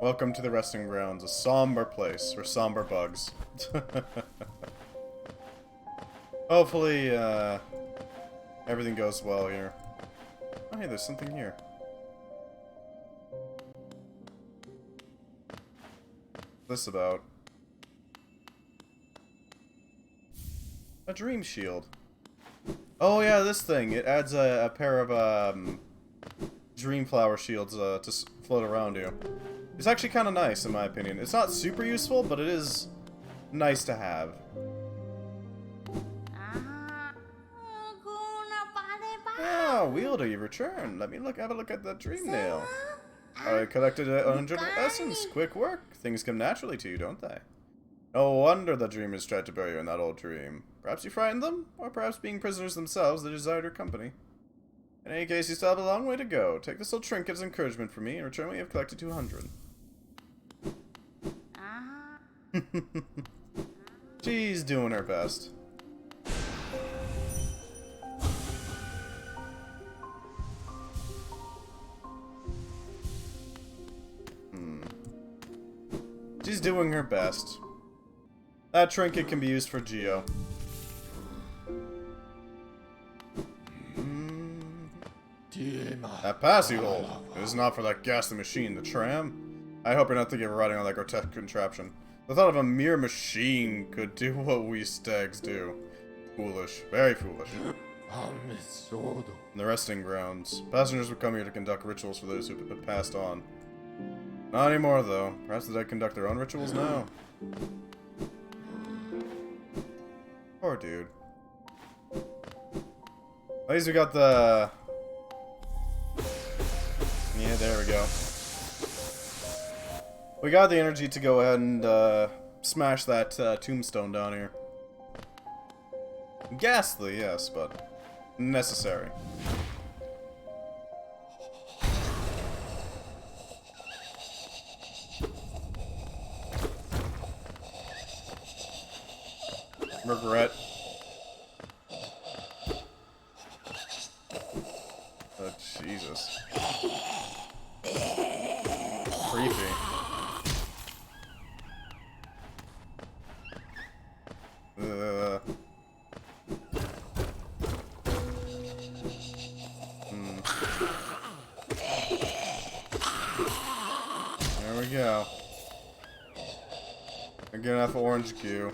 Welcome to the resting grounds, a somber place for somber bugs. Hopefully, everything goes well here. Oh, hey, there's something here. What's this about? A dream shield. Oh yeah, this thing. It adds a pair of dream flower shields to float around you. It's actually kind of nice, in my opinion. It's not super useful, but it is nice to have. Oh, wielder, you've returned. Let me have a look at that dream nail. I collected 100 essence. Quick work. Things come naturally to you, don't they? No wonder the dreamers tried to bury you in that old dream. Perhaps you frightened them, or perhaps being prisoners themselves, they desired your company. In any case, you still have a long way to go. Take this little trinket as encouragement for me, and return when you have collected 200. She's doing her best. She's doing her best. That trinket can be used for Geo. That pass you hold. It is not for that ghastly machine, the tram. I hope you're not thinking of riding on that grotesque contraption. The thought of a mere machine could do what we stags do. Foolish. Very foolish. In the resting grounds, passengers would come here to conduct rituals for those who have been passed on. Not anymore, though. Perhaps the dead conduct their own rituals now. Poor dude. At least we got the... Yeah, there we go. We got the energy to go ahead and smash that tombstone down here. Ghastly, yes, but necessary. Regret. Oh, Jesus. Creepy. There we go. I get enough orange goo.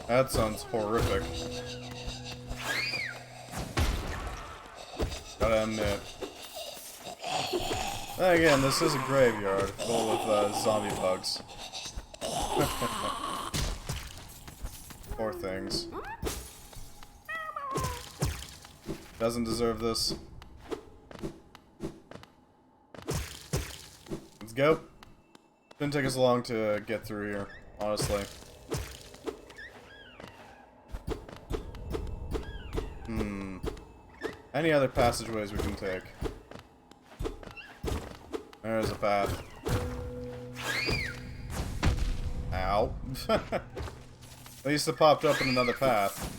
That sounds horrific. Gotta admit. Then again, this is a graveyard full of zombie bugs. Poor things. Doesn't deserve this. Let's go. Didn't take us long to get through here, honestly. Any other passageways we can take? There's a path. Ow. At least it popped up in another path.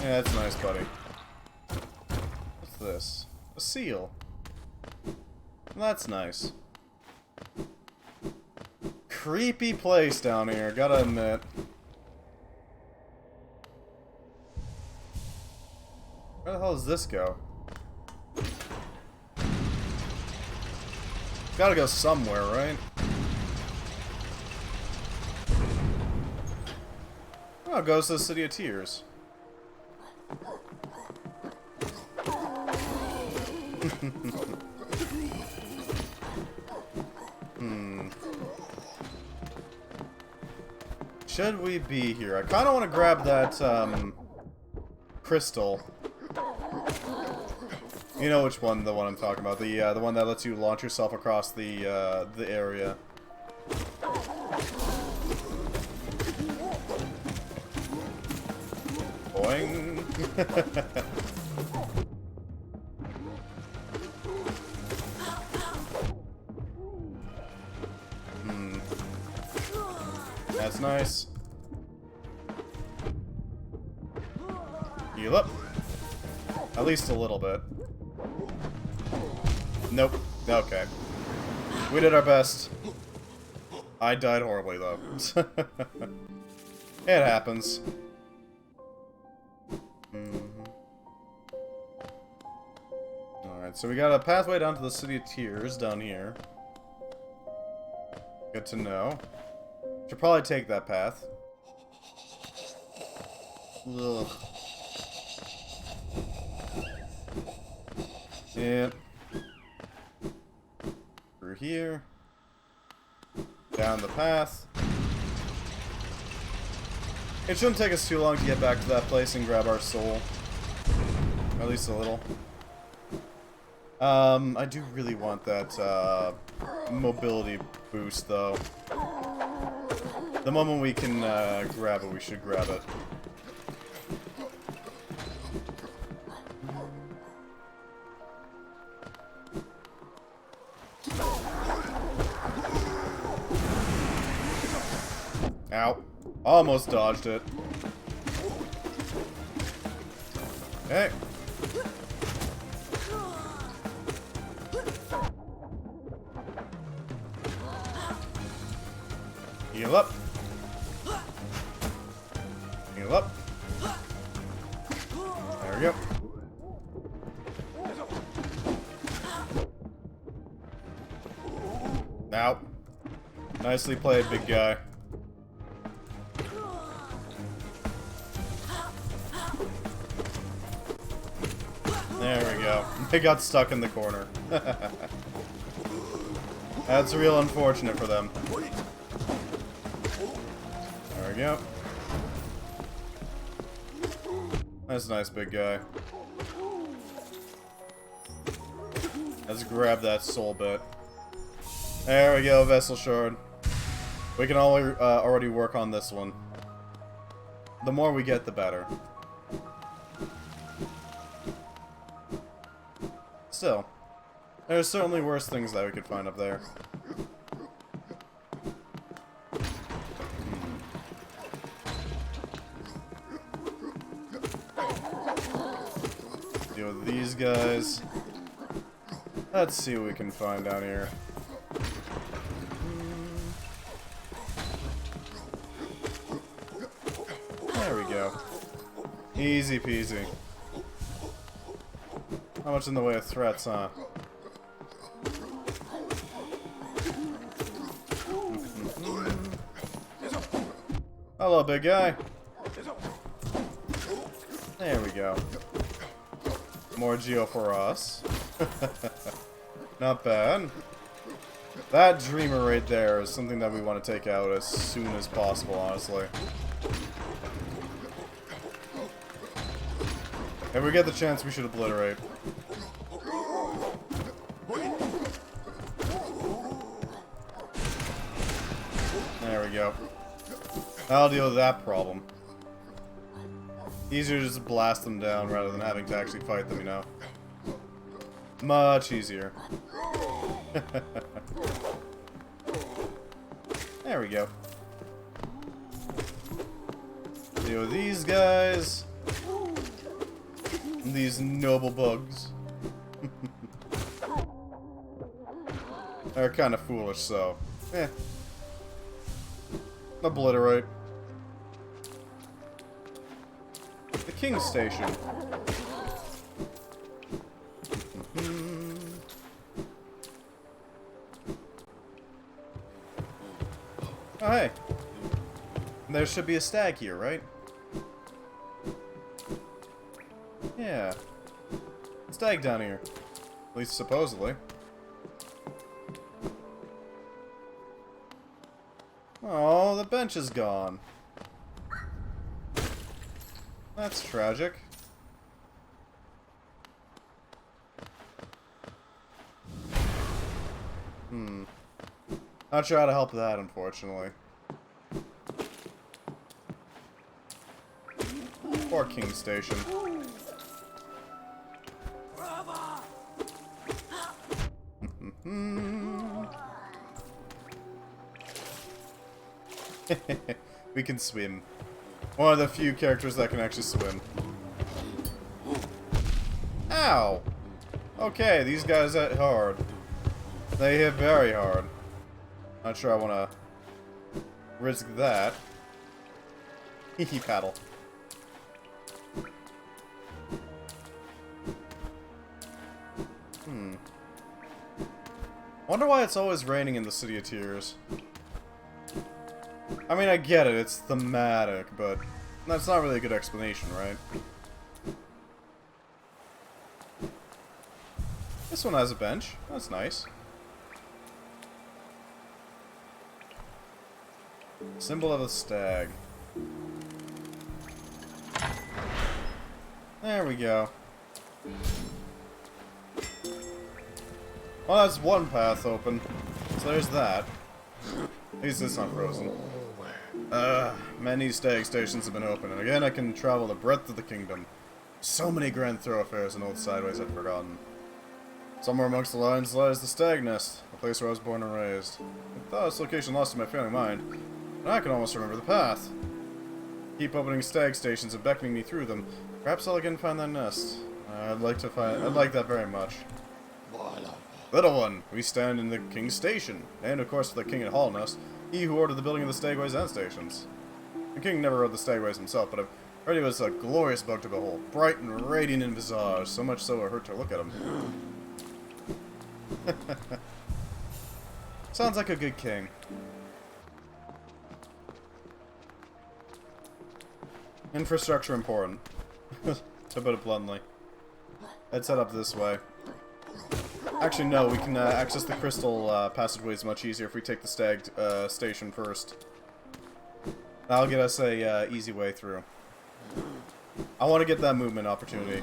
Yeah, that's nice, buddy. What's this? A seal. That's nice. Creepy place down here, gotta admit. Where the hell does this go? Gotta go somewhere, right? Oh, it goes to the City of Tears. Should we be here? I kind of want to grab that, crystal. You know which one, the one I'm talking about. The one that lets you launch yourself across the area. Boing! That's nice. Heal up. At least a little bit. Nope. Okay. We did our best. I died horribly, though. It happens. Alright, so we got a pathway down to the City of Tears down here. Good to know. Should probably take that path. Ugh. Yep. Through here. Down the path. It shouldn't take us too long to get back to that place and grab our soul. At least a little. I do really want that, mobility boost, though. The moment we can, grab it, we should grab it. Ow. Almost dodged it. Okay. Heal up. Heal up. There we go. Now. Nicely played, big guy. There we go. They got stuck in the corner. That's real unfortunate for them. There we go. That's nice, big guy. Let's grab that soul bit. There we go, Vessel Shard. We can already work on this one. The more we get, the better. Still, there's certainly worse things that we could find up there. Deal with these guys. Let's see what we can find down here. There we go. Easy peasy. Not much in the way of threats, huh? Hello, big guy. There we go. More geo for us. Not bad. That dreamer right there is something that we want to take out as soon as possible, honestly. If we get the chance, we should obliterate. There we go. That'll deal with that problem. Easier to just blast them down rather than having to actually fight them, you know? Much easier. There we go. Deal with these guys. And these noble bugs. They're kind of foolish, so... eh. Obliterate. The King's Station. Oh, hey. There should be a stag here, right? Yeah. Stag down here. At least supposedly. Oh, the bench is gone. That's tragic. Not sure how to help that, unfortunately. Poor King's Station. We can swim. One of the few characters that can actually swim. Ow! Okay, these guys hit hard. They hit very hard. Not sure I want to risk that. Hee paddle. Wonder why it's always raining in the City of Tears. I mean, I get it, it's thematic, but that's not really a good explanation, right? This one has a bench. That's nice. Symbol of a stag. There we go. Well, that's one path open. So there's that. At least it's not frozen. Many stag stations have been opened, and again I can travel the breadth of the kingdom. So many grand thoroughfares and old sideways I'd forgotten. Somewhere amongst the lines lies the stag nest, the place where I was born and raised. I thought this location lost in my failing mind, and I can almost remember the path. Keep opening stag stations and beckoning me through them. Perhaps I'll again find that nest. I'd like that very much. Little one, we stand in the King's Station, and of course the King at Hall Nest, he who ordered the building of the stagways and stations. The King never rode the stagways himself, but I've heard he was a glorious bug to behold, bright and radiant in visage, so much so it hurt to look at him. Sounds like a good king. Infrastructure important, to put it bluntly. Let's head up this way. Actually, no, we can access the crystal passageways much easier if we take the stag station first. That'll get us a easy way through. I want to get that movement opportunity.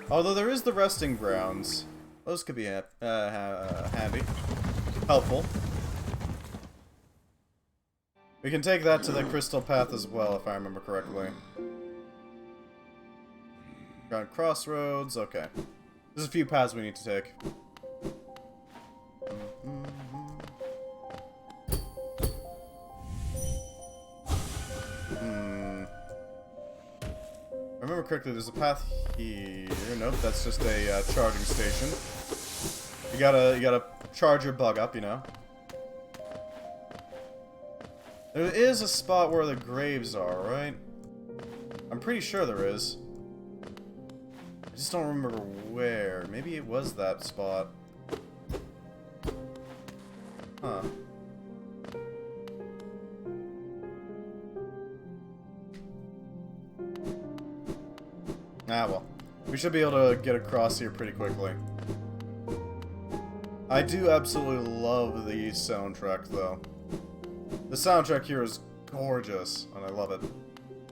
Although there is the resting grounds. Those could be handy. Helpful. We can take that to the crystal path as well, if I remember correctly. Got crossroads, okay. There's a few paths we need to take. If I remember correctly, there's a path here. Nope, that's just a charging station. You gotta charge your bug up, you know. There is a spot where the graves are, right? I'm pretty sure there is. I just don't remember where. Maybe it was that spot. Huh. well. We should be able to get across here pretty quickly. I do absolutely love the soundtrack, though. The soundtrack here is gorgeous, and I love it.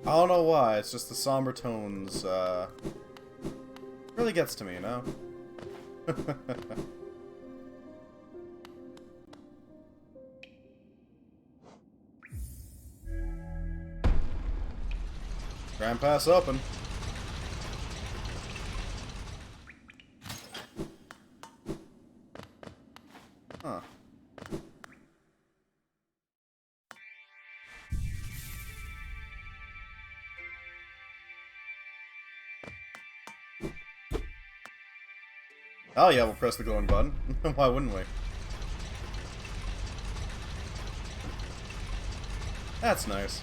I don't know why, it's just the somber tones, really gets to me, you know? Grand Pass open. Huh. Oh yeah, we'll press the glowing button. Why wouldn't we? That's nice.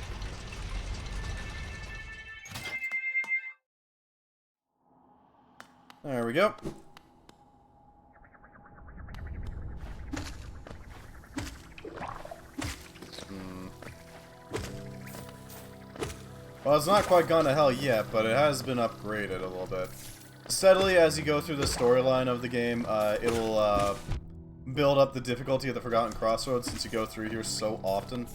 There we go. Well, it's not quite gone to hell yet, but it has been upgraded a little bit. Steadily, as you go through the storyline of the game, it'll build up the difficulty of the Forgotten Crossroads since you go through here so often.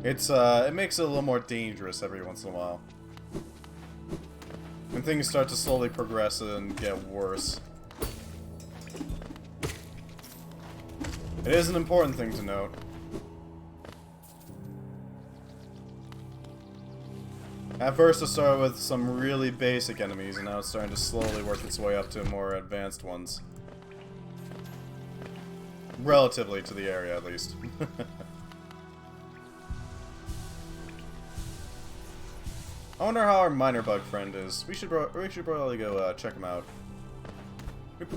It makes it a little more dangerous every once in a while. And things start to slowly progress and get worse. It is an important thing to note. At first it started with some really basic enemies, and now it's starting to slowly work its way up to more advanced ones. Relatively to the area, at least. I wonder how our minor bug friend is. We should probably go check him out.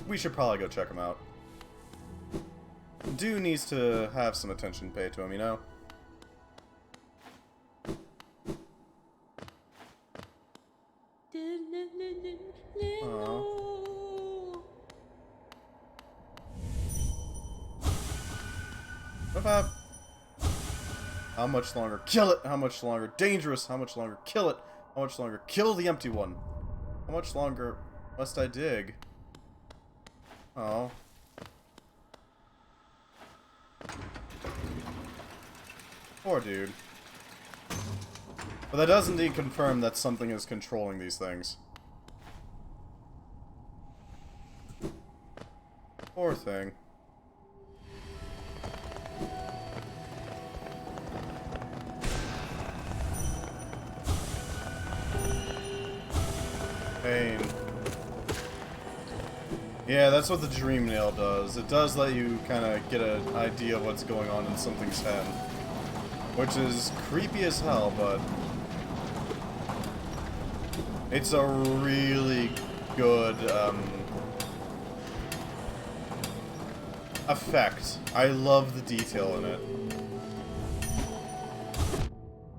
We should probably go check him out. Dew needs to have some attention paid to him, you know? What about... How much longer? Kill it! How much longer? Dangerous! How much longer? Kill it! How much longer? Kill the empty one! How much longer must I dig? Oh. Poor dude. But that does indeed confirm that something is controlling these things. Poor thing. Pain. Yeah, that's what the Dream Nail does. It does let you kind of get an idea of what's going on in something's head. Which is creepy as hell, but... it's a really good, effect. I love the detail in it.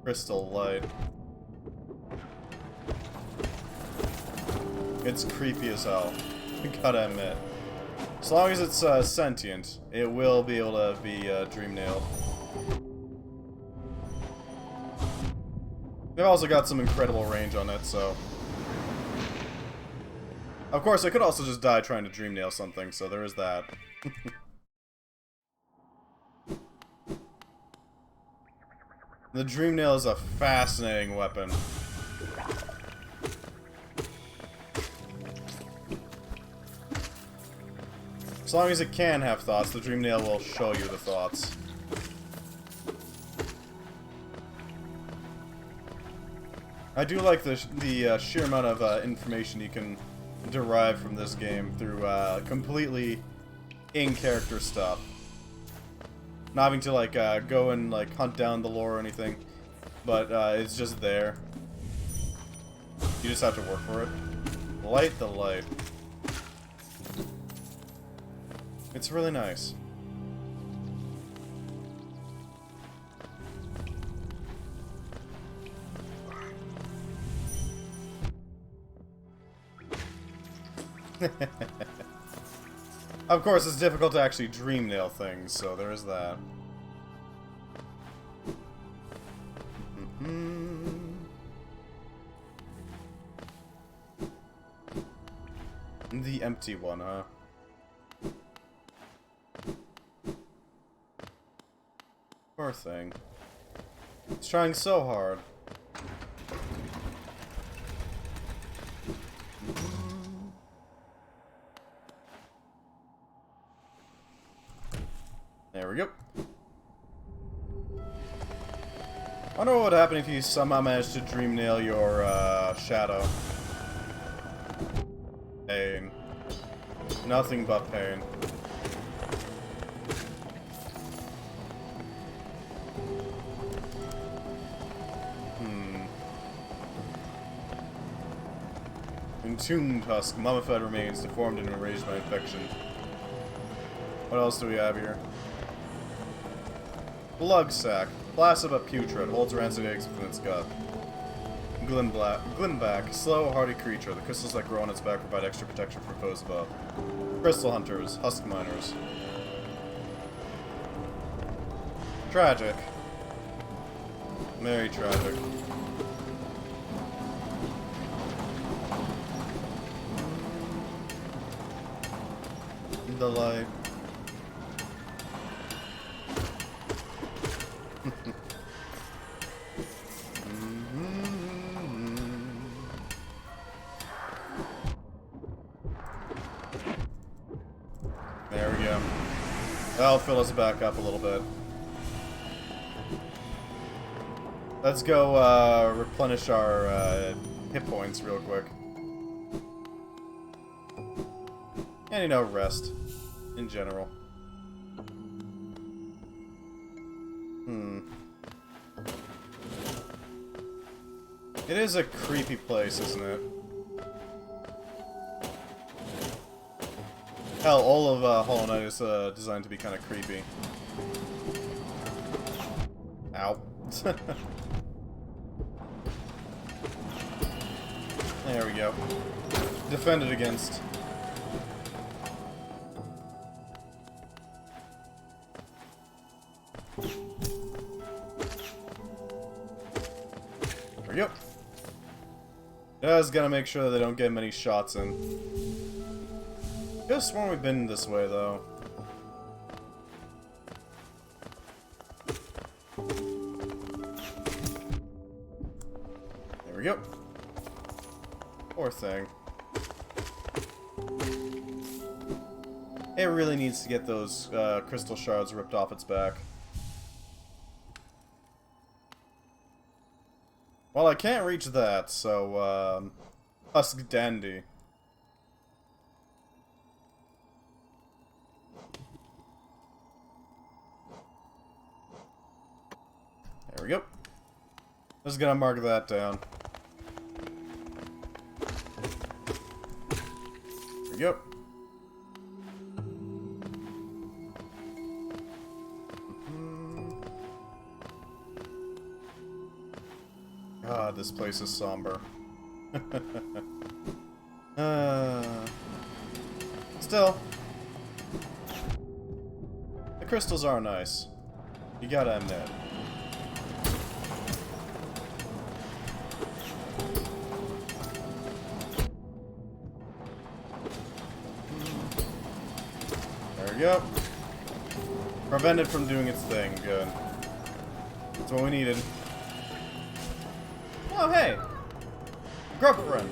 Crystal light. It's creepy as hell. Gotta admit. As long as it's sentient, it will be able to be dream nailed. They've also got some incredible range on it, so... Of course, I could also just die trying to dream nail something, so there is that. The dream nail is a fascinating weapon. As long as it can have thoughts, the dream nail will show you the thoughts. I do like the sheer amount of information you can derive from this game through completely in-character stuff. Not having to like go and like hunt down the lore or anything, but it's just there. You just have to work for it. Light the light. It's really nice. Of course, it's difficult to actually dream nail things, so there is that. The empty one, huh? Poor thing. He's trying so hard. There we go. I wonder what would happen if you somehow managed to dream nail your shadow. Pain. Nothing but pain. Entombed husk, mummified remains, deformed and erased by infection. What else do we have here? Plug sack, placid but putrid, holds rancid eggs within its gut. Glimback, slow, hardy creature. The crystals that grow on its back provide extra protection for foes above. Crystal hunters, husk miners. Tragic. Very tragic. The light. There we go. That'll fill us back up a little bit. Let's go replenish our hit points real quick. And, you know, rest. In general. It is a creepy place, isn't it? Hell, all of Hollow Knight is designed to be kind of creepy. Ow. There we go. Defended against. There we go. Just gotta make sure that they don't get many shots in. I could have sworn we've been this way, though. There we go. Poor thing. It really needs to get those crystal shards ripped off its back. Well, I can't reach that, so, Husk Dandy. There we go. Just gonna mark that down. There we go. God, this place is somber. Still, the crystals are nice. You gotta admit. There we go. Prevent it from doing its thing. Good. That's what we needed. Oh, hey! Grub friend.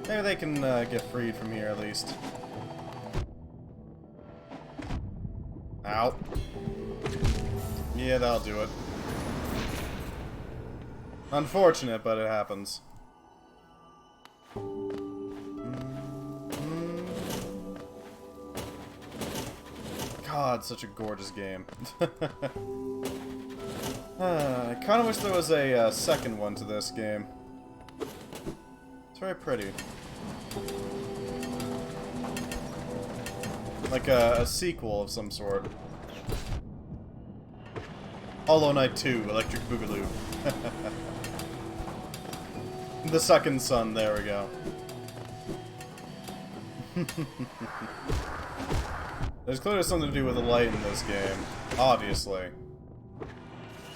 Maybe they can get freed from here at least. Ow. Yeah, that'll do it. Unfortunate, but it happens. God, such a gorgeous game. I kind of wish there was a second one to this game. It's very pretty. Like a sequel of some sort. Hollow Knight 2, Electric Boogaloo. The second son, there we go. There's clearly something to do with the light in this game. Obviously.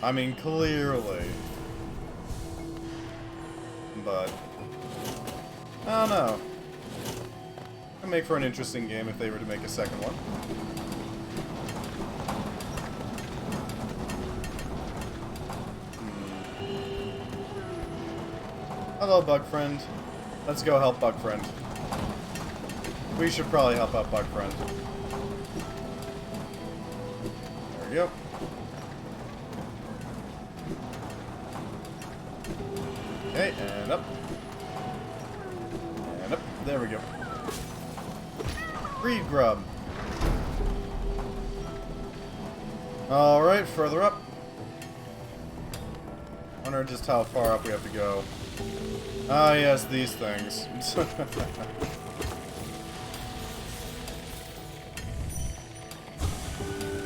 I mean, clearly. But I don't know. Could make for an interesting game if they were to make a second one. Hello, Bug Friend. Let's go help Bug Friend. We should probably help out Bug Friend. There we go. Okay, and up. And up. There we go. Breed grub. Alright, further up. Wonder just how far up we have to go. Ah, yes, these things.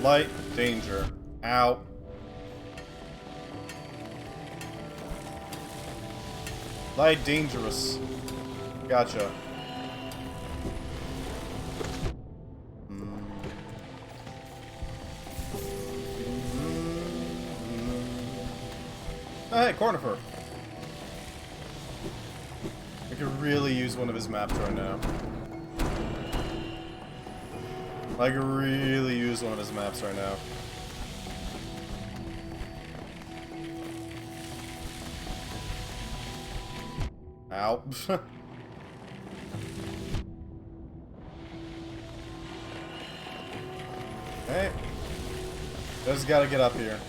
Light, danger. Ow. Light, dangerous. Gotcha. Oh, hey, Cornifer. I could really use one of his maps right now. I could really use one of his maps right now. Ow. Hey. Just gotta get up here.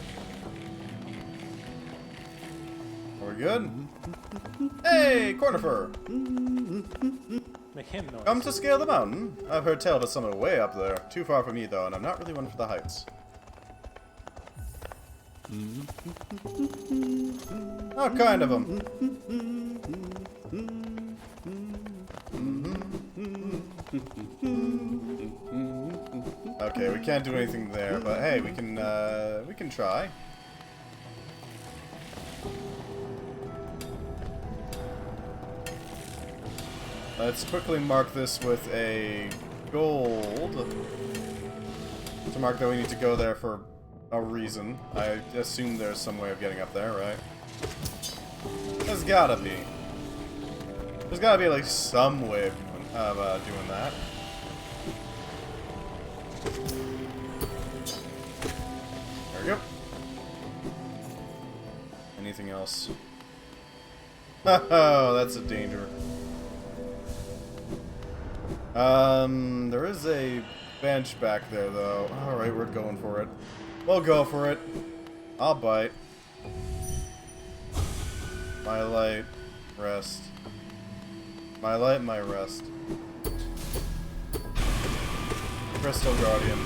Are we good? Hey, Cornifer! Make him noise. Come to scale the mountain? I've heard tell of someone way up there. Too far for me, though, and I'm not really one for the heights. Oh, kind of them. Okay, we can't do anything there, but hey, we can try. Let's quickly mark this with a gold. To mark that we need to go there for a reason. I assume there's some way of getting up there, right? There's gotta be. There's gotta be like some way of doing that. There we go. Anything else? Oh, that's a danger. There is a bench back there, though. Alright, we're going for it. We'll go for it. I'll bite. My light, rest. My light, my rest. Crystal Guardian.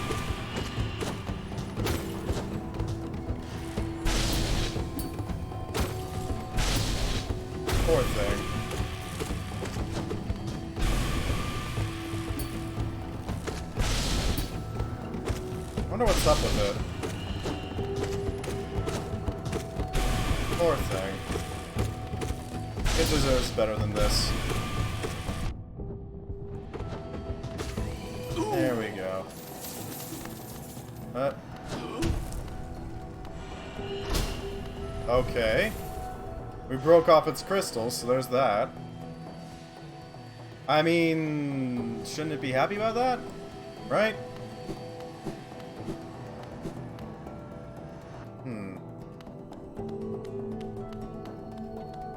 Poor thing. Wonder what's up with it. Poor thing. It deserves better than this. There we go. Okay. We broke off its crystals, so there's that. I mean, shouldn't it be happy about that? Right?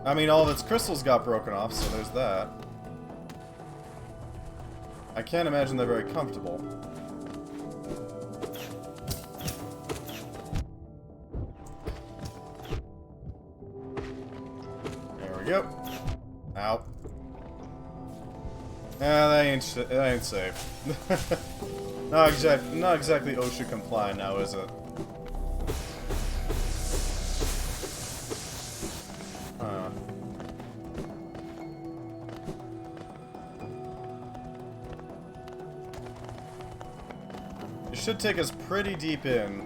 I mean, all of its crystals got broken off, so there's that. I can't imagine they're very comfortable. There we go. Ow. That ain't safe. Not exactly OSHA compliant now, is it? Should take us pretty deep in.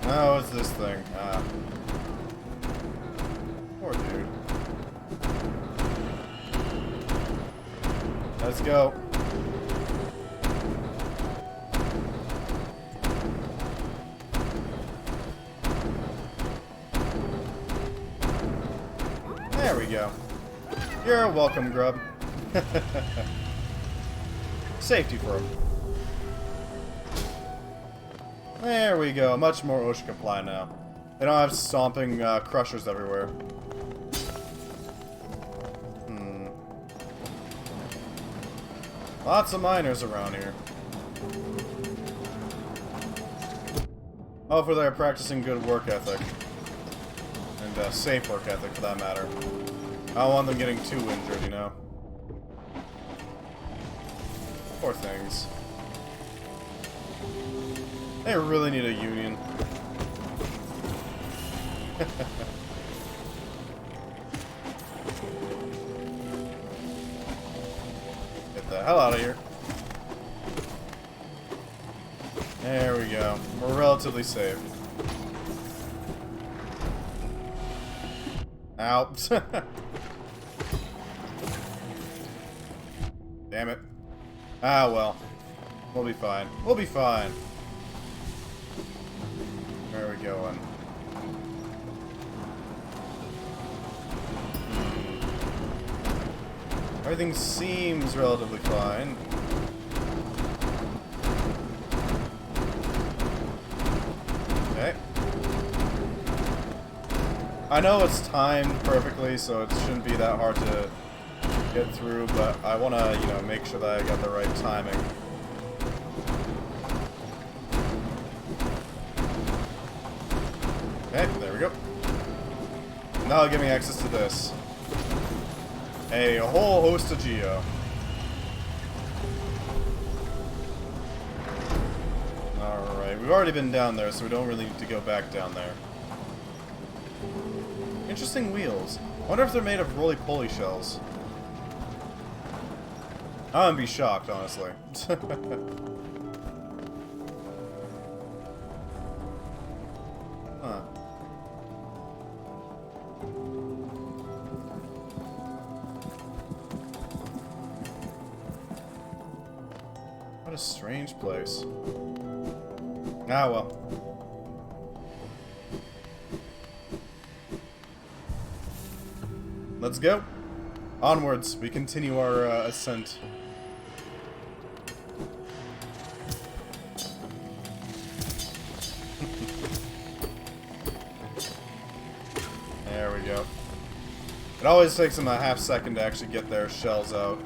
Oh, what's this thing? Ah. Poor dude. Let's go. You're welcome, Grub. Safety for him. There we go. Much more OSHA compliant now. They don't have stomping crushers everywhere. Lots of miners around here. Hopefully they're practicing good work ethic. And safe work ethic, for that matter. I don't want them getting too injured, you know? Poor things. They really need a union. Get the hell out of here. There we go. We're relatively safe. Ow. Damn it. Ah, well. We'll be fine. We'll be fine. Where are we going? Everything seems relatively fine. Okay. I know it's timed perfectly, so it shouldn't be that hard to get through, but I want to, you know, make sure that I got the right timing. Okay, there we go. Now it'll give me access to this. A whole host of geo. Alright, we've already been down there, so we don't really need to go back down there. Interesting wheels. I wonder if they're made of roly-poly shells. I wouldn't be shocked, honestly. Huh. What a strange place. Ah, well. Let's go. Onwards. We continue our ascent. There we go. It always takes them a half second to actually get their shells out.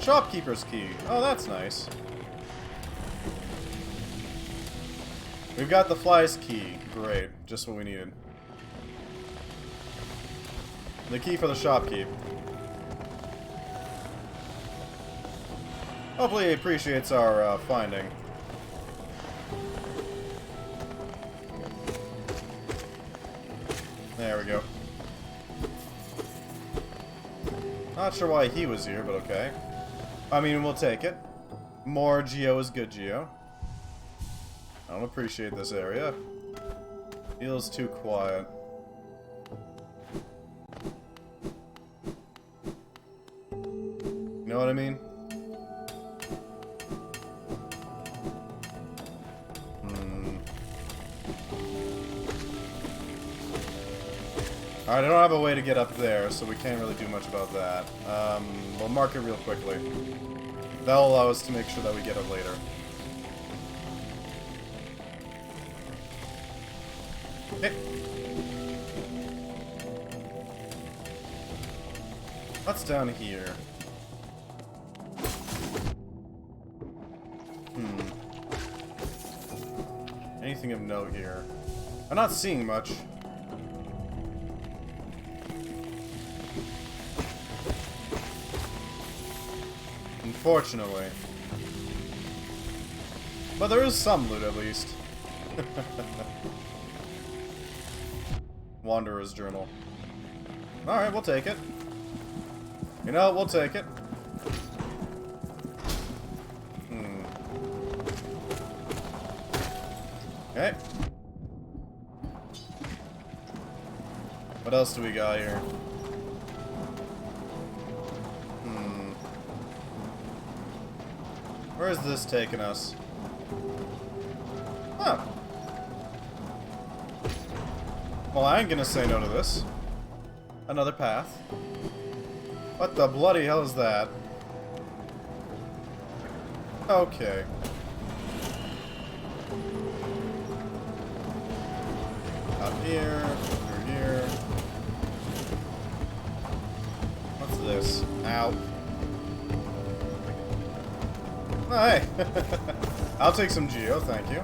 Shopkeeper's key. Oh, that's nice. We've got the fly's key. Great. Just what we needed. The key for the shopkeep. Hopefully he appreciates our finding. There we go. Not sure why he was here, but okay. I mean, we'll take it. More geo is good geo. I don't appreciate this area. Feels too quiet. You know what I mean? Alright, I don't have a way to get up there, so we can't really do much about that. We'll mark it real quickly. That'll allow us to make sure that we get it later. Okay. What's down here? Anything of note here? I'm not seeing much. Unfortunately. But there is some loot, at least. Wanderer's Journal. Alright, we'll take it. You know, we'll take it. Okay. What else do we got here? Where is this taking us? Oh. Well, I ain't gonna say no to this. Another path. What the bloody hell is that? Okay. Up here, through here. What's this? Ow. Oh, hey! I'll take some Geo, thank you.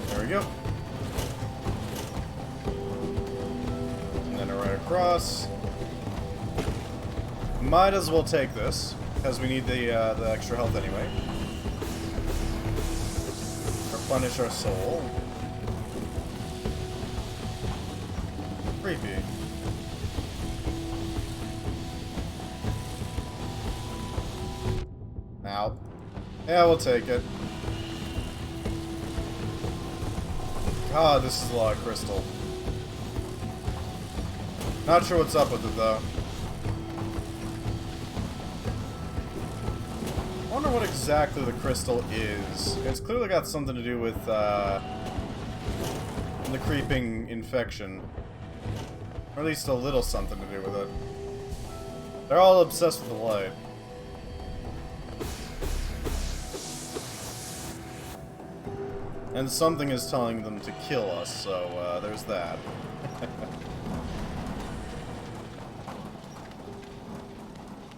There we go. And then right across. Might as well take this, because we need the extra health anyway. Replenish our soul. Creepy. Ow. Yeah, we'll take it. God, this is a lot of crystal. Not sure what's up with it, though. I wonder what exactly the crystal is. It's clearly got something to do with, the creeping infection. Or at least a little something to do with it. They're all obsessed with the light. And something is telling them to kill us, so, there's that.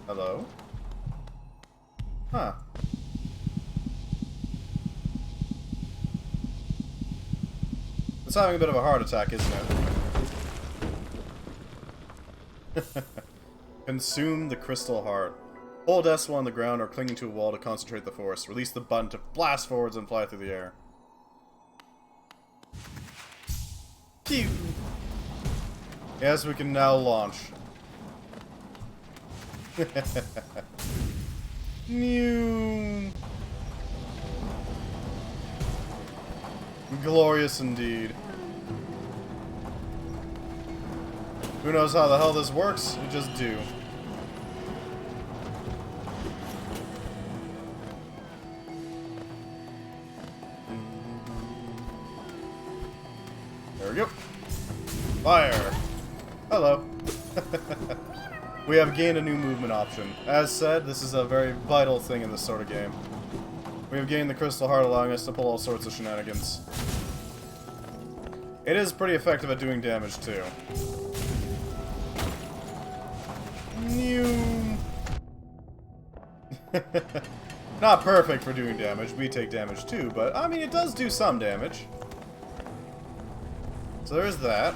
Hello? Huh. It's having a bit of a heart attack, isn't it? Consume the crystal heart. Hold S1 on the ground or clinging to a wall to concentrate the force. Release the button to blast forwards and fly through the air. Pew! Yes, we can now launch. Mew. Glorious indeed. Who knows how the hell this works? You just do. There we go. Fire! Hello. We have gained a new movement option. As said, this is a very vital thing in this sort of game. We have gained the crystal heart, allowing us to pull all sorts of shenanigans. It is pretty effective at doing damage, too. New. Not perfect for doing damage. We take damage, too, but, I mean, it does do some damage. So there's that.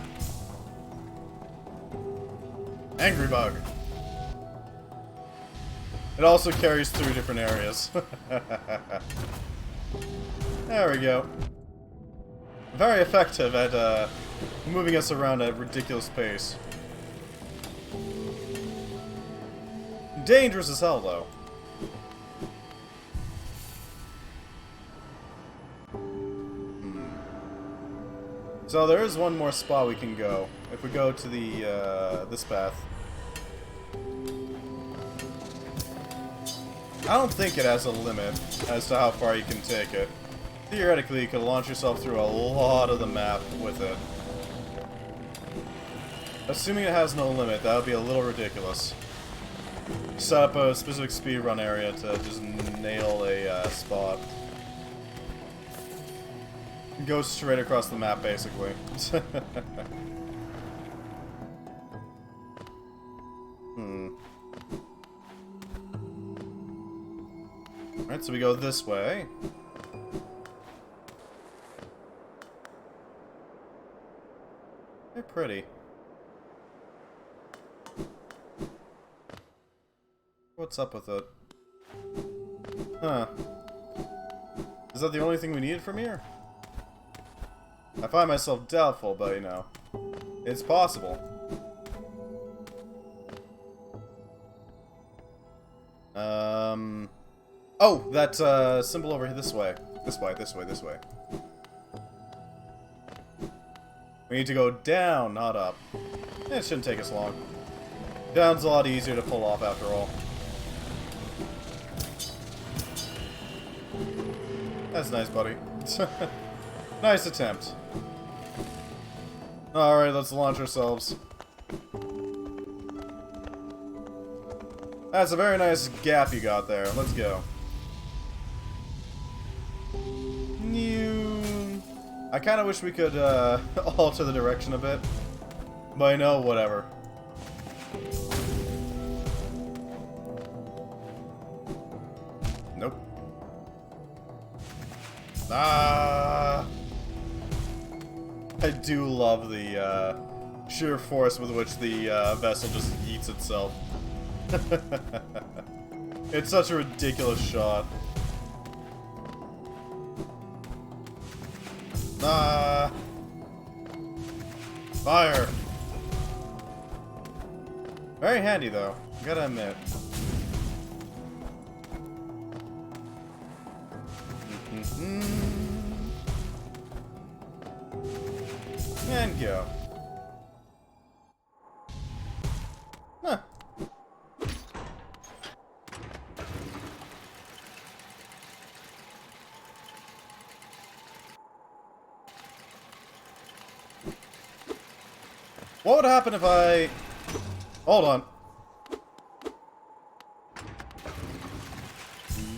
Angry Bug. It also carries through different areas. There we go. Very effective at moving us around at a ridiculous pace. Dangerous as hell, though. So there is one more spot we can go. If we go to the this path. I don't think it has a limit as to how far you can take it. Theoretically, you could launch yourself through a lot of the map with it. Assuming it has no limit, that would be a little ridiculous. Set up a specific speedrun area to just nail a spot. Go straight across the map, basically. Alright, so we go this way. They're pretty. What's up with it? Huh. Is that the only thing we needed from here? I find myself doubtful, but you know, it's possible. Oh, that symbol over here, this way. This way, this way, this way. We need to go down, not up. It shouldn't take us long. Down's a lot easier to pull off after all. That's nice, buddy. Nice attempt. Alright, let's launch ourselves. That's a very nice gap you got there. Let's go. I kind of wish we could alter the direction a bit. But I know, whatever. Nope. Ah! I do love the sheer force with which the vessel just yeets itself. It's such a ridiculous shot. Ah! Fire! Very handy though, gotta admit. And go. Huh. What would happen if I... Hold on.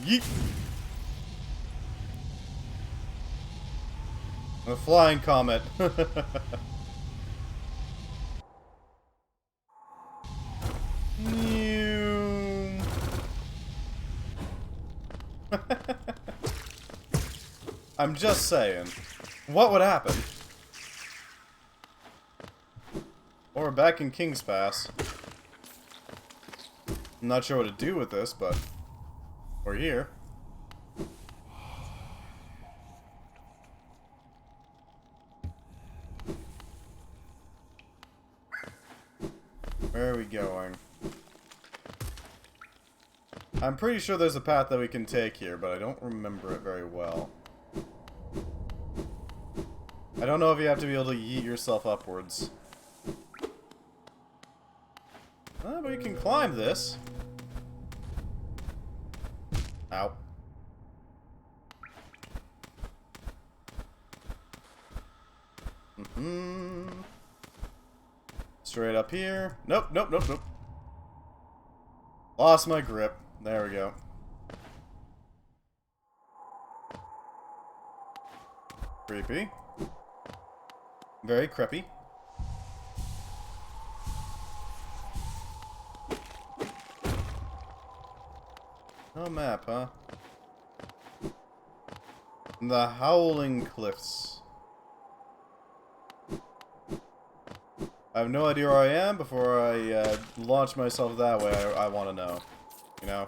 Yeet. A flying comet. I'm just saying. What would happen? Or back in King's Pass. I'm not sure what to do with this, but we're here. Where are we going? I'm pretty sure there's a path that we can take here, but I don't remember it very well. I don't know if you have to be able to yeet yourself upwards. But you can climb this. Ow. Straight up here. Nope, nope, nope, nope. Lost my grip. There we go. Creepy. Very creepy. No map, huh? The Howling Cliffs. I have no idea where I am. Before I launch myself that way, I want to know. You know?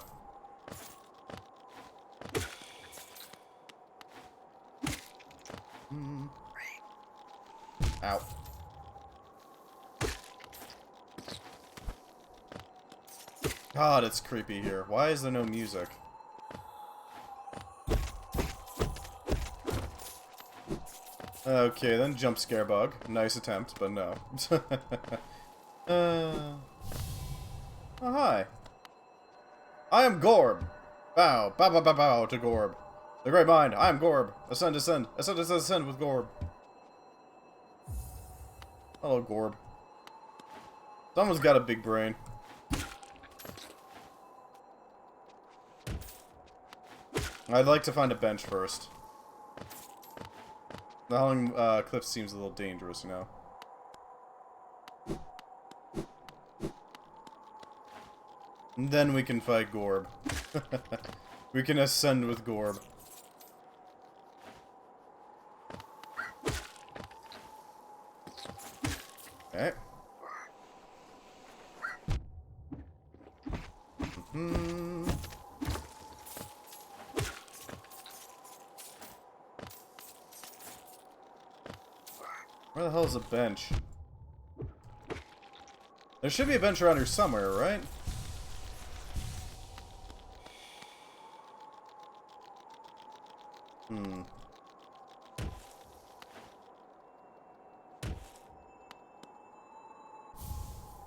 Ow. God, it's creepy here. Why is there no music? Okay, then jump scare bug. Nice attempt, but no. Oh, hi. I am Gorb. Bow, bow, bow, bow, bow to Gorb. The great mind, I am Gorb. Ascend, ascend, ascend, ascend, ascend with Gorb. Hello, Gorb. Someone's got a big brain. I'd like to find a bench first. The Howling Cliff seems a little dangerous, you know. And then we can fight Gorb. We can ascend with Gorb. Okay. Where the hell is a bench? There should be a bench around here somewhere, right?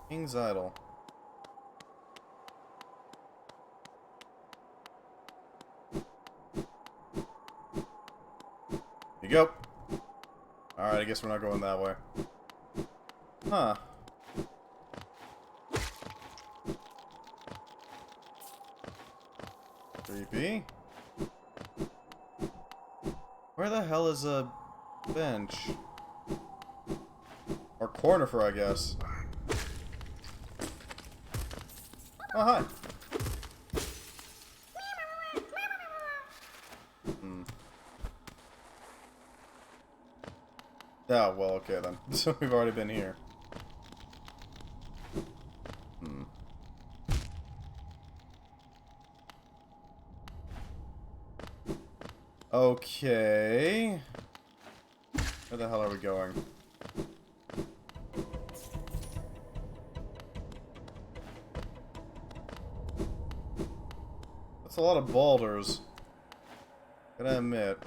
King's Idol. Here you go. Alright, I guess we're not going that way. Huh. Creepy. Where the hell is a bench? Or conifer, I guess. Oh, hi. Yeah, well, okay then. So we've already been here. Okay. Where the hell are we going? That's a lot of boulders. Gotta admit.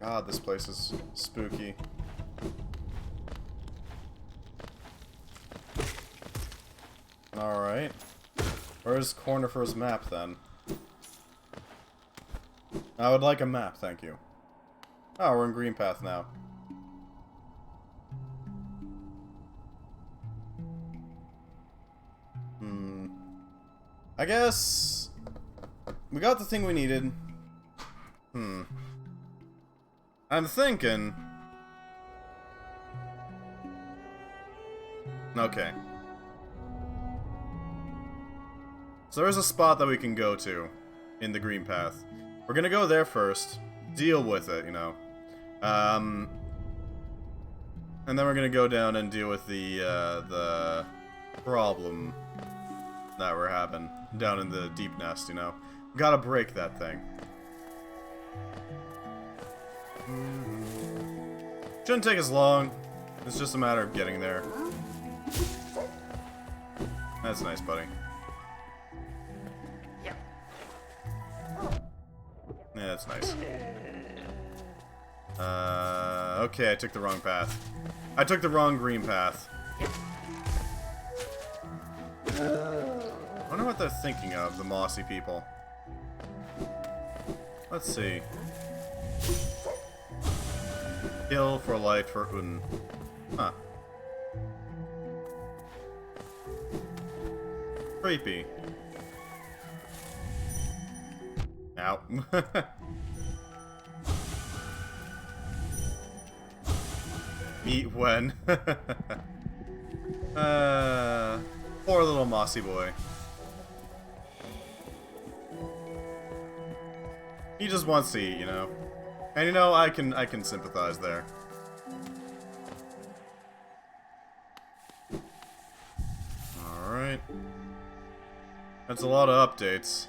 God, this place is spooky. Alright. Where's Cornifer's map, then? I would like a map, thank you. Oh, we're in Green Path now. I guess... we got the thing we needed. I'm thinking... okay. So there's a spot that we can go to in the Green Path. We're gonna go there first, deal with it, you know. And then we're gonna go down and deal with the problem that we're having down in the deep nest, you know. Gotta break that thing. Shouldn't take as long. It's just a matter of getting there. That's nice, buddy. Yeah, that's nice. Okay, I took the wrong path. I took the wrong green path. I wonder what they're thinking of, the mossy people. Let's see. Kill for light for un. Huh. Creepy. Ow. Eat when. Poor little mossy boy. He just wants to eat, you know. And you know, I can sympathize there. Alright. That's a lot of updates.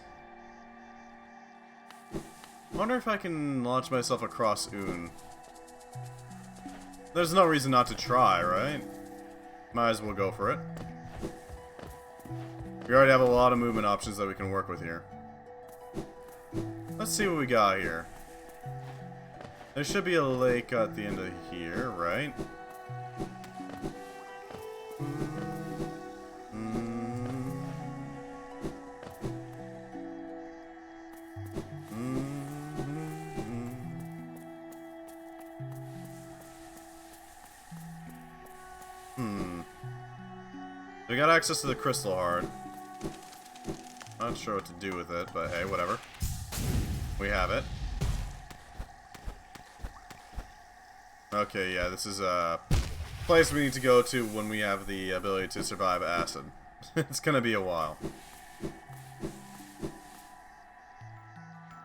I wonder if I can launch myself across Un. There's no reason not to try, right? Might as well go for it. We already have a lot of movement options that we can work with here. Let's see what we got here. There should be a lake at the end of here, right? We got access to the crystal heart. Not sure what to do with it, but hey, whatever. We have it. Okay, yeah, this is a place we need to go to when we have the ability to survive acid. It's gonna be a while.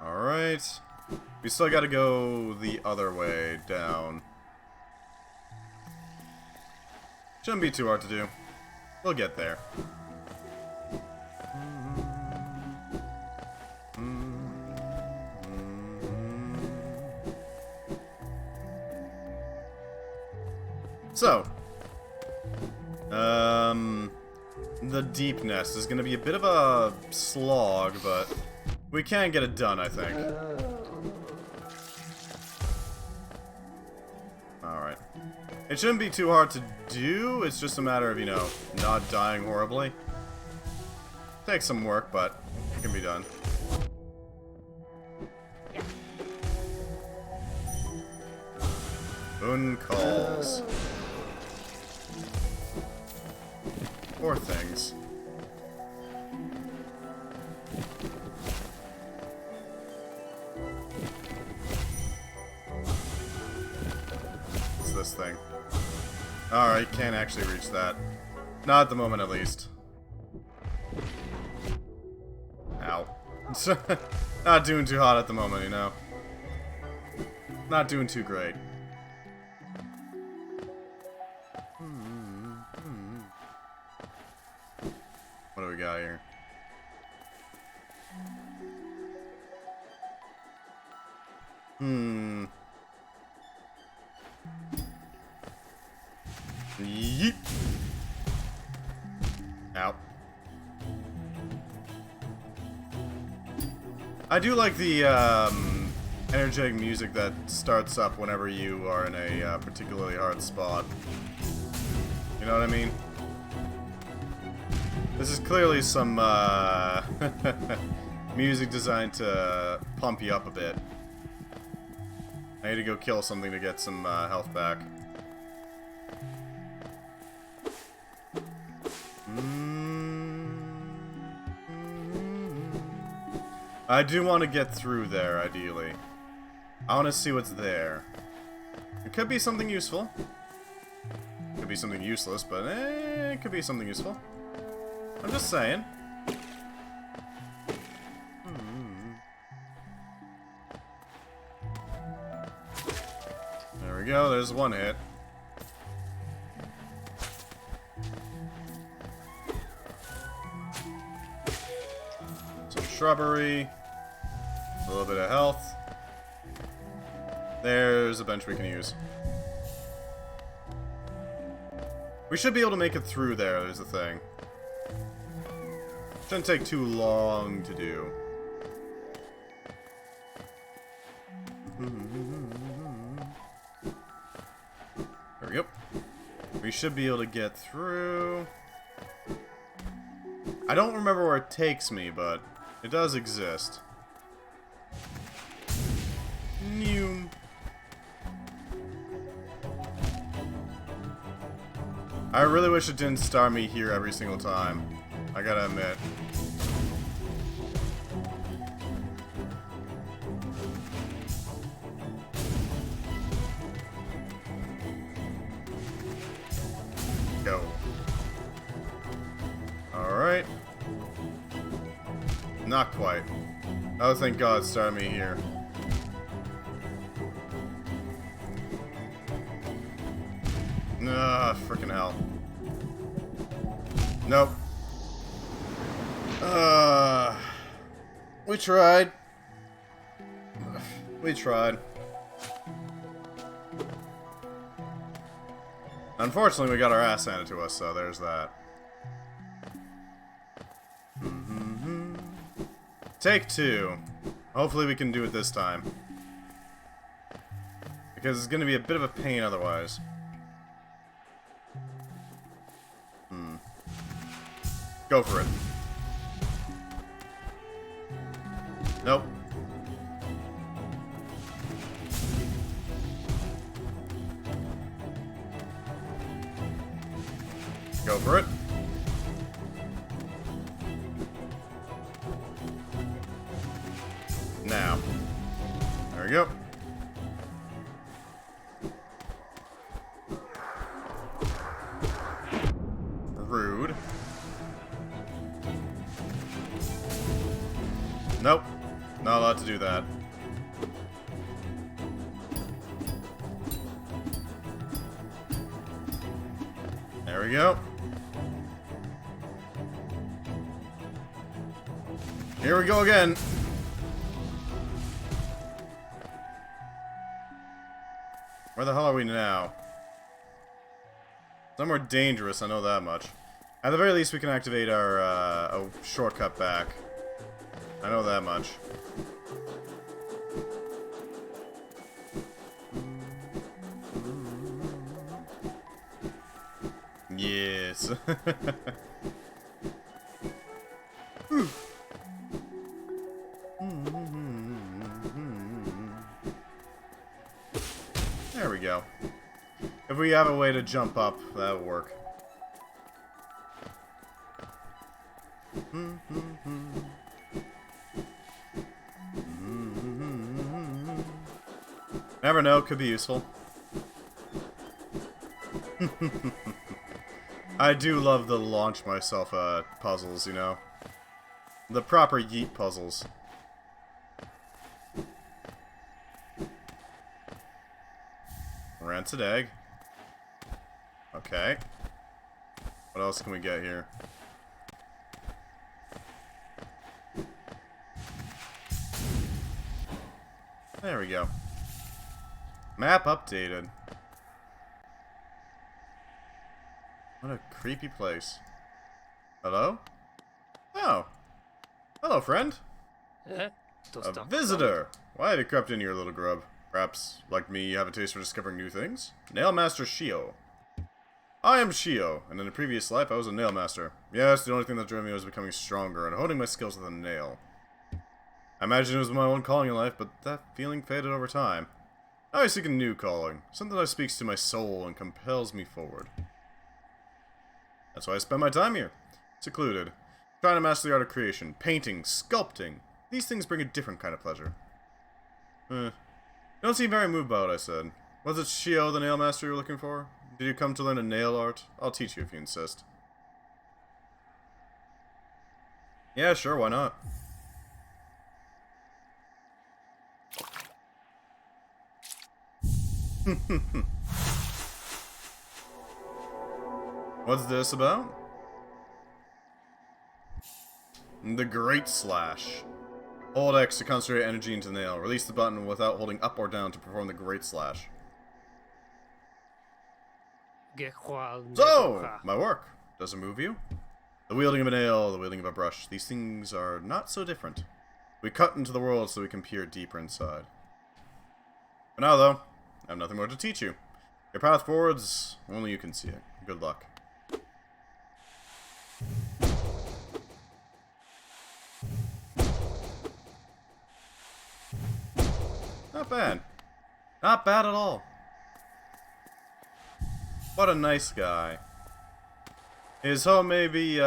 Alright. We still gotta go the other way down. Shouldn't be too hard to do. We'll get there. So, the deep nest is going to be a bit of a slog, but we can get it done, I think. Alright. It shouldn't be too hard to do, it's just a matter of, you know, not dying horribly. Takes some work, but it can be done. Moon calls. Poor things. What's this thing? Alright, can't actually reach that. Not at the moment, at least. Ow. Not doing too hot at the moment, you know? Not doing too great. What do we got here? Yeet. Ow. I do like the energetic music that starts up whenever you are in a particularly hard spot. You know what I mean? This is clearly some music designed to pump you up a bit. I need to go kill something to get some health back. I do want to get through there, ideally. I want to see what's there. It could be something useful. Could be something useless, but it could be something useful. I'm just saying. There we go, there's one hit. Some shrubbery. A little bit of health. There's a bench we can use. We should be able to make it through there's the thing. Shouldn't take too long to do. There we go. We should be able to get through. I don't remember where it takes me, but it does exist. Neum. I really wish it didn't start me here every single time. I gotta admit. Go. Alright. Not quite. Oh, thank God it started me here. Ah, freaking hell. Nope. We tried. We tried. Unfortunately, we got our ass handed to us, so there's that. Take two. Hopefully we can do it this time. Because it's going to be a bit of a pain otherwise. Go for it. Nope. Go for it. Now. There we go. Rude. Nope. Not allowed to do that. There we go. Here we go again. Where the hell are we now? Somewhere dangerous, I know that much. At the very least, we can activate our shortcut back. I know that much. Yes. There we go. we have a way to jump up, that'll work. Never know, could be useful. I do love the launch myself puzzles, you know. The proper yeet puzzles. Rancid egg. Okay. What else can we get here? There we go. Map updated. What a creepy place. Hello? Oh. Hello, friend. A visitor. Why have you crept in here, little grub? Perhaps, like me, you have a taste for discovering new things? Nail Master Shio. I am Shio, and in a previous life, I was a nail master. Yes, the only thing that drove me was becoming stronger and honing my skills with a nail. I imagined it was my own calling in life, but that feeling faded over time. Now I seek a new calling, something that speaks to my soul and compels me forward. That's why I spend my time here, secluded, trying to master the art of creation, painting, sculpting. These things bring a different kind of pleasure. You don't seem very moved by what I said. Was it Shio, the nail master you were looking for? Did you come to learn a nail art? I'll teach you if you insist. Yeah, sure, why not? What's this about? The Great Slash. Hold X to concentrate energy into the nail. Release the button without holding up or down to perform the Great Slash. So, my work. Does it move you? The wielding of a nail, the wielding of a brush. These things are not so different. We cut into the world so we can peer deeper inside. For now, though, I have nothing more to teach you. Your path forwards, only you can see it. Good luck. Not bad. Not bad at all. What a nice guy. His home may be,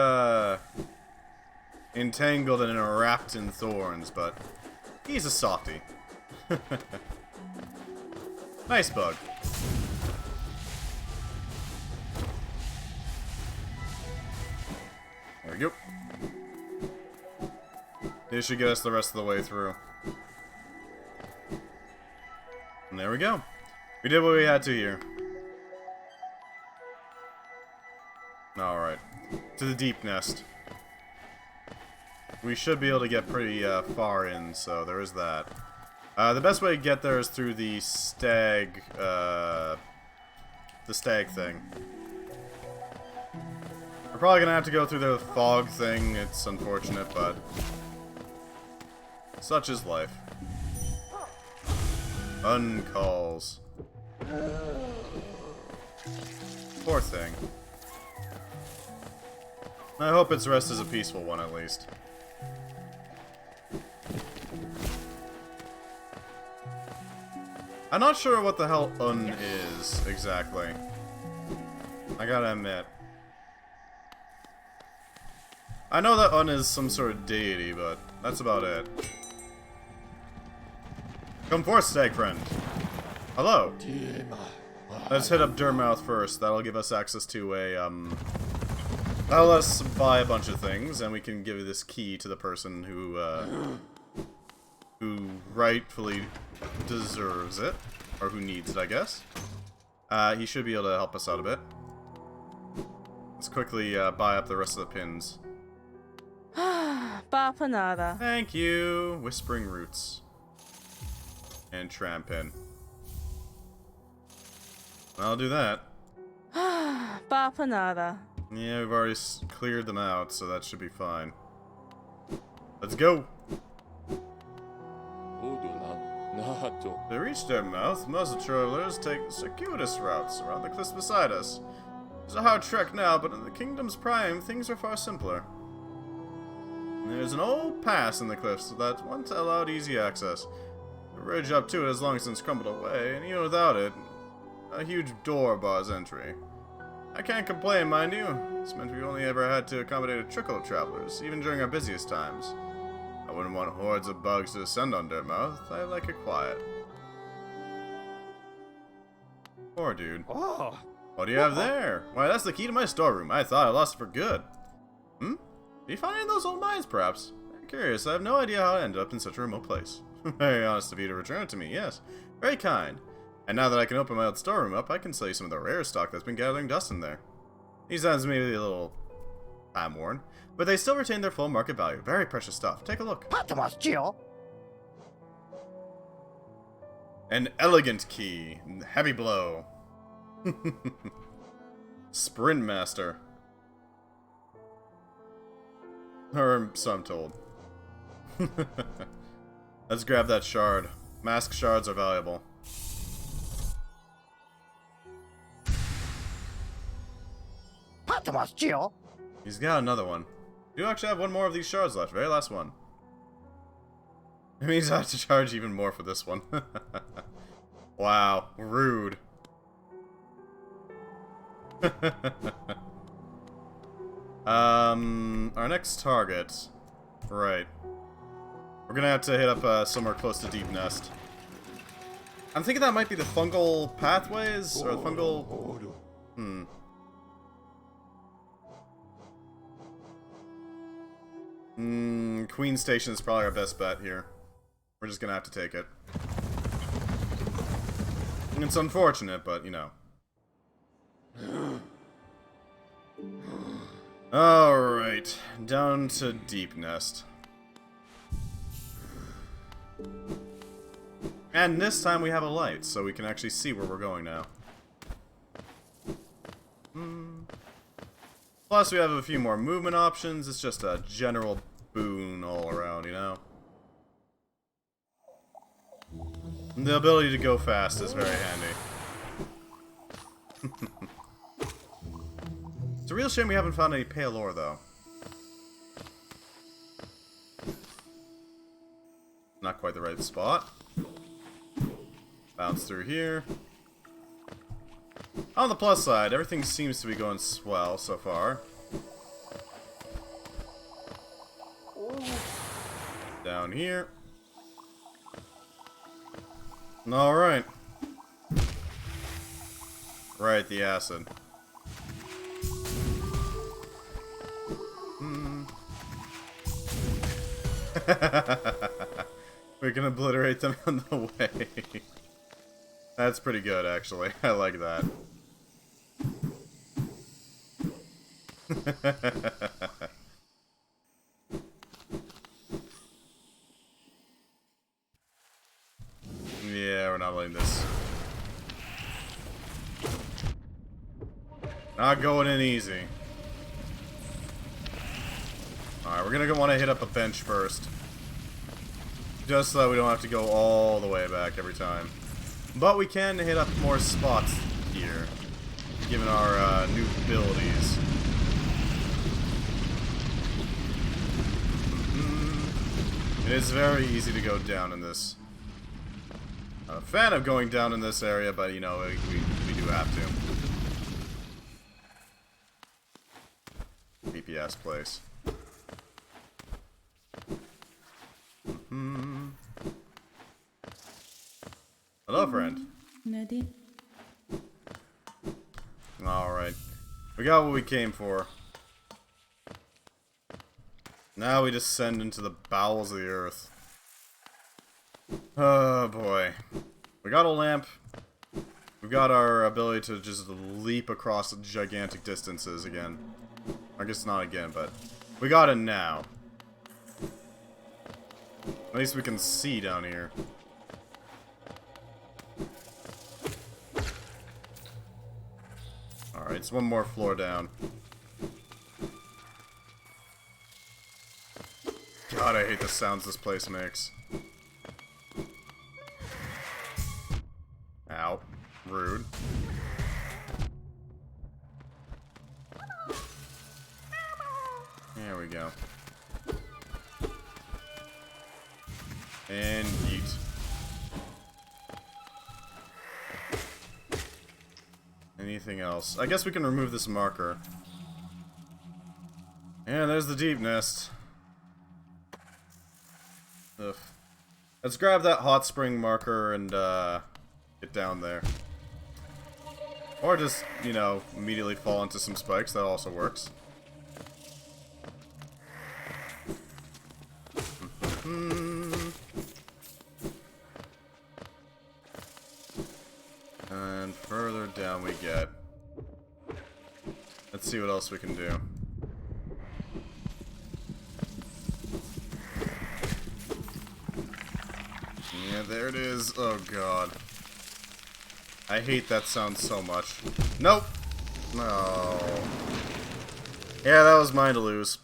entangled and wrapped in thorns, but he's a softie. Nice bug. There we go. This should get us the rest of the way through. And there we go. We did what we had to here. Alright. To the deep nest. We should be able to get pretty far in, so there is that. The best way to get there is through the stag thing. We're probably gonna have to go through the fog thing. It's unfortunate, but such is life. Uncalls. Poor thing. I hope its rest is a peaceful one, at least. I'm not sure what the hell is, exactly. I gotta admit. I know that is some sort of deity, but that's about it. Come forth, stag friend. Hello. Let's hit up Durmouth first. That'll give us access to a, that'll let us buy a bunch of things, and we can give this key to the person who rightfully deserves it. Or who needs it, I guess. He should be able to help us out a bit. Let's quickly buy up the rest of the pins. Bapanada. Thank you. Whispering Roots. And Trampin. I'll do that. Bapanada. Yeah, we've already cleared them out, so that should be fine. Let's go! To reach their mouth, muzzle travelers take circuitous routes around the cliffs beside us. It's a hard trek now, but in the Kingdom's prime, things are far simpler. There's an old pass in the cliffs that once allowed easy access. The ridge up to it has long since crumbled away, and even without it, A huge door bars entry. I can't complain, mind you. This meant we only ever had to accommodate a trickle of travelers, even during our busiest times. I wouldn't want hordes of bugs to descend on Dirtmouth. I like it quiet. Poor dude. Oh. What do you have there? Why, that's the key to my storeroom. I thought I lost it for good. Hmm? Did you find it in those old mines, perhaps? I'm curious. I have no idea how I ended up in such a remote place. Very honest of you to return it to me, yes. Very kind. And now that I can open my old storeroom up, I can sell you some of the rare stock that's been gathering dust in there. These items may be a little time-worn, but they still retain their full market value. Very precious stuff. Take a look. Patmoscio. An elegant key. Heavy blow. Sprint Master. Or so I'm told. Let's grab that shard. Mask shards are valuable. Patmoscio. He's got another one. You actually have one more of these shards left. Very last one. It means I have to charge even more for this one. Wow. Rude. Our next target. Right. We're gonna have to hit up somewhere close to Deepnest. I'm thinking that might be the fungal pathways, or the fungal... Queen Station is probably our best bet here. We're just gonna have to take it. It's unfortunate, but, you know. Alright, down to Deepnest. And this time we have a light, so we can actually see where we're going now. Plus we have a few more movement options. It's just a general boon all around, you know? The ability to go fast is very handy. It's a real shame we haven't found any pale ore, though. Not quite the right spot. Bounce through here. On the plus side, everything seems to be going swell so far. Down here. Alright. Right, the acid. We can obliterate them on the way. That's pretty good, actually. I like that. Yeah, we're not letting this. Not going in easy. Alright, we're gonna want to hit up a bench first. Just so that we don't have to go all the way back every time. But we can hit up more spots here, given our new abilities. It is very easy to go down in this. I'm a fan of going down in this area, but you know, we do have to. BPS place. Hello, friend. Alright. We got what we came for. Now we descend into the bowels of the earth. Oh boy. We got a lamp. We've got our ability to just leap across gigantic distances again. I guess not again, but we got it now. At least we can see down here. Alright, it's one more floor down. God, I hate the sounds this place makes. Ow. Rude. There we go. And yeet. anything else. I guess we can remove this marker. And there's the deep nest. Ugh. Let's grab that hot spring marker and get down there. Or just, you know, immediately fall into some spikes. That also works. And further down we get. Let's see what else we can do. Yeah, there it is. Oh god. I hate that sound so much. Nope! No. Yeah, that was mine to lose.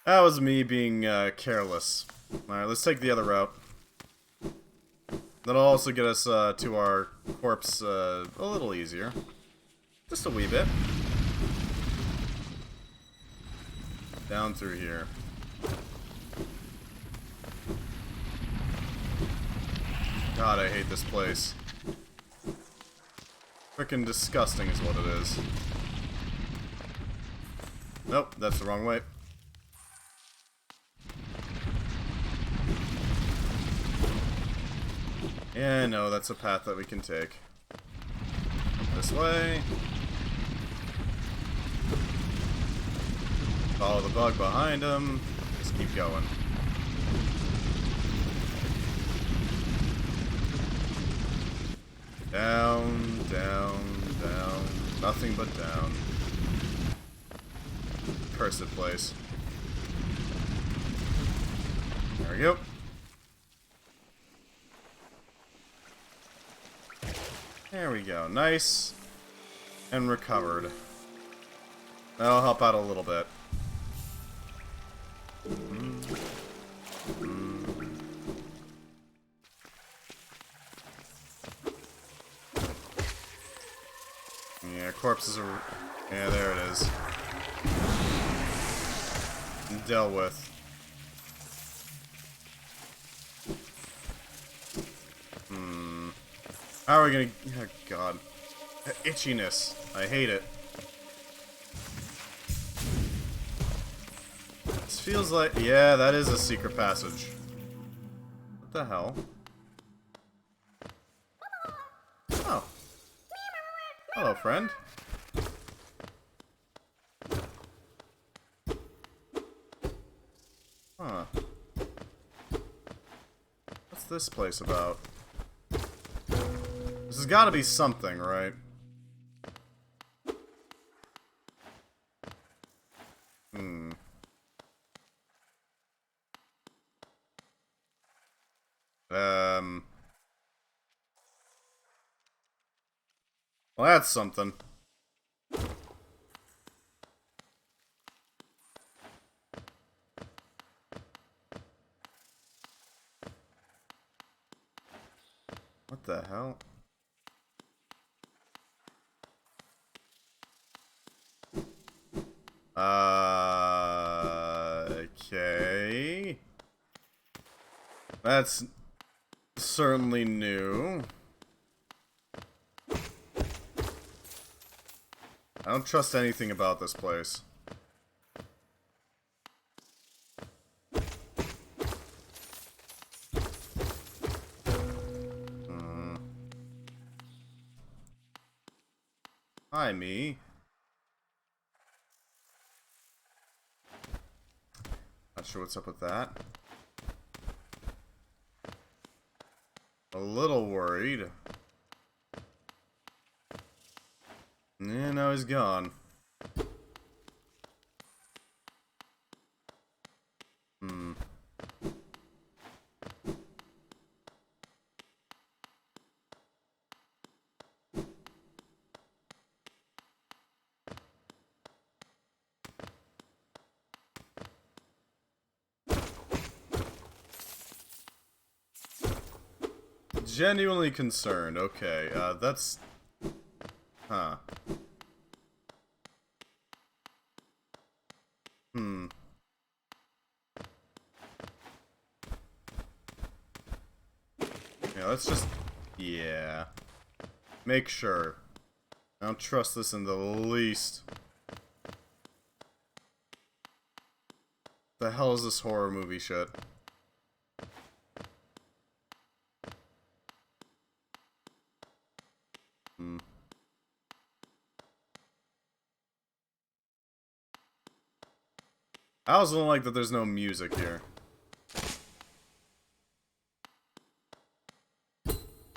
That was me being careless. Alright, let's take the other route. That'll also get us to our corpse a little easier. Just a wee bit. Down through here. God, I hate this place. Frickin' disgusting is what it is. Nope, that's the wrong way. Yeah, no, that's a path that we can take. This way. Follow the bug behind him. Just keep going. Down, down, down. Nothing but down. Cursed place. There we go. There we go. Nice. And recovered. That'll help out a little bit. Yeah, corpses are... Yeah, there it is. Dealt with. How are we gonna... Oh, God. The itchiness. I hate it. This feels like... Yeah, that is a secret passage. What the hell? Oh. Hello, friend. Huh. What's this place about? This has got to be something, right? Well, that's something. What the hell? Okay. That's certainly new. I don't trust anything about this place. Hi, me. Not sure what's up with that. A little worried. Yeah, now he's gone. Genuinely concerned. Okay, that's... Huh. Yeah, let's just... Yeah. make sure. I don't trust this in the least. The hell is this horror movie shit? I also don't like that there's no music here.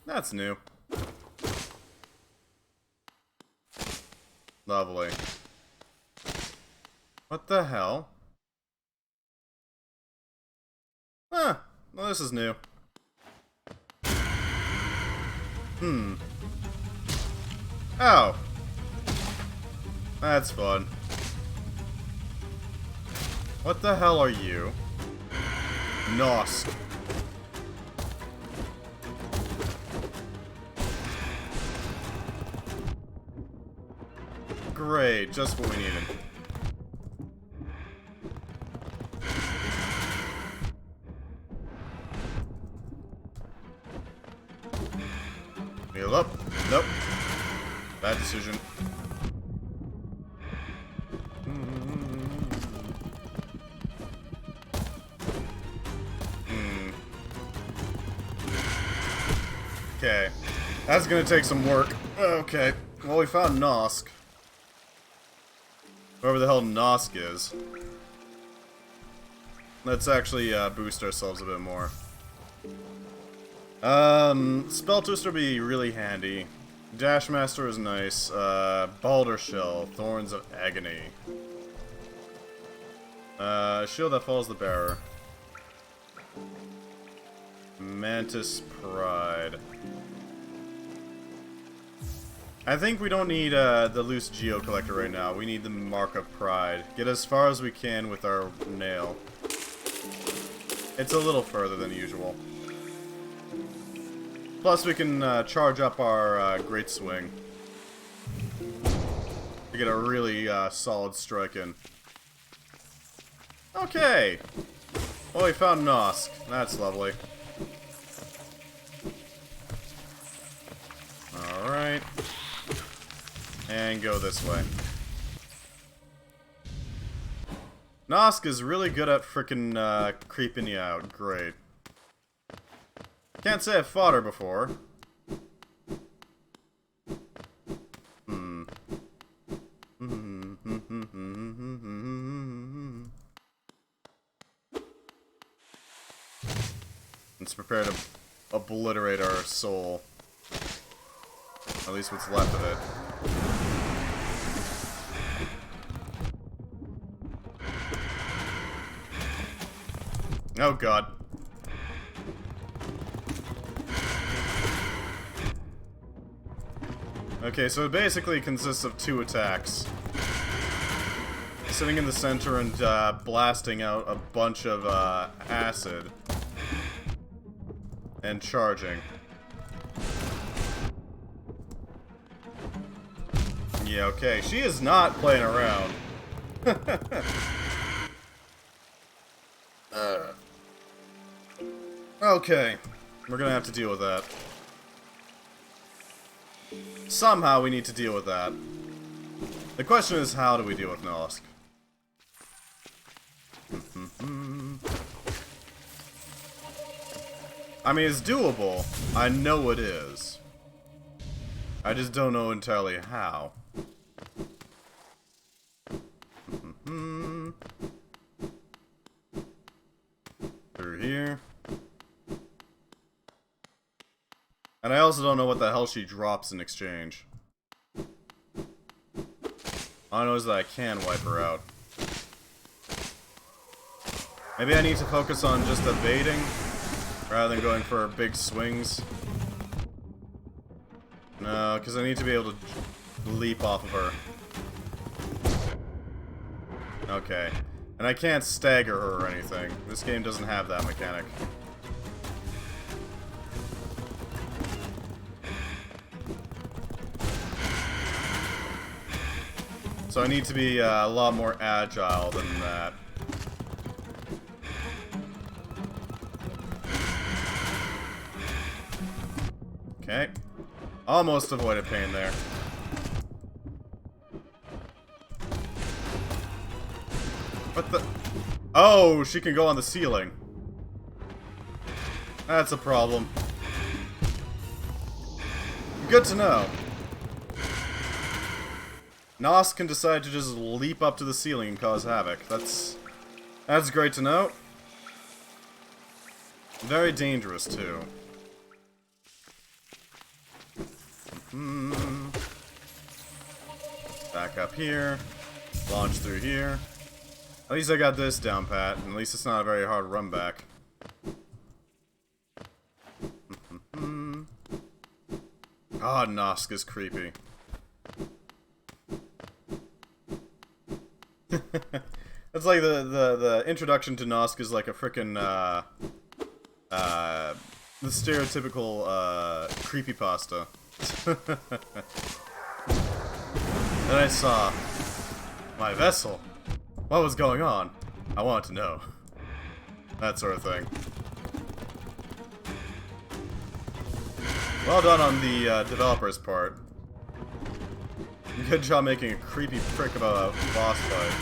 That's new. Lovely. What the hell? Huh. Well, this is new. Oh. That's fun. What the hell are you? Nosk. Great, just what we needed. Heal up. Nope. Bad decision. Okay. That's gonna take some work. Okay. Well, we found Nosk. Whoever the hell Nosk is. Let's actually boost ourselves a bit more. Spell Twister would be really handy. Dash Master is nice. Balder Shell, Thorns of Agony. Shield that follows the bearer. Mantis Pride. I think we don't need the loose Geo Collector right now. We need the Mark of Pride. Get as far as we can with our nail. It's a little further than usual. Plus we can charge up our Great Swing. To get a really solid strike in. Okay! Well, we found Nosk. That's lovely. Alright. And go this way. Nosk is really good at frickin' creeping you out. Great. Can't say I've fought her before. Let's prepare to obliterate our soul. At least what's left of it. Oh god. Okay, so it basically consists of 2 attacks. Sitting in the center and blasting out a bunch of acid. And charging. Yeah, okay. She is not playing around. Okay. We're gonna have to deal with that. Somehow we need to deal with that. The question is, how do we deal with Nosk? I mean, it's doable. I know it is. I just don't know entirely how. Through here. And I also don't know what the hell she drops in exchange. All I know is that I can wipe her out. Maybe I need to focus on just evading rather than going for big swings. No, because I need to be able to leap off of her. Okay. And I can't stagger her or anything. This game doesn't have that mechanic. So I need to be a lot more agile than that. Okay. Almost avoided pain there. What the? Oh, she can go on the ceiling. That's a problem. Good to know. Nos can decide to just leap up to the ceiling and cause havoc. That's great to know. Very dangerous, too. Back up here. Launch through here. At least I got this down pat, and at least it's not a very hard run back. God, Nosk is creepy. It's like the introduction to Nosk is like a frickin' the stereotypical creepypasta. Then I saw my vessel. What was going on? I wanted to know. That sort of thing. Well done on the developer's part. Good job making a creepy prick of a boss fight.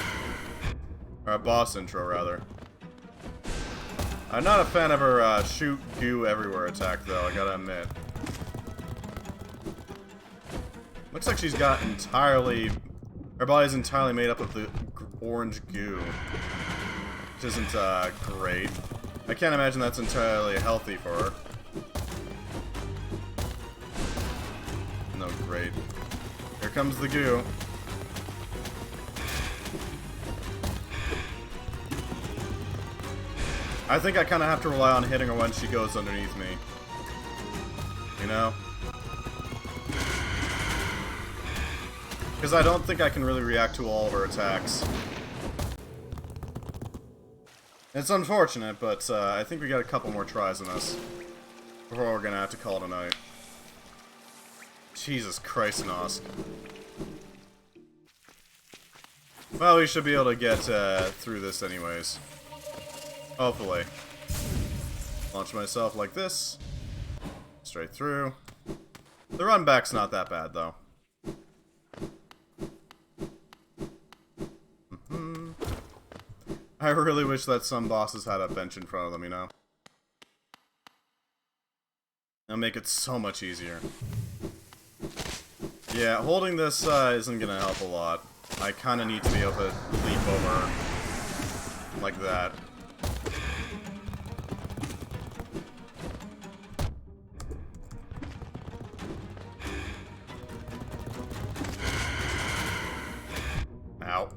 Or a boss intro, rather. I'm not a fan of her shoot goo everywhere attack, though, I gotta admit. Looks like she's got entirely... Her body's entirely made up of the orange goo. Which isn't, great. I can't imagine that's entirely healthy for her. No, great. Here comes the goo. I think I kind of have to rely on hitting her when she goes underneath me. You know? Because I don't think I can really react to all of her attacks. It's unfortunate, but I think we got a couple more tries in this before we're gonna have to call it a night. Jesus Christ, Nosk. Well, we should be able to get through this anyways. Hopefully. Launch myself like this. Straight through. The run back's not that bad, though. I really wish that some bosses had a bench in front of them, you know? It'll make it so much easier. Yeah, holding this isn't gonna help a lot. I kinda need to be able to leap over like that. Ow.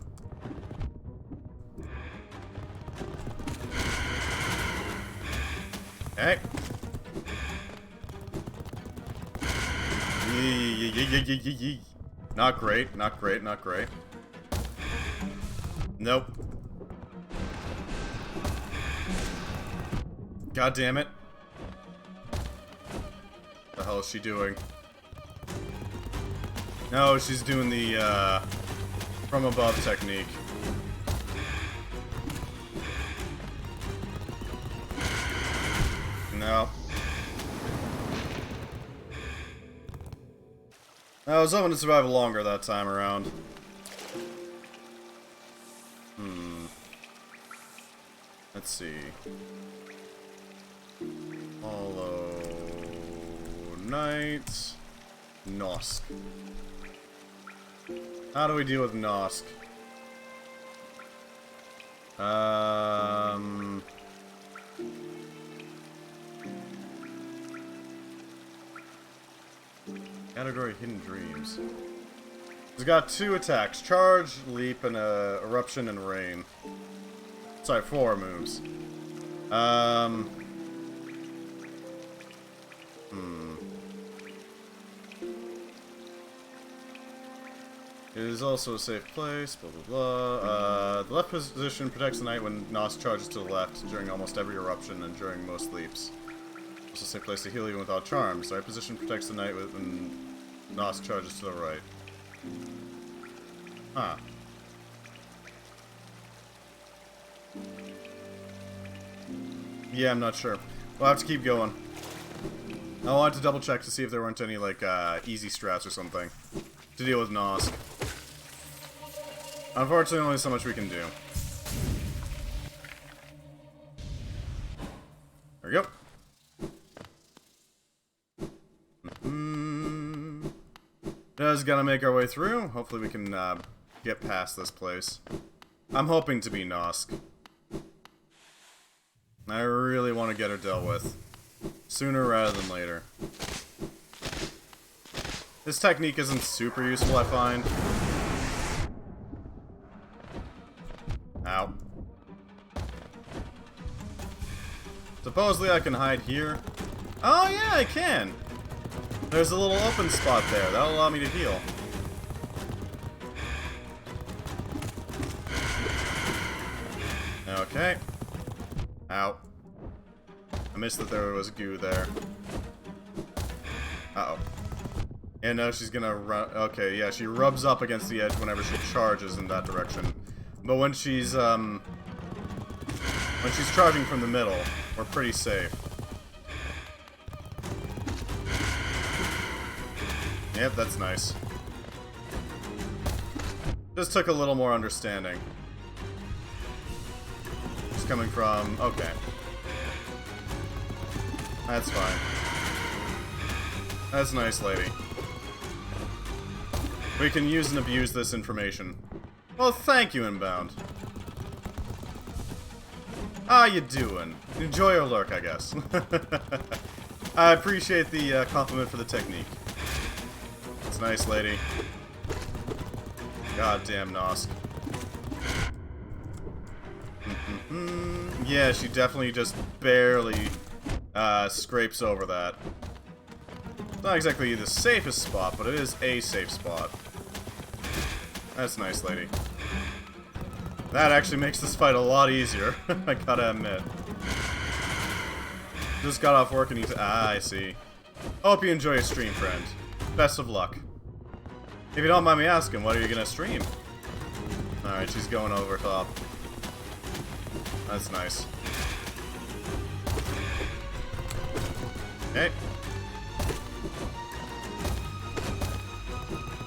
Okay. Not great, not great, not great. Nope. God damn it. What the hell is she doing? No, she's doing the, from above technique. No. I was hoping to survive longer that time around. Let's see. Hollow Knight. Nosk. How do we deal with Nosk? Category Hidden Dreams. He's got 2 attacks. Charge, Leap, and Eruption and Rain. Sorry, 4 moves. It is also a safe place, blah blah blah. The left position protects the knight when Nos charges to the left during almost every eruption and during most leaps. Also a safe place to heal even without charms. The right position protects the knight when Nos charges to the right. Huh. Yeah, I'm not sure. We'll have to keep going. I wanted to double check to see if there weren't any, like, easy strats or something to deal with Nosk. Unfortunately, only so much we can do. There we go. Just gotta make our way through. Hopefully we can get past this place. I'm hoping to be Nosk. I really want to get her dealt with. Sooner rather than later. This technique isn't super useful, I find. Ow. Supposedly I can hide here. Oh yeah, I can! There's a little open spot there. That'll allow me to heal. Okay. Ow. I missed that there was goo there. Uh-oh. And now she's gonna run. Okay, yeah, she rubs up against the edge whenever she charges in that direction. But when she's charging from the middle, we're pretty safe. Yep, that's nice. Just took a little more understanding. She's coming from... okay. That's fine. That's nice, lady. We can use and abuse this information. Well, thank you, Inbound. How you doing? Enjoy your lurk, I guess. I appreciate the compliment for the technique. It's nice, lady. Goddamn Nosk. Yeah, she definitely just barely scrapes over that. It's not exactly the safest spot, but it is a safe spot. That's nice, lady. That actually makes this fight a lot easier, I gotta admit. Just got off work and he's... ah, I see. Hope you enjoy your stream, friend. Best of luck. If you don't mind me asking, what are you gonna stream? Alright, she's going over top. That's nice. Okay.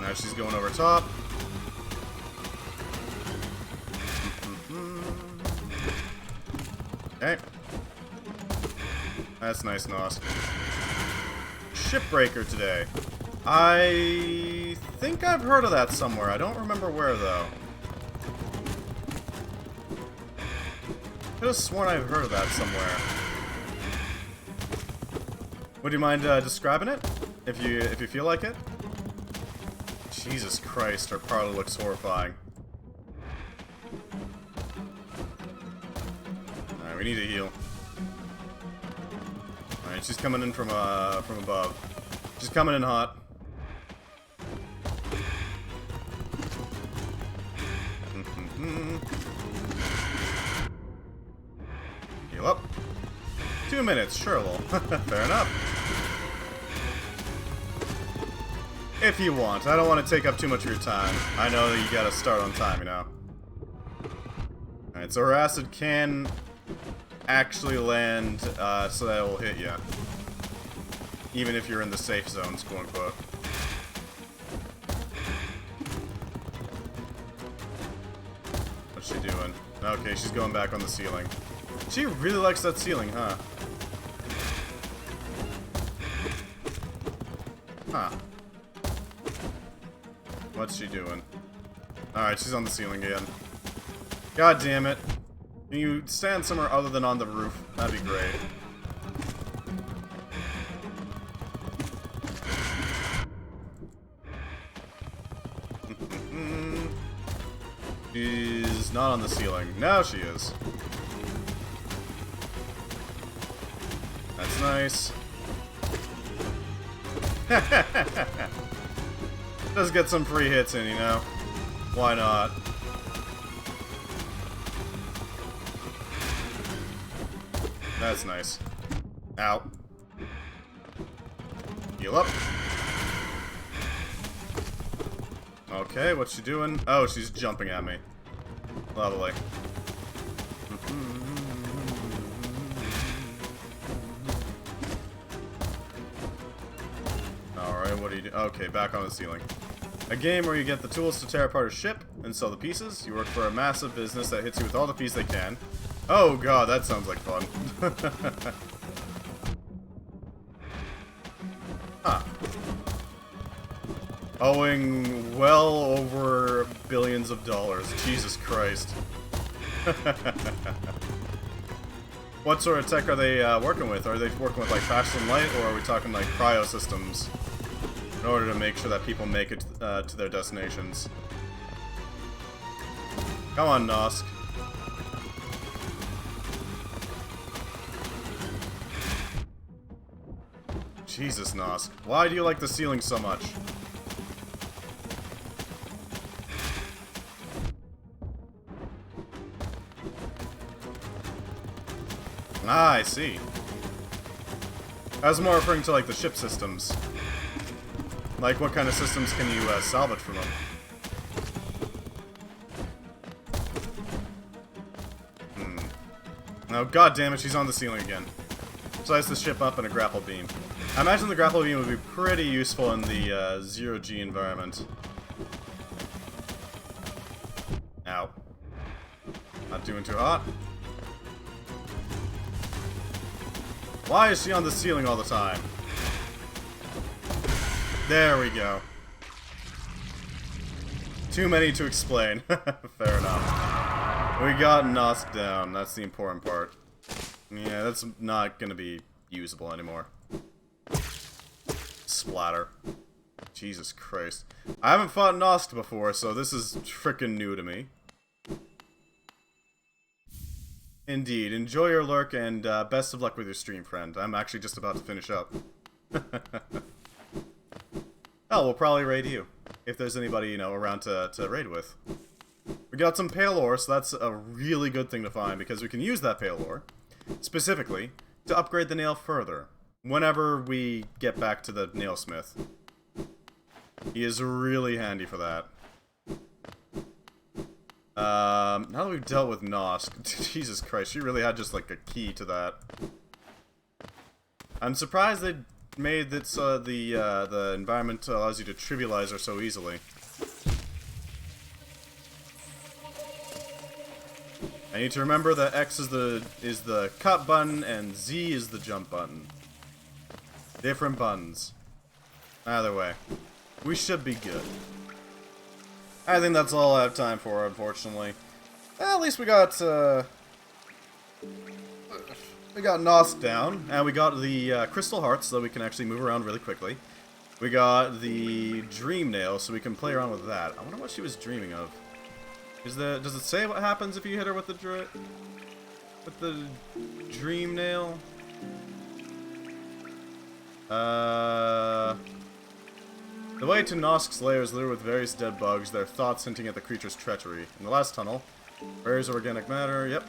Now she's going over top. Okay. That's nice, Nosk. Shipbreaker today. I think I've heard of that somewhere. I don't remember where, though. I could have sworn I've heard of that somewhere. Would you mind describing it? If you feel like it? Jesus Christ, her parlor looks horrifying. Alright, we need to heal. Alright, she's coming in from above. She's coming in hot. Heal up. 2 minutes, sure, lol. Fair enough. If you want. I don't want to take up too much of your time. I know that you gotta start on time, you know. Alright, so her acid can actually land so that it will hit you. Even if you're in the safe zones, quote-unquote. What's she doing? Okay, she's going back on the ceiling. She really likes that ceiling, huh? Huh. What's she doing? Alright, she's on the ceiling again. God damn it. Can you stand somewhere other than on the roof? That'd be great. She's not on the ceiling. Now she is. That's nice. Just get some free hits in, you know? Why not? That's nice. Ow. Heal up. Okay, what's she doing? Oh, she's jumping at me. Lovely. Okay, back on the ceiling. A game where you get the tools to tear apart a ship and sell the pieces. You work for a massive business that hits you with all the pieces they can. Oh god, that sounds like fun. Huh. Owing well over billions of dollars. Jesus Christ. What sort of tech are they working with? Are they working with like faster than light, or are we talking like cryo systems in order to make sure that people make it to their destinations? Come on, Nosk. Jesus, Nosk. Why do you like the ceiling so much? Ah, I see. I was more referring to, like, the ship systems. Like, what kind of systems can you salvage from them? Oh, god damn it, she's on the ceiling again. Slice the ship up in a grapple beam. I imagine the grapple beam would be pretty useful in the zero-G environment. Ow. Not doing too hot. Why is she on the ceiling all the time? There we go. Too many to explain. Fair enough. We got Nosk down. That's the important part. Yeah, that's not gonna be usable anymore. Splatter. Jesus Christ. I haven't fought Nosk before, so this is frickin' new to me. Indeed. Enjoy your lurk, and best of luck with your stream, friend. I'm actually just about to finish up. Oh, we'll probably raid you. If there's anybody, you know, around to raid with. We got some pale ore, so that's a really good thing to find, because we can use that pale ore, specifically, to upgrade the nail further. Whenever we get back to the nailsmith. He is really handy for that. Now that we've dealt with Nosk, Jesus Christ, she really had just like a key to that. I'm surprised they made it so the environment allows you to trivialize her so easily. I need to remember that X is the cut button and Z is the jump button. Different buttons. Either way, we should be good. I think that's all I have time for, unfortunately. Well, at least we got Nosk down, and we got the crystal hearts, so that we can actually move around really quickly. We got the dream nail, so we can play around with that. I wonder what she was dreaming of. Does it say what happens if you hit her with the dream nail? The way to Nosk's lair is littered with various dead bugs, their thoughts hinting at the creature's treachery. In the last tunnel, barriers of organic matter, yep.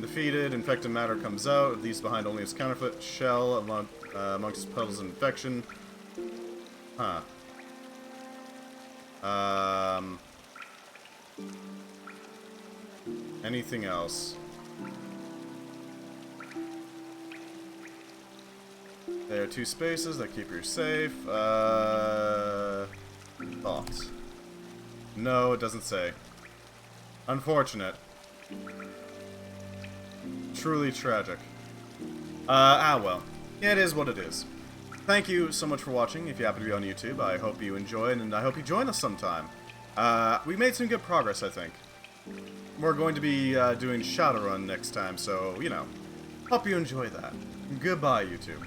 Defeated, infected matter comes out, it leaves behind only its counterfeit shell amongst puddles of infection. Huh. Anything else? There are two spaces that keep you safe. Thoughts. No, it doesn't say. Unfortunate. Truly tragic. Well. It is what it is. Thank you so much for watching. If you happen to be on YouTube, I hope you enjoyed, and I hope you join us sometime. We made some good progress, I think. We're going to be doing Shadowrun next time, so, you know, hope you enjoy that. Goodbye, YouTube.